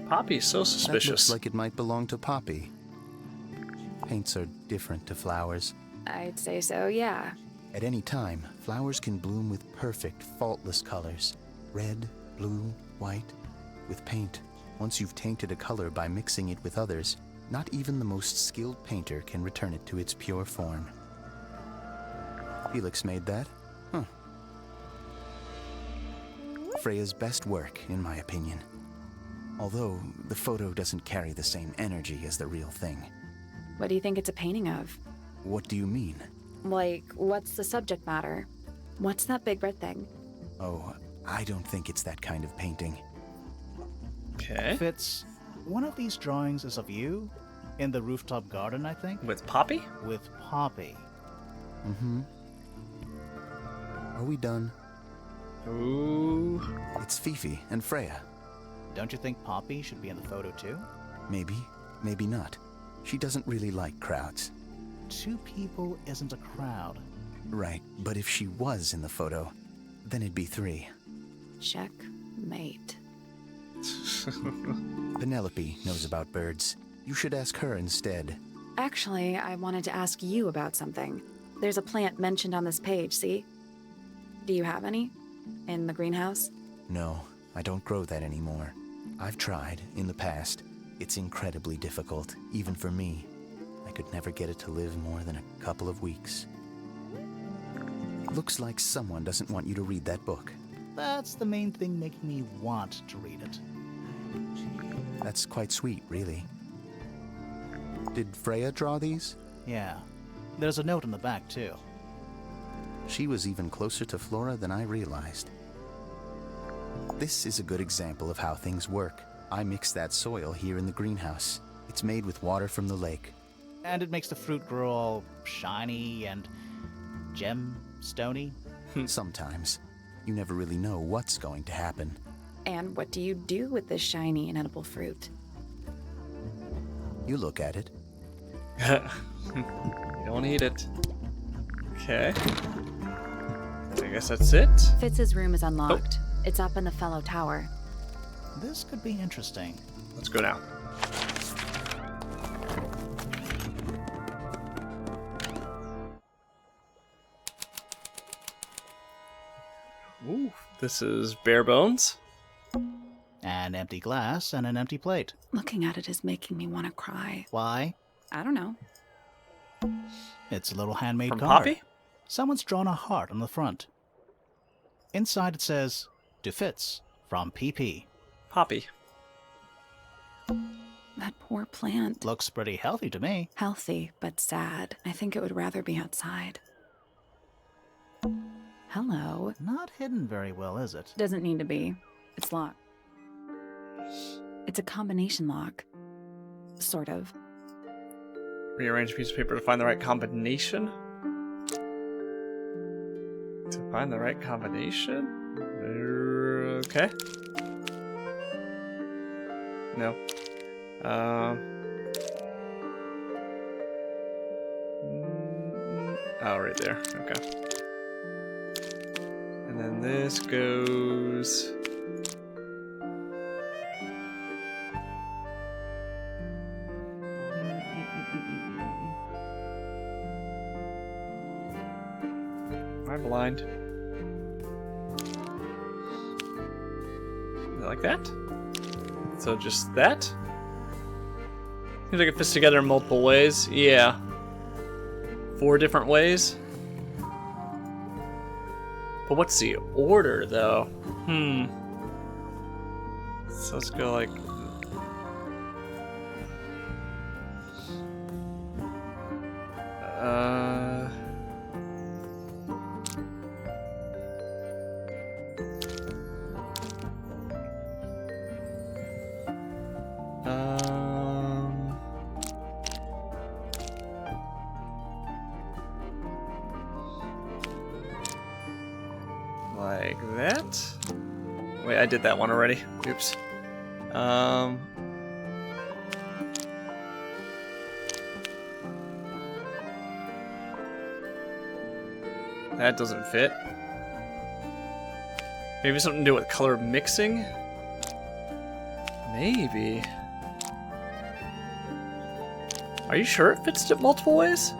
Poppy's so That suspicious. looks like it might belong to Poppy. Paints are different to flowers. I'd say so, yeah. At any time, flowers can bloom with perfect, faultless colors. Red, blue, white. With paint, once you've tainted a color by mixing it with others, not even the most skilled painter can return it to its pure form. Felix made that? Huh. Freya's best work, in my opinion. Although, the photo doesn't carry the same energy as the real thing. What do you think it's a painting of? What do you mean? Like, what's the subject matter? What's that big red thing? Oh, I don't think it's that kind of painting. Okay. Fitz, one of these drawings is of you in the rooftop garden, I think, With Poppy? with Poppy. Mm-hmm. Are we done? Ooh. It's Fifi and Freya. Don't you think Poppy should be in the photo too? Maybe, maybe not. She doesn't really like crowds. 2 people isn't a crowd. Right, but if she was in the photo, then it'd be 3. Checkmate. Penelope knows about birds. You should ask her instead. Actually, I wanted to ask you about something. There's a plant mentioned on this page, see? Do you have any? In the greenhouse? No, I don't grow that anymore. I've tried, in the past. It's incredibly difficult, even for me. I could never get it to live more than a couple of weeks. Looks like someone doesn't want you to read that book. That's the main thing making me want to read it. That's quite sweet, really. Did Freya draw these? Yeah. There's a note in the back, too. She was even closer to Flora than I realized. This is a good example of how things work. I mix that soil here in the greenhouse. It's made with water from the lake. And it makes the fruit grow all shiny and gem-stony. Sometimes. You never really know what's going to happen. And what do you do with this shiny and edible fruit? You look at it. You don't eat it. Okay. I guess that's it. Fitz's room is unlocked. It's up in the fellow tower. This could be interesting. Let's go now. Ooh, this is bare bones. An empty glass and an empty plate. Looking at it is making me want to cry. Why? I don't know. It's a little handmade From card. Poppy? Someone's drawn a heart on the front. Inside it says, "To Fitz, from PP." Poppy. That poor plant. Looks pretty healthy to me. Healthy, but sad. I think it would rather be outside. Hello. Not hidden very well, is it? Doesn't need to be. It's locked. It's a combination lock. Sort of. Rearrange a piece of paper to find the right combination. To find the right combination? Okay. No. Oh, right there. Okay. And then this goes... Am I blind? Like that? So just that? Seems like it fits together in multiple ways. Yeah. 4 different ways. But what's the order, though? So let's go like... Like that? Wait, I did that one already. Oops. That doesn't fit. Maybe something to do with color mixing? Maybe. Are you sure it fits multiple ways?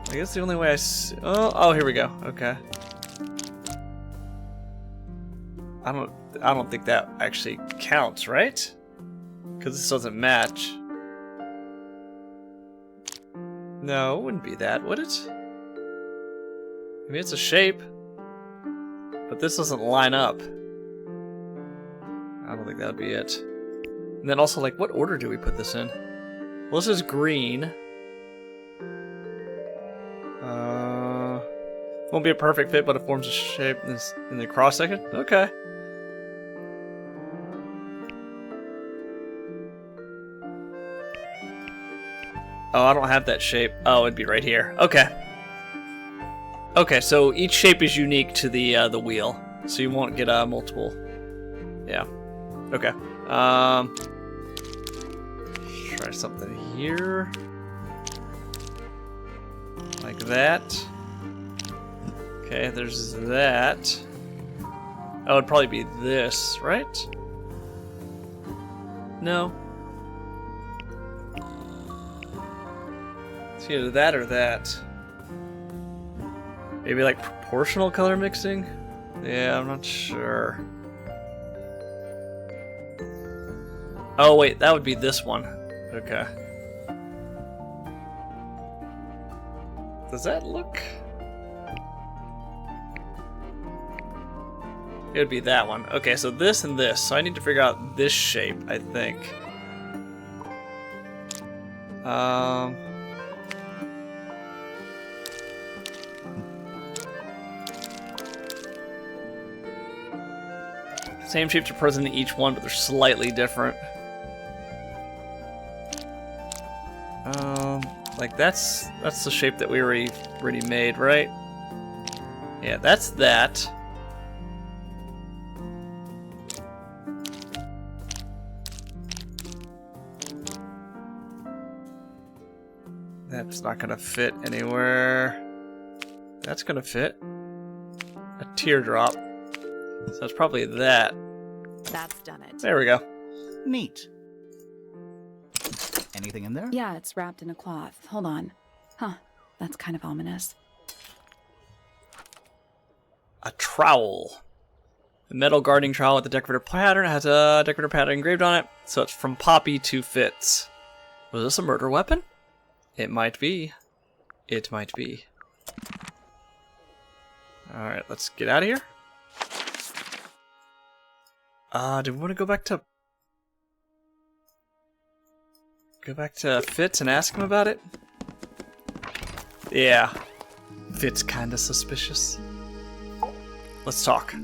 I guess the only way I see... Oh, here we go. Okay. I don't think that actually counts, right? Because this doesn't match. No, it wouldn't be that, would it? Maybe it's a shape. but this doesn't line up. I don't think that would be it. And then also, like, what order do we put this in? Well, this is green. Won't be a perfect fit, but it forms a shape in the cross section. Okay. Oh, I don't have that shape. Oh, it'd be right here. Okay. Okay, so each shape is unique to the wheel, so you won't get multiple. Yeah. Okay. Try something here, like that. Okay, there's that. Oh, it'd probably be this, right? No. It's either that or that. Maybe like proportional color mixing? Yeah, I'm not sure. Oh wait, that would be this one. Okay. Does that look... It would be that one. Okay, so this and this. So I need to figure out this shape, I think. Same shapes are present in each one, but they're slightly different. Like that's the shape that we already made, right? Yeah, that's that. That's not gonna fit anywhere. That's gonna fit. A teardrop. So it's probably that. That's done it. There we go. Neat. Anything in there? Yeah, it's wrapped in a cloth. Hold on. Huh, that's kind of ominous. A trowel. A metal gardening trowel with a decorator pattern. It has a decorator pattern engraved on it. So it's from Poppy to Fitz. Was this a murder weapon? It might be. It might be. Alright, let's get out of here. Do we want to go back to... Fitz and ask him about it? Yeah. Fitz kinda suspicious. Let's talk.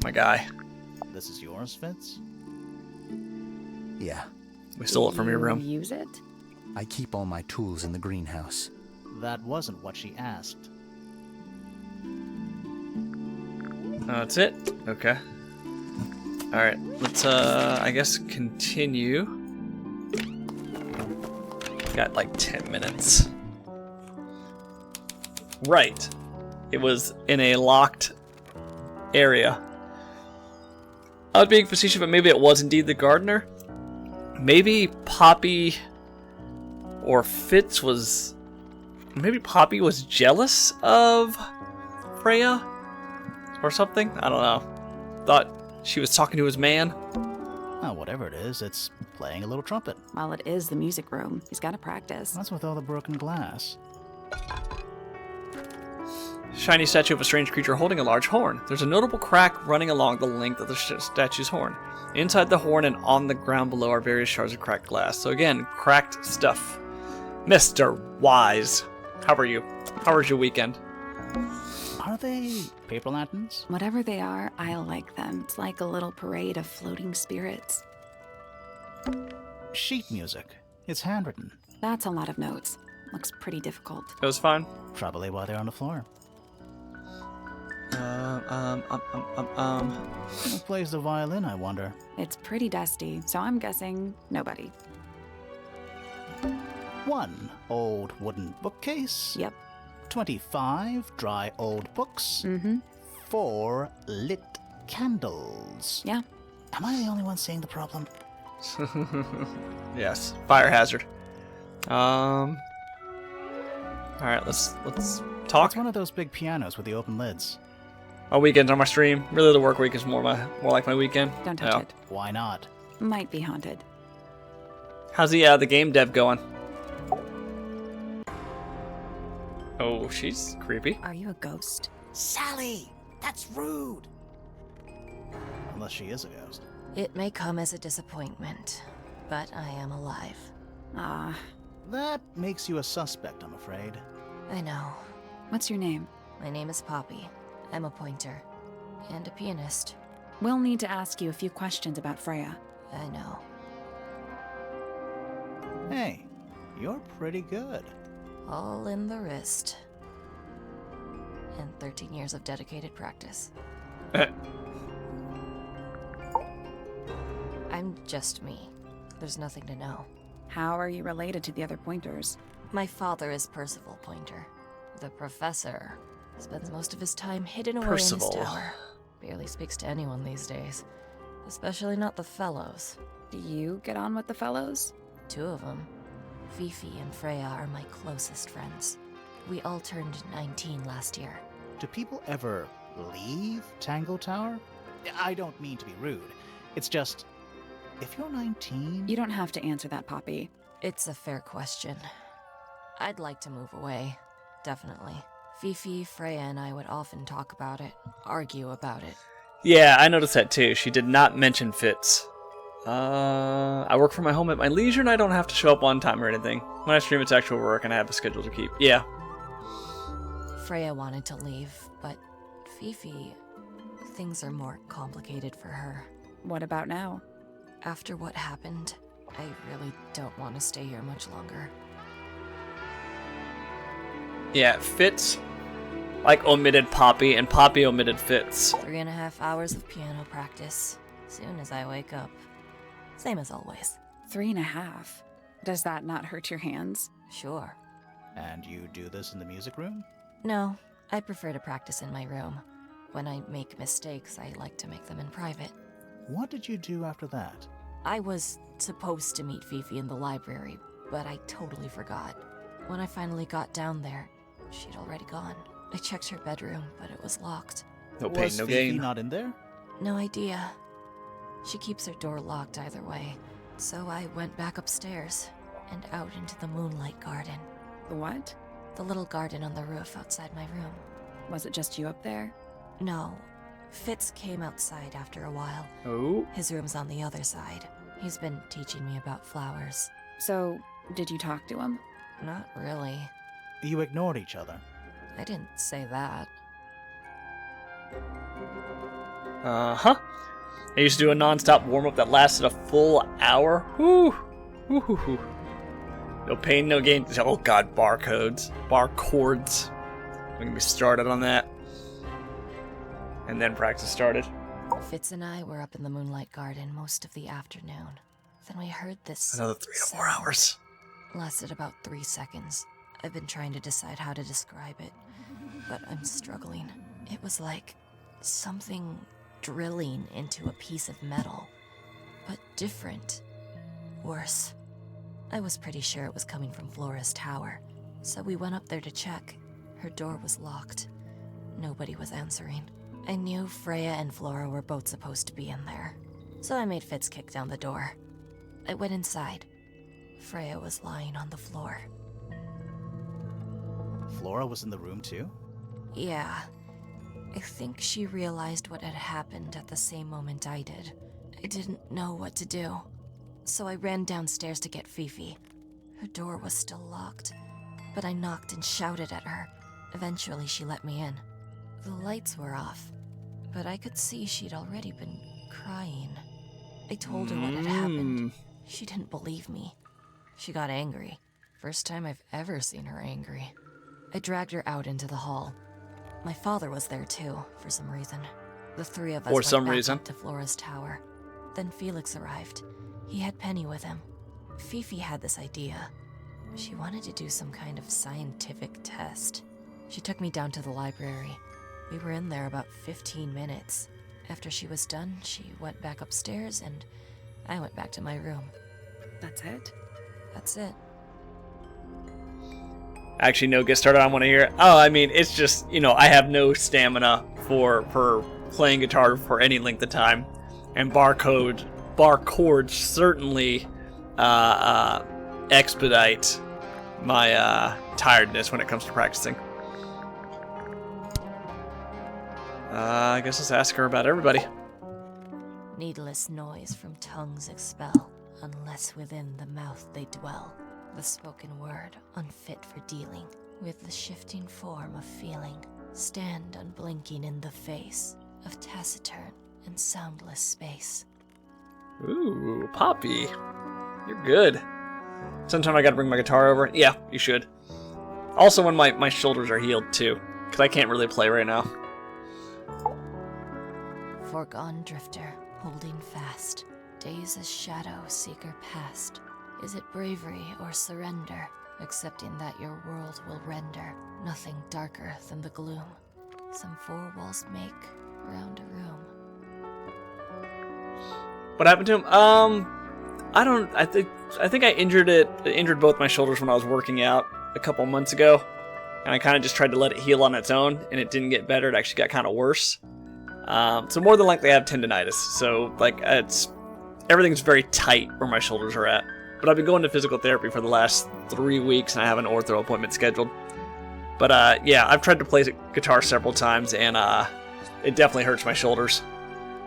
My guy. This is yours, Fitz? Yeah, We stole it from your room. Use it? I keep all my tools in the greenhouse. That wasn't what she asked. That's it? Okay. Alright, let's, I guess continue. Got like 10 minutes. Right. It was in a locked area. I was being facetious, but maybe it was indeed the gardener. Maybe Poppy or Fitz was... Maybe Poppy was jealous of Freya? Or something? I don't know. Thought she was talking to his man. Oh, whatever it is, it's playing a little trumpet. Well, it is the music room. He's got to practice. What's with all the broken glass? Shiny statue of a strange creature holding a large horn. There's a notable crack running along the length of the statue's horn. Inside the horn and on the ground below are various shards of cracked glass. So again, cracked stuff. Mr. Wise, how are you? How was your weekend? Are they paper lanterns? Whatever they are, I like them. It's like a little parade of floating spirits. Sheet music. It's handwritten. That's a lot of notes. Looks pretty difficult. It was fine. Probably why they're on the floor. Who plays the violin, I wonder? It's pretty dusty, so I'm guessing nobody. 1 old wooden bookcase. Yep. 25 dry old books. Mm-hmm. 4 lit candles. Yeah. Am I the only one seeing the problem? Yes, fire hazard. All right, let's talk. It's one of those big pianos with the open lids. My weekends on my stream. Really, the work week is more like my weekend. Don't touch it. Why not? Might be haunted. How's the game dev going? Oh, she's creepy. Are you a ghost? Sally, That's rude. Unless she is a ghost. It may come as a disappointment, but I am alive. Ah, That makes you a suspect, I'm afraid. I know. what's your name? My name is Poppy. I'm a pointer. And a pianist. We'll need to ask you a few questions about Freya. I know. Hey, you're pretty good. All in the wrist. And 13 years of dedicated practice. I'm just me. There's nothing to know. How are you related to the other pointers? My father is Percival Pointer. The professor spends most of his time hidden away Percival. in his tower. Barely speaks to anyone these days. Especially not the fellows. Do you get on with the fellows? 2 of them. Fifi and Freya are my closest friends. We all turned 19 last year. Do people ever leave Tangle Tower? I don't mean to be rude. It's just, if you're 19... You don't have to answer that, Poppy. It's a fair question. I'd like to move away. Definitely. Fifi, Freya, and I would often talk about it, argue about it. Yeah, I noticed that too. She did not mention Fitz. I work from my home at my leisure and I don't have to show up on time or anything. When I stream, it's actual work and I have a schedule to keep. Yeah. Freya wanted to leave, but Fifi, things are more complicated for her. What about now? After what happened, I really don't want to stay here much longer. Yeah, Fitz, omitted Poppy, and Poppy omitted Fitz. 3.5 hours of piano practice, soon as I wake up. Same as always. 3.5. Does that not hurt your hands? Sure. And you do this in the music room? No, I prefer to practice in my room. When I make mistakes, I like to make them in private. What did you do after that? I was supposed to meet Fifi in the library, but I totally forgot. When I finally got down there, she'd already gone. I checked her bedroom, but it was locked. No pain, Was no Fifi gain. not in there? No idea. She keeps her door locked either way. So I went back upstairs and out into the moonlight garden. The what? The little garden on the roof outside my room. Was it just you up there? No. Fitz came outside after a while. Oh. His room's on the other side. He's been teaching me about flowers. So, did you talk to him? Not really. You ignored each other. I didn't say that. Uh-huh. I used to do a non-stop warm-up that lasted a full hour. Woo! Woo-hoo-hoo. No pain, no gain. Oh god, barcodes. Barcords. Don't get me started on that. And then practice started. Fitz and I were up in the moonlight garden most of the afternoon. Then we heard this Another 3 to 4 hours. lasted about 3 seconds. I've been trying to decide how to describe it, but I'm struggling. It was like something drilling into a piece of metal, but different. Worse. I was pretty sure it was coming from Flora's tower, so we went up there to check. Her door was locked. Nobody was answering. I knew Freya and Flora were both supposed to be in there, so I made Fitz kick down the door. I went inside. Freya was lying on the floor. Flora was in the room too? Yeah. I think she realized what had happened at the same moment I did. I didn't know what to do, so I ran downstairs to get Fifi. Her door was still locked, but I knocked and shouted at her. Eventually, she let me in. The lights were off, but I could see she'd already been crying. I told her what had happened. She didn't believe me. She got angry. First time I've ever seen her angry. I dragged her out into the hall. My father was there too, for some reason. The 3 of us For some went back reason. up to Flora's tower. Then Felix arrived. He had Penny with him. Fifi had this idea. She wanted to do some kind of scientific test. She took me down to the library. We were in there about 15 minutes. After she was done, she went back upstairs and I went back to my room. That's it? That's it. Actually, no, get started. I want to hear it. Oh, I mean, it's just, I have no stamina for playing guitar for any length of time. And barcodes certainly expedite my tiredness when it comes to practicing. I guess let's ask her about everybody. Needless noise from tongues expel, unless within the mouth they dwell. The spoken word, unfit for dealing with the shifting form of feeling. Stand unblinking in the face of taciturn and soundless space. Ooh, Poppy. You're good. Sometime I gotta bring my guitar over. Yeah, you should. Also when my shoulders are healed too, because I can't really play right now. Foregone drifter, holding fast, days as shadow seeker past. Is it bravery or surrender, accepting that your world will render nothing darker than the gloom some four walls make round a room? What happened to him? I think I injured both my shoulders when I was working out a couple months ago, and I kind of just tried to let it heal on its own, and it didn't get better. It actually got kind of worse. So more than likely I have tendonitis. So like everything's very tight where my shoulders are at. But I've been going to physical therapy for the last 3 weeks, and I have an ortho appointment scheduled. But yeah, I've tried to play guitar several times, and it definitely hurts my shoulders,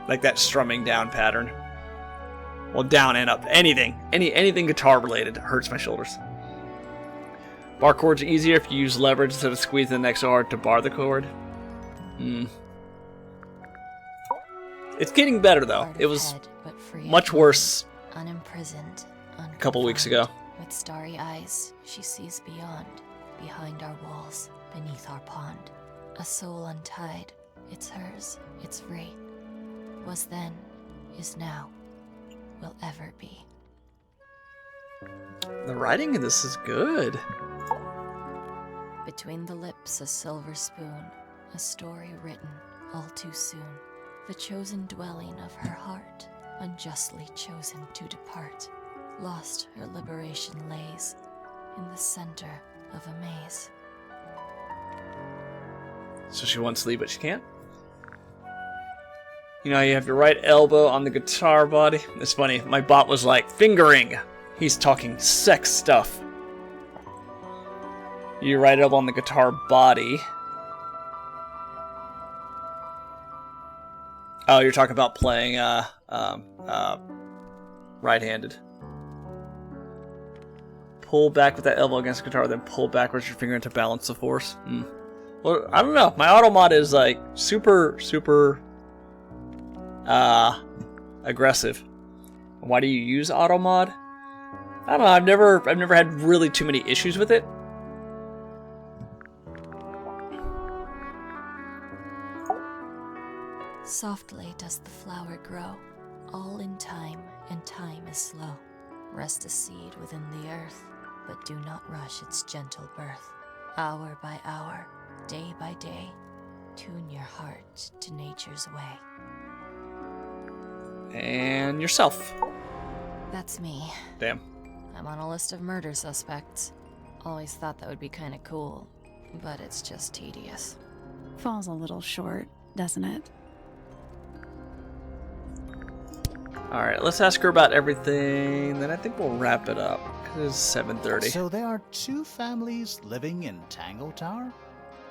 like that strumming down pattern. Well, down and up. Anything guitar related hurts my shoulders. Bar chords are easier if you use leverage instead of squeezing the neck so hard to bar the chord. It's getting better though. It was much worse unimprisoned, a couple weeks ago. With starry eyes, she sees beyond, behind our walls, beneath our pond. A soul untied, it's hers, it's free. Was then, is now, will ever be. The writing in this is good. Between the lips a silver spoon, a story written all too soon. The chosen dwelling of her heart, unjustly chosen to depart. Lost her liberation lays in the center of a maze. So she wants to leave, but she can't? You know, you have your right elbow on the guitar body. It's funny, my bot was like, fingering! He's talking sex stuff. Your right elbow on the guitar body. Oh, you're talking about playing right-handed. Pull back with that elbow against the guitar, then pull backwards your finger to balance the force. Well, I don't know. My auto mod is like super aggressive. Why do you use auto mod? I don't know. I've never had really too many issues with it. Softly does the flower grow, all in time, and time is slow. Rest a seed within the earth, but do not rush its gentle birth. Hour by hour, day by day, tune your heart to nature's way. And yourself. That's me. Damn. I'm on a list of murder suspects. Always thought that would be kinda cool, but it's just tedious. Falls a little short, doesn't it? Alright, let's ask her about everything, then I think we'll wrap it up, because it's 7:30. So there are 2 families living in Tangle Tower?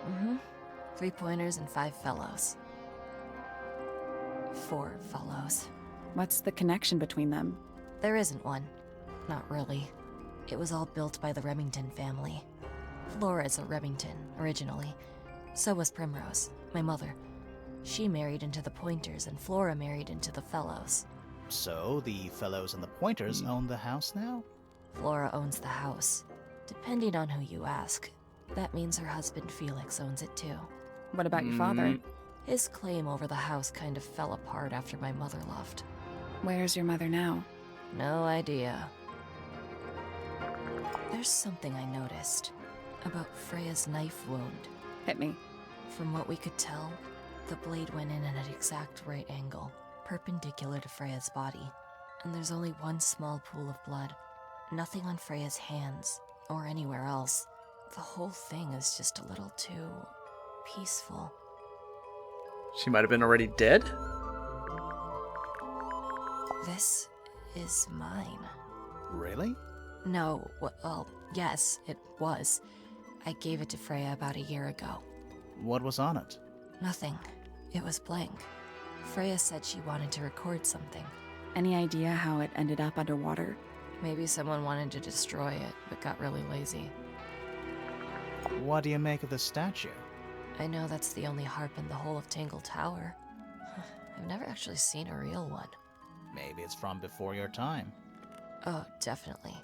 Mm-hmm. 3 pointers and 5 fellows. 4 fellows. What's the connection between them? There isn't one. Not really. It was all built by the Remington family. Flora is a Remington, originally. So was Primrose, my mother. She married into the Pointers, and Flora married into the Fellows. So the Fellows and the Pointers own the house now? Flora owns the house. Depending on who you ask, that means her husband Felix owns it too. What about your father? His claim over the house kind of fell apart after my mother left. Where's your mother now? No idea. There's something I noticed about Freya's knife wound. Hit me. From what we could tell, the blade went in at an exact right angle, perpendicular to Freya's body. And there's only one small pool of blood. Nothing on Freya's hands, or anywhere else. The whole thing is just a little too peaceful. She might have been already dead? This is mine. Really? No, well, yes, it was. I gave it to Freya about a year ago. What was on it? Nothing. It was blank. Freya said she wanted to record something. Any idea how it ended up underwater? Maybe someone wanted to destroy it, but got really lazy. What do you make of the statue? I know that's the only harp in the whole of Tangle Tower. I've never actually seen a real one. Maybe it's from before your time. Oh, definitely.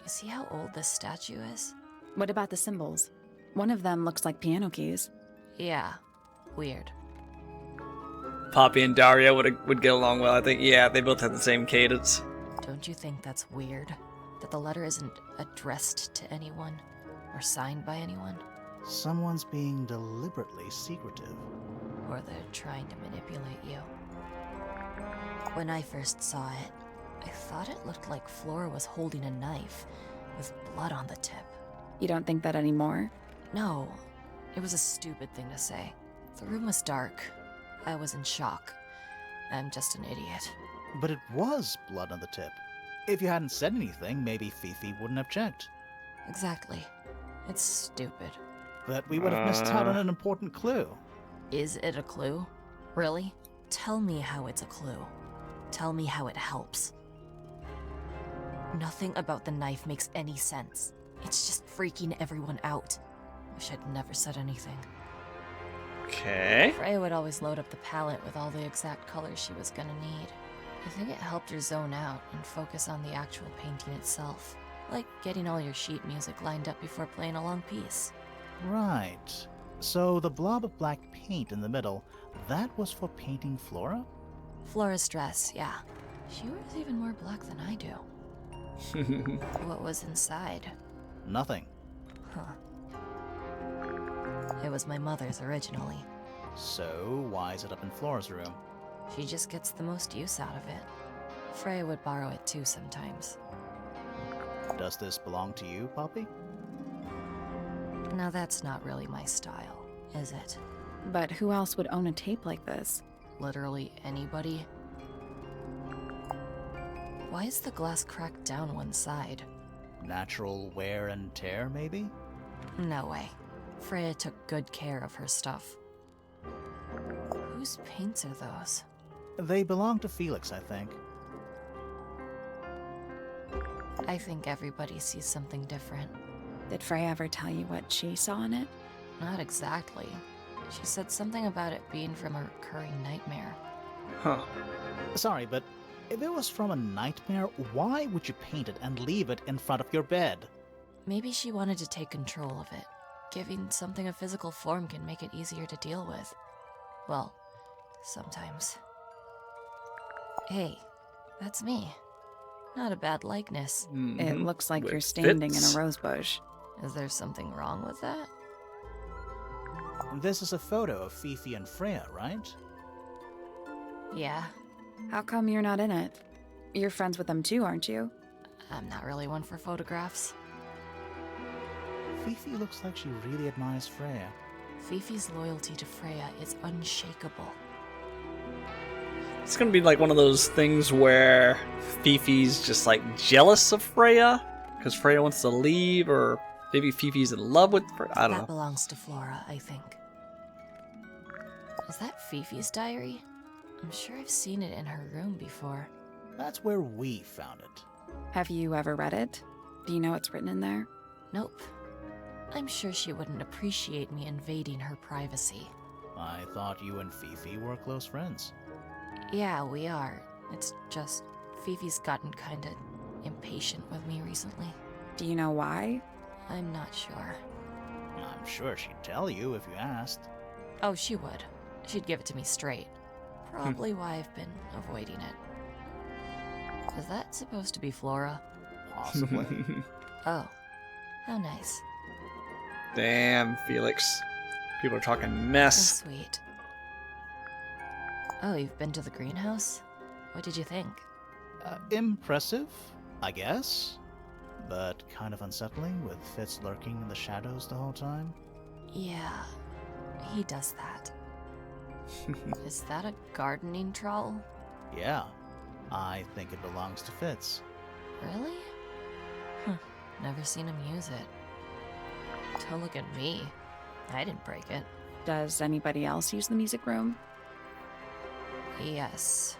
You see how old this statue is? What about the symbols? One of them looks like piano keys. Yeah, weird. Poppy and Daria would get along well, I think. Yeah, they both have the same cadence. Don't you think that's weird? That the letter isn't addressed to anyone? Or signed by anyone? Someone's being deliberately secretive. Or they're trying to manipulate you. When I first saw it, I thought it looked like Flora was holding a knife, with blood on the tip. You don't think that anymore? No, it was a stupid thing to say. The room was dark. I was in shock. I'm just an idiot. But it was blood on the tip. If you hadn't said anything, maybe Fifi wouldn't have checked. Exactly. It's stupid. But we would have missed out on an important clue. Is it a clue? Really? Tell me how it's a clue. Tell me how it helps. Nothing about the knife makes any sense. It's just freaking everyone out. Wish I'd never said anything. Okay. Freya would always load up the palette with all the exact colors she was gonna need. I think it helped her zone out and focus on the actual painting itself. Like getting all your sheet music lined up before playing a long piece. Right. So the blob of black paint in the middle, that was for painting Flora? Flora's dress, yeah. She wears even more black than I do. What was inside? Nothing. Huh. It was my mother's originally. So why is it up in Flora's room? She just gets the most use out of it. Freya would borrow it too sometimes. Does this belong to you, Poppy? Now that's not really my style, is it? But who else would own a tape like this? Literally anybody? Why is the glass cracked down one side? Natural wear and tear, maybe? No way. Freya took good care of her stuff. Whose paints are those? They belong to Felix, I think. I think everybody sees something different. Did Freya ever tell you what she saw in it? Not exactly. She said something about it being from a recurring nightmare. Huh. Sorry, but if it was from a nightmare, why would you paint it and leave it in front of your bed? Maybe she wanted to take control of it. Giving something a physical form can make it easier to deal with. Well, sometimes. Hey, that's me. Not a bad likeness. It looks like It you're standing fits. in a rose bush. Is there something wrong with that? This is a photo of Fifi and Freya, right? Yeah, How come you're not in it? You're friends with them too, aren't you? I'm not really one for photographs. Fifi looks like she really admires Freya. Fifi's loyalty to Freya is unshakable. It's gonna be like one of those things where Fifi's just like jealous of Freya because Freya wants to leave, or maybe Fifi's in love with Freya. I don't That know. belongs to Flora, I think. Is that Fifi's diary? I'm sure I've seen it in her room before. That's where we found it. Have you ever read it? Do you know what's written in there? Nope. I'm sure she wouldn't appreciate me invading her privacy. I thought you and Fifi were close friends. Yeah, we are. It's just Fifi's gotten kinda impatient with me recently. Do you know why? I'm not sure. I'm sure she'd tell you if you asked. Oh, she would. She'd give it to me straight. Probably why I've been avoiding it. Is that supposed to be Flora? Possibly. Oh, how nice. Damn, Felix. People are talking How mess. sweet. Oh, you've been to the greenhouse? What did you think? Impressive, I guess. But kind of unsettling with Fitz lurking in the shadows the whole time. Yeah, he does that. Is that a gardening trowel? Yeah, I think it belongs to Fitz. Really? Never seen him use it. Don't look at me. I didn't break it. Does anybody else use the music room? Yes.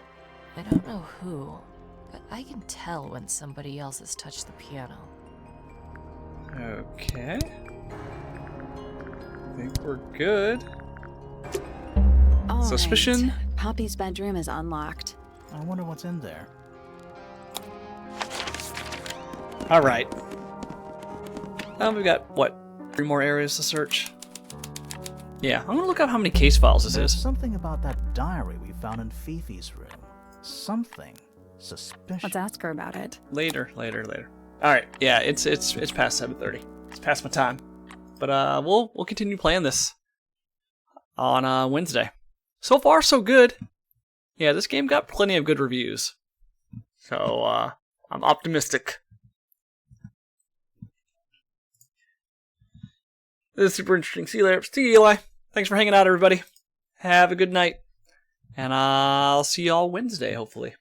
I don't know who, but I can tell when somebody else has touched the piano. Okay. I think we're good. All Suspicion? right. Poppy's bedroom is unlocked. I wonder what's in there. All right. We've got, what, 3 more areas to search? Yeah, I'm gonna look up how many case files this There's is. something about that diary we found in Fifi's room. Something suspicious. Let's ask her about it. Later. All right, yeah, it's past 7:30. It's past my time, but we'll continue playing this on Wednesday. So far, so good. Yeah, this game got plenty of good reviews, so I'm optimistic. This is super interesting. See you later. See you, Eli. Thanks for hanging out, everybody. Have a good night, and I'll see you all Wednesday, hopefully.